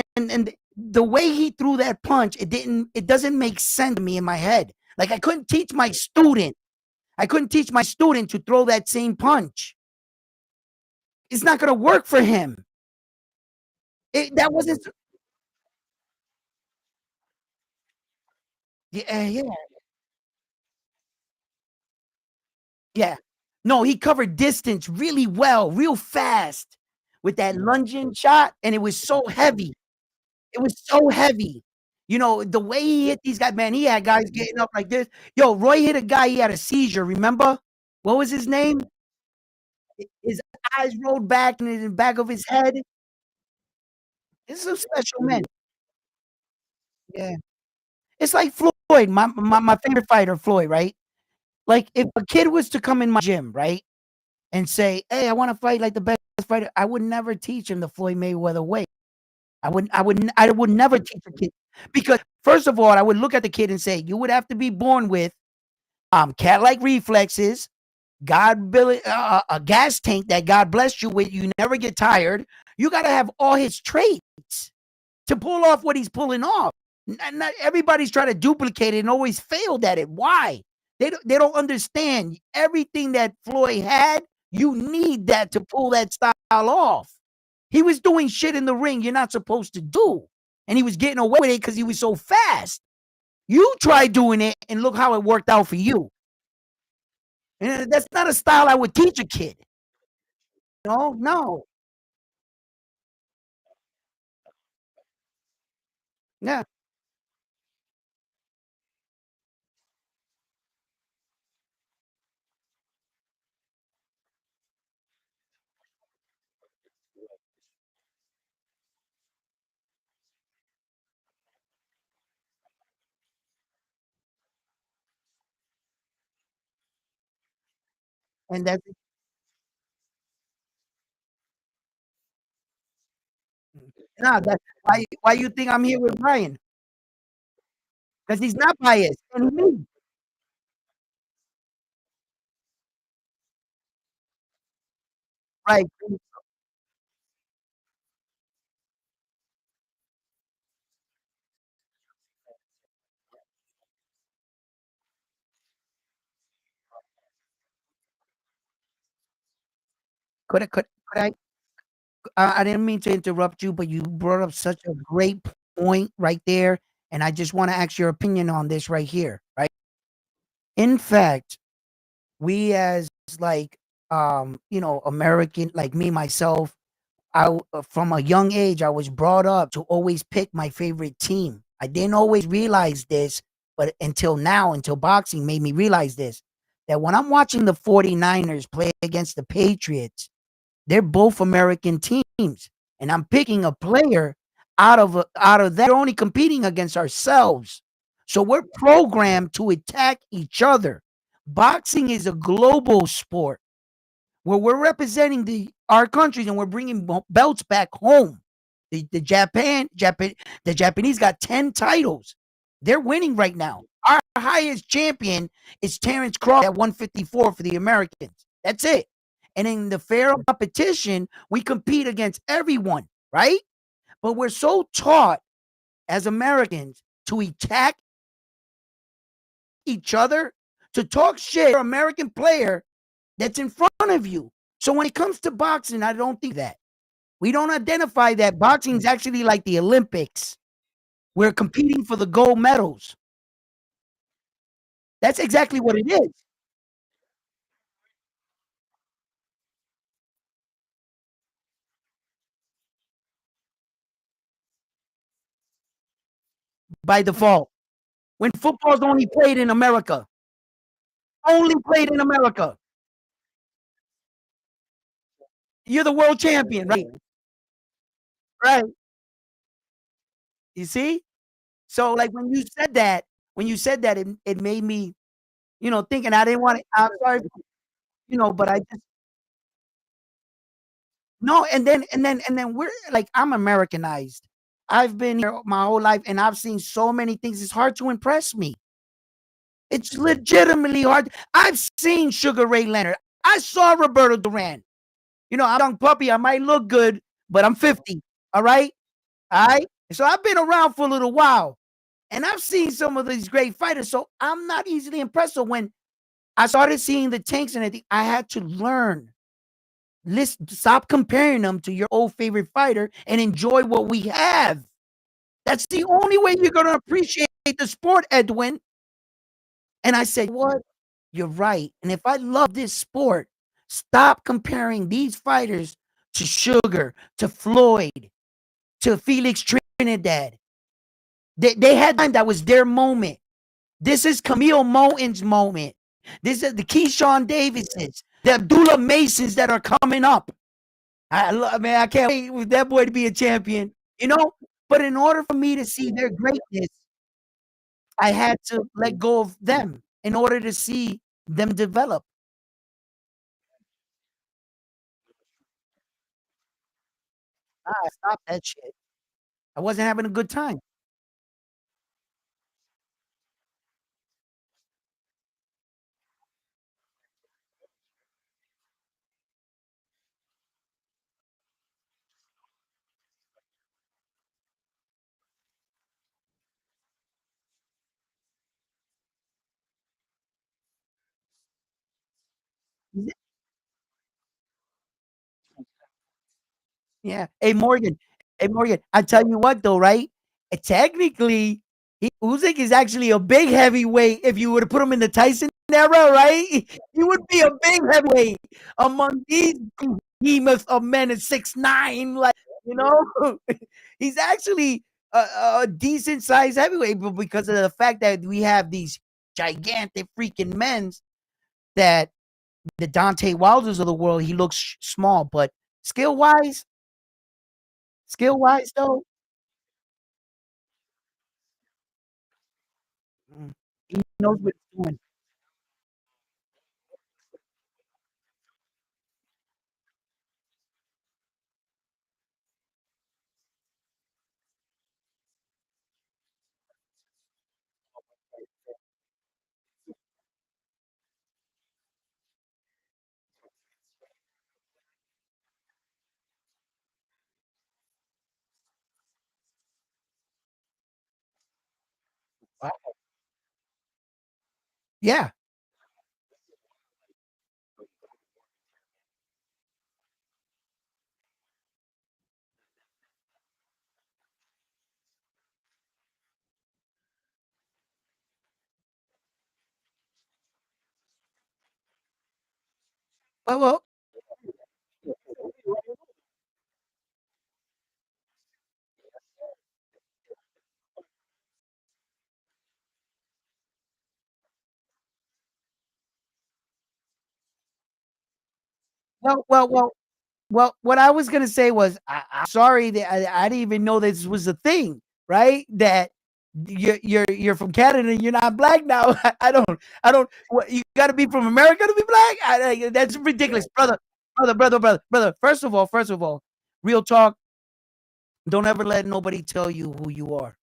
the way he threw that punch, it doesn't make sense to me in my head. Like I couldn't teach my student to throw that same punch. It's not gonna work for him. That wasn't. Yeah, yeah, yeah. No, he covered distance really well, real fast with that lunging shot, and it was so heavy. It was so heavy. The way he hit these guys, man, he had guys getting up like this. Yo, Roy hit a guy, he had a seizure, remember? What was his name? His eyes rolled back in the back of his head. This is a special man. Yeah. It's like Floyd, my favorite fighter, Floyd, right? Like, if a kid was to come in my gym, right, and say, "Hey, I wanna fight like the best fighter," I would never teach him the Floyd Mayweather way. I would never teach a kid because, first of all, I would look at the kid and say, "You would have to be born with, cat-like reflexes, a gas tank that God blessed you with, you never get tired. You gotta have all his traits to pull off what he's pulling off. Not everybody's trying to duplicate it and always failed at it. Why? They don't understand everything that Floyd had. You need that to pull that style off. He was doing shit in the ring you're not supposed to do, and he was getting away with it because he was so fast. You try doing it, and look how it worked out for you. And that's not a style I would teach a kid. No, no, yeah, and that's nah, that's why you think I'm here with Brian? Because he's not biased, and me. Right. Could I didn't mean to interrupt you, but you brought up such a great point right there, and I just wanna ask your opinion on this right here, right? In fact, we as, like, American like me, myself, from a young age, I was brought up to always pick my favorite team. I didn't always realize this, but until now, until boxing made me realize this, that when I'm watching the 49ers play against the Patriots, they're both American teams, and I'm picking a player out of that. We're only competing against ourselves. So we're programmed to attack each other. Boxing is a global sport where we're representing our countries and we're bringing belts back home. The Japanese got 10 titles. They're winning right now. Our highest champion is Terrence Crawford at 154 for the Americans. That's it. And in the fair competition, we compete against everyone, right? But we're so taught as Americans to attack each other, to talk shit, American player that's in front of you. So when it comes to boxing, I don't think that. We don't identify that boxing is actually like the Olympics. We're competing for the gold medals. That's exactly what it is by default. When football's only played in America, only played in America. You're the world champion, right? Right. You see? So like when you said that, it made me, thinking I didn't want to. I'm sorry, but I just no, and then we're like I'm Americanized. I've been here my whole life and I've seen so many things. It's hard to impress me. It's legitimately hard. I've seen Sugar Ray Leonard. I saw Roberto Duran. I'm a young puppy. I might look good, but I'm 50. All right. All right. So I've been around for a little while and I've seen some of these great fighters. So I'm not easily impressed. So when I started seeing the tanks and everything, I had to learn. Listen, stop comparing them to your old favorite fighter and enjoy what we have. That's the only way you're going to appreciate the sport, Edwin. And I said, what? You're right. And if I love this sport, stop comparing these fighters to Sugar, to Floyd, to Felix Trinidad. They had time that was their moment. This is Camille Moten's moment. This is the Keyshawn Davises, the Abdullah Masons that are coming up. Man, I can't wait for that boy to be a champion, you know? But in order for me to see their greatness, I had to let go of them in order to see them develop. Stop that shit. I wasn't having a good time. Yeah. Hey, Morgan, I tell you what though, right? Technically, Usyk is actually a big heavyweight if you were to put him in the Tyson era, right? He would be a big heavyweight among these behemoths of men at 6'9", like, you know? He's actually a decent sized heavyweight, but because of the fact that we have these gigantic freaking men that the Dante Wilders of the world, he looks small, but skill wise, though, he knows what he's doing. Yeah. Well, well, well, well, well, what I was gonna say was I'm sorry that I didn't even know this was a thing, right? That you're from Canada and you're not black now. I don't what, you gotta be from America to be black? That's ridiculous, brother, brother. First of all, real talk, don't ever let nobody tell you who you are.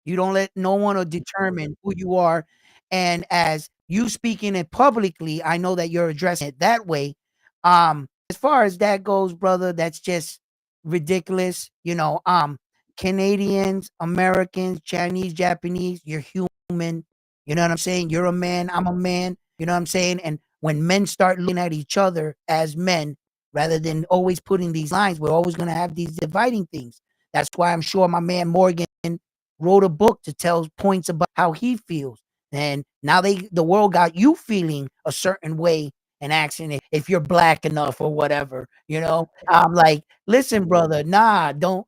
You don't let no one determine who you are. And as you speaking it publicly, I know that you're addressing it that way. As far as that goes, brother, that's just ridiculous. Canadians, Americans, Chinese, Japanese, you're human. You know what I'm saying? You're a man, I'm a man. You know what I'm saying? And when men start looking at each other as men, rather than always putting these lines, we're always going to have these dividing things. That's why I'm sure my man Morgan wrote a book to tell points about how he feels. And now the world got you feeling a certain way and asking if you're black enough or whatever. I'm like, listen, brother, nah, don't,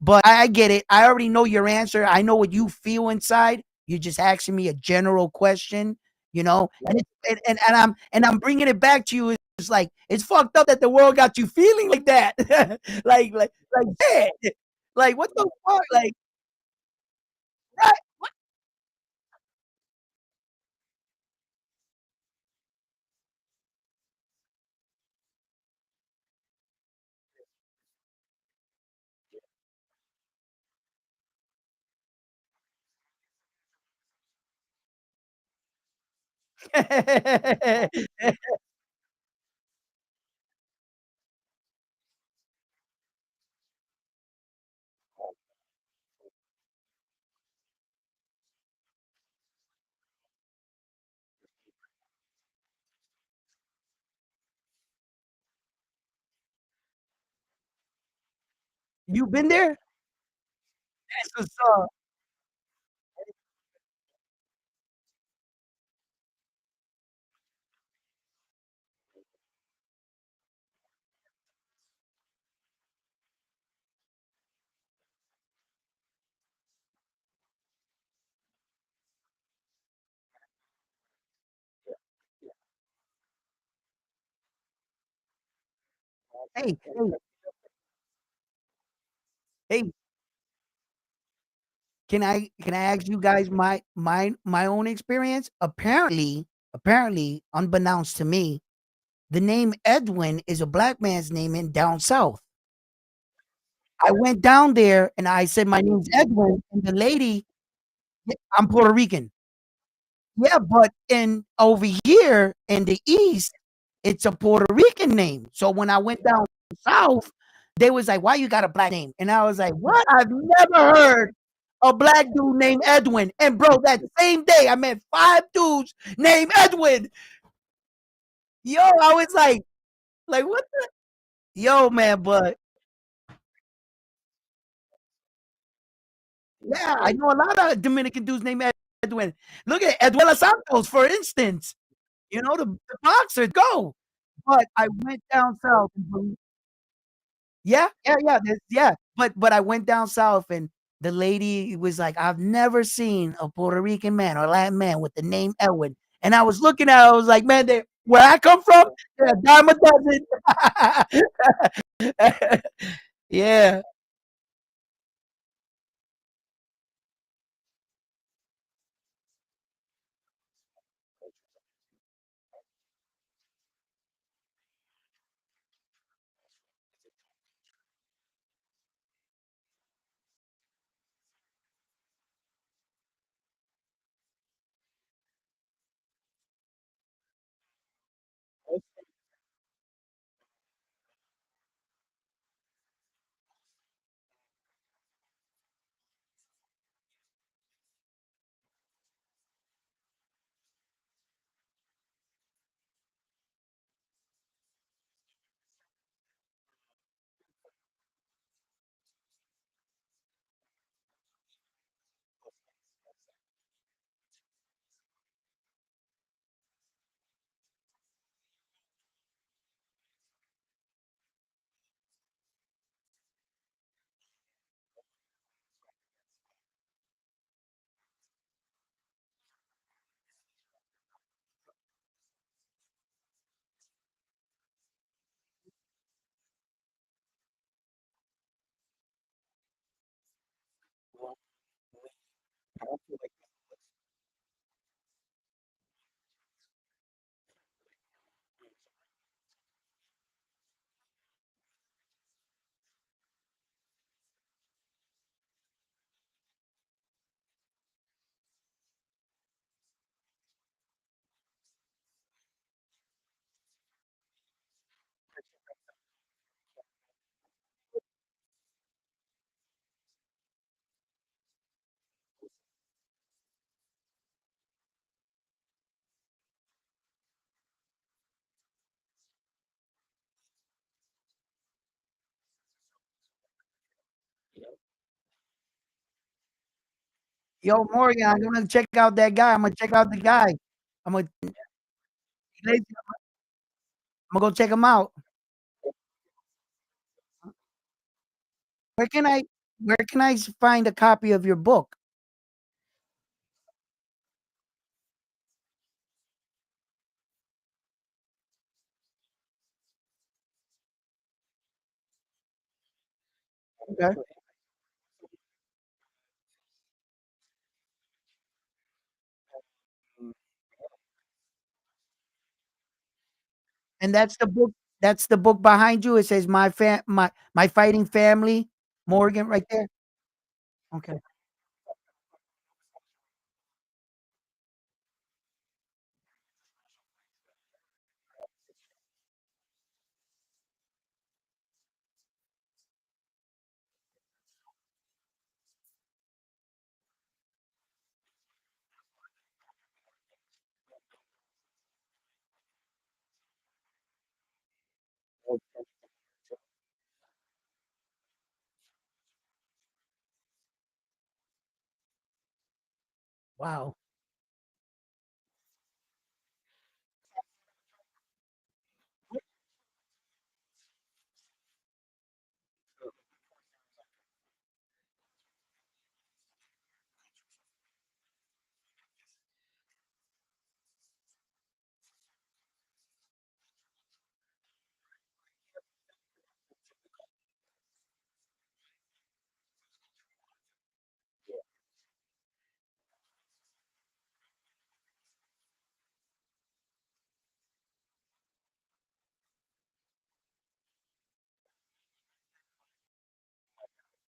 but I get it. I already know your answer. I know what you feel inside. You're just asking me a general question, and I'm bringing it back to you. It's like it's fucked up that the world got you feeling like that. like, yeah. Like, what the fuck? Like, right? You been there? That's what's up. Hey, hey, can I ask you guys my own experience? Apparently, unbeknownst to me, the name Edwin is a black man's name in down south. I went down there and I said, "My name's Edwin," and the lady, "Yeah, I'm Puerto Rican." Yeah, but in over here in the East, it's a Puerto Rican name. So when I went down south, they was like, "Why you got a black name?" And I was like, "What? I've never heard a black dude named Edwin." And bro, that same day, I met 5 dudes named Edwin. Yo, I was like what the yo, man, but yeah, I know a lot of Dominican dudes named Edwin. Look at Eduela Santos, for instance. The boxer, go. But I went down south and yeah, yeah, yeah, yeah. But I went down south and the lady was like, "I've never seen a Puerto Rican man or Latin man with the name Edwin." And I was looking at her, I was like, "Man, where I come from, they're a dime a dozen." Yeah. Yo, Morgan, I'm gonna check out that guy. I'm gonna check out the guy. I'm gonna go check him out. Where can I find a copy of your book? Okay. And that's the book behind you. It says my fighting family, Morgan, right there. Okay. Wow.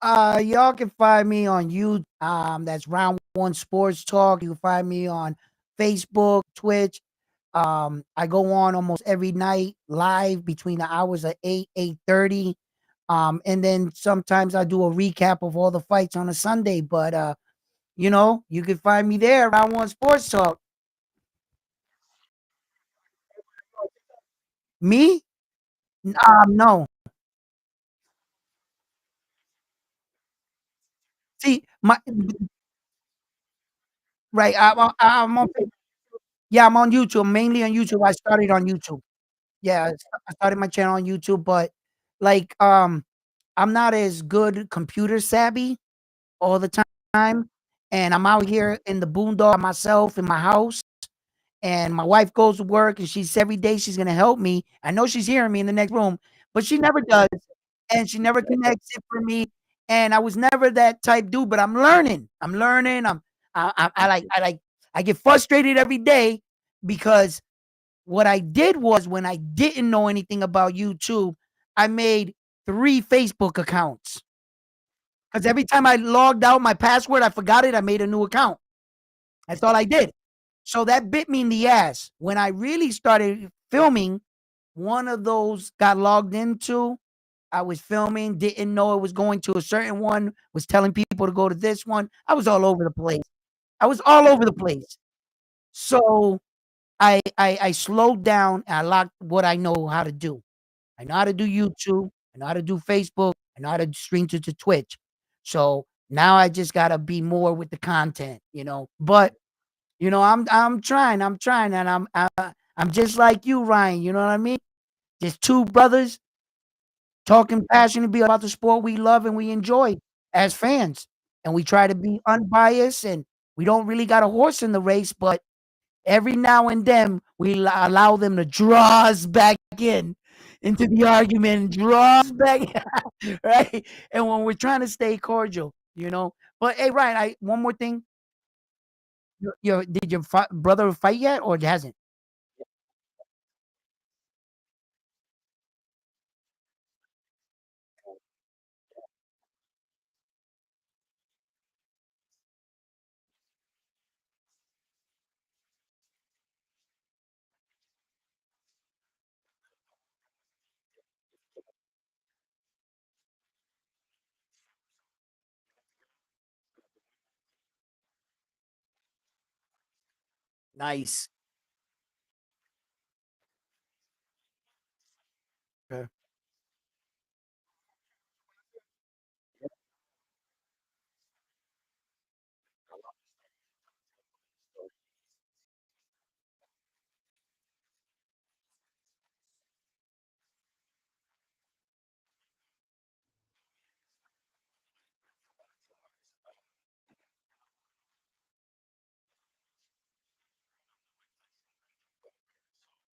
Y'all can find me on YouTube. That's Round One Sports Talk. You can find me on Facebook, Twitch. I go on almost every night live between the hours of 8:30. And then sometimes I do a recap of all the fights on a Sunday. But you can find me there, Round One Sports Talk. Me? No. See, my right. I'm on. Yeah, I'm on YouTube. Mainly on YouTube. I started on YouTube. Yeah, I started my channel on YouTube, but like, I'm not as good computer savvy all the time, and I'm out here in the boondock by myself in my house, and my wife goes to work, and she says every day she's gonna help me. I know she's hearing me in the next room, but she never does, and she never connects it for me. And I was never that type dude, but I'm learning. I'm learning. I get frustrated every day because what I did was when I didn't know anything about YouTube, I made 3 Facebook accounts. Because every time I logged out my password, I forgot it, I made a new account. That's all I did. So that bit me in the ass. When I really started filming, one of those got logged into. I was filming, didn't know it was going to a certain one, was telling people to go to this one. I was all over the place. I was all over the place. So I slowed down and I locked what I know how to do. I know how to do YouTube. I know how to do Facebook. I know how to stream to Twitch. So now I just gotta be more with the content. But I'm trying. I'm trying, and I'm just like you, Ryan. You know what I mean? Just two brothers talking passionately about the sport we love and we enjoy as fans, and we try to be unbiased. And we don't really got a horse in the race, but every now and then we allow them to draw us back in into the argument and draw us back right. And when we're trying to stay cordial. But hey, Ryan, I one more thing. did your brother fight yet, or hasn't? Nice. Okay.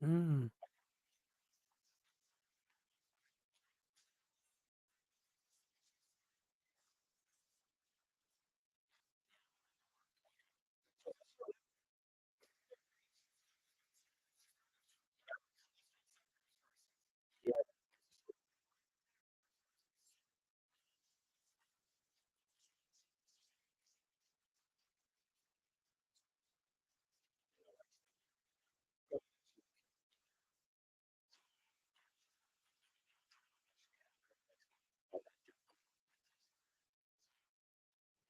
Mm.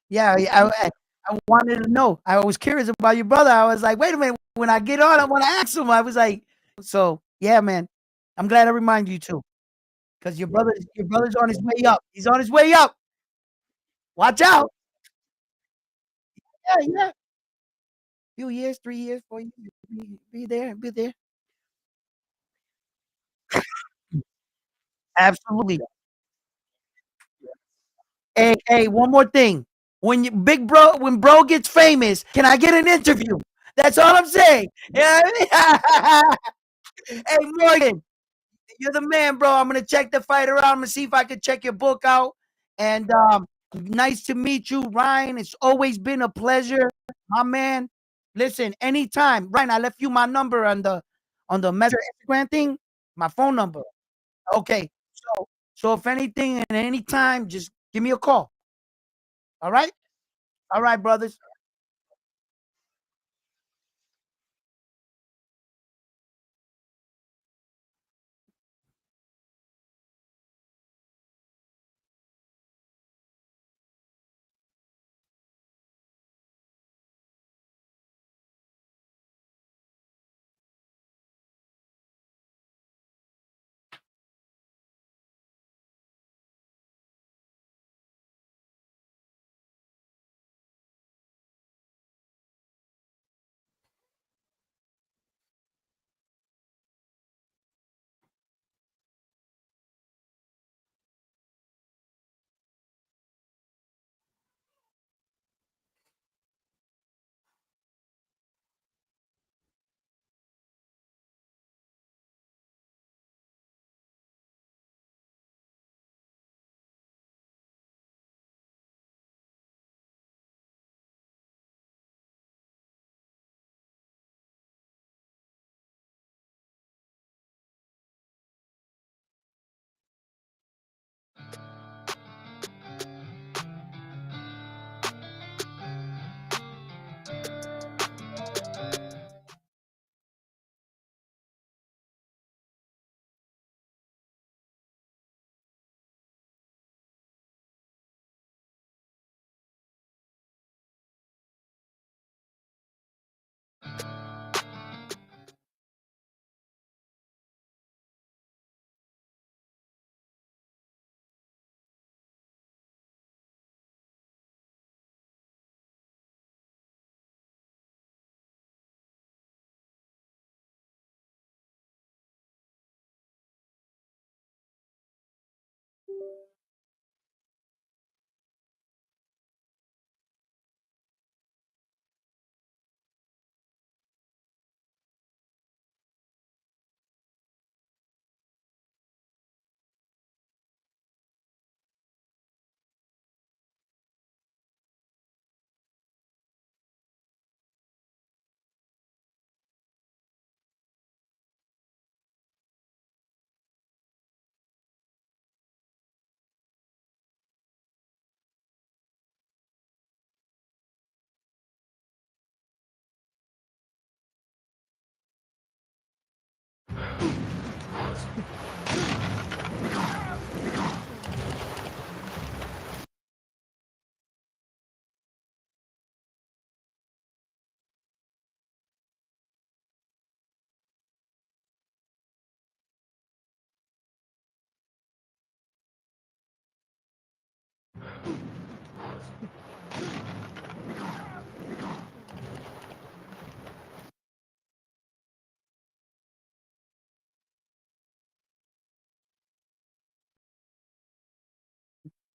Yeah, I wanted to know. I was curious about your brother. I was like, wait a minute. When I get on, I want to ask him. I was like, so yeah, man. I'm glad I reminded you too, because your brother's on his way up. He's on his way up. Watch out. Yeah, yeah. Few years, 3 years, 4 years. Be there, be there. Absolutely. Hey, one more thing. When bro gets famous, can I get an interview? That's all I'm saying. Yeah, I mean? Hey, Morgan, you're the man, bro. I'm gonna check the fighter out. I'm gonna see if I can check your book out. And nice to meet you, Ryan. It's always been a pleasure, my man. Listen, anytime, Ryan. I left you my number on the Messenger Instagram thing, my phone number. Okay, so if anything and anytime, just give me a call. All right, all right, brothers.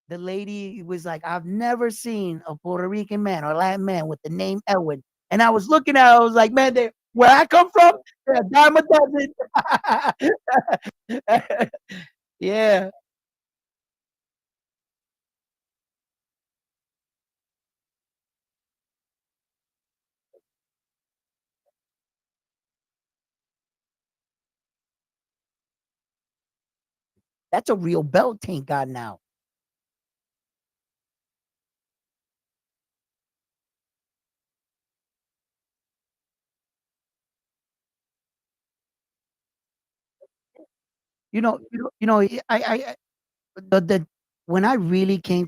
The lady was like, "I've never seen a Puerto Rican man or Latin man with the name Edwin." And I was looking at her, I was like, "Man, they where I come from, they're a dime a dozen." Yeah, that's a real belt Tank got now. I the when I really came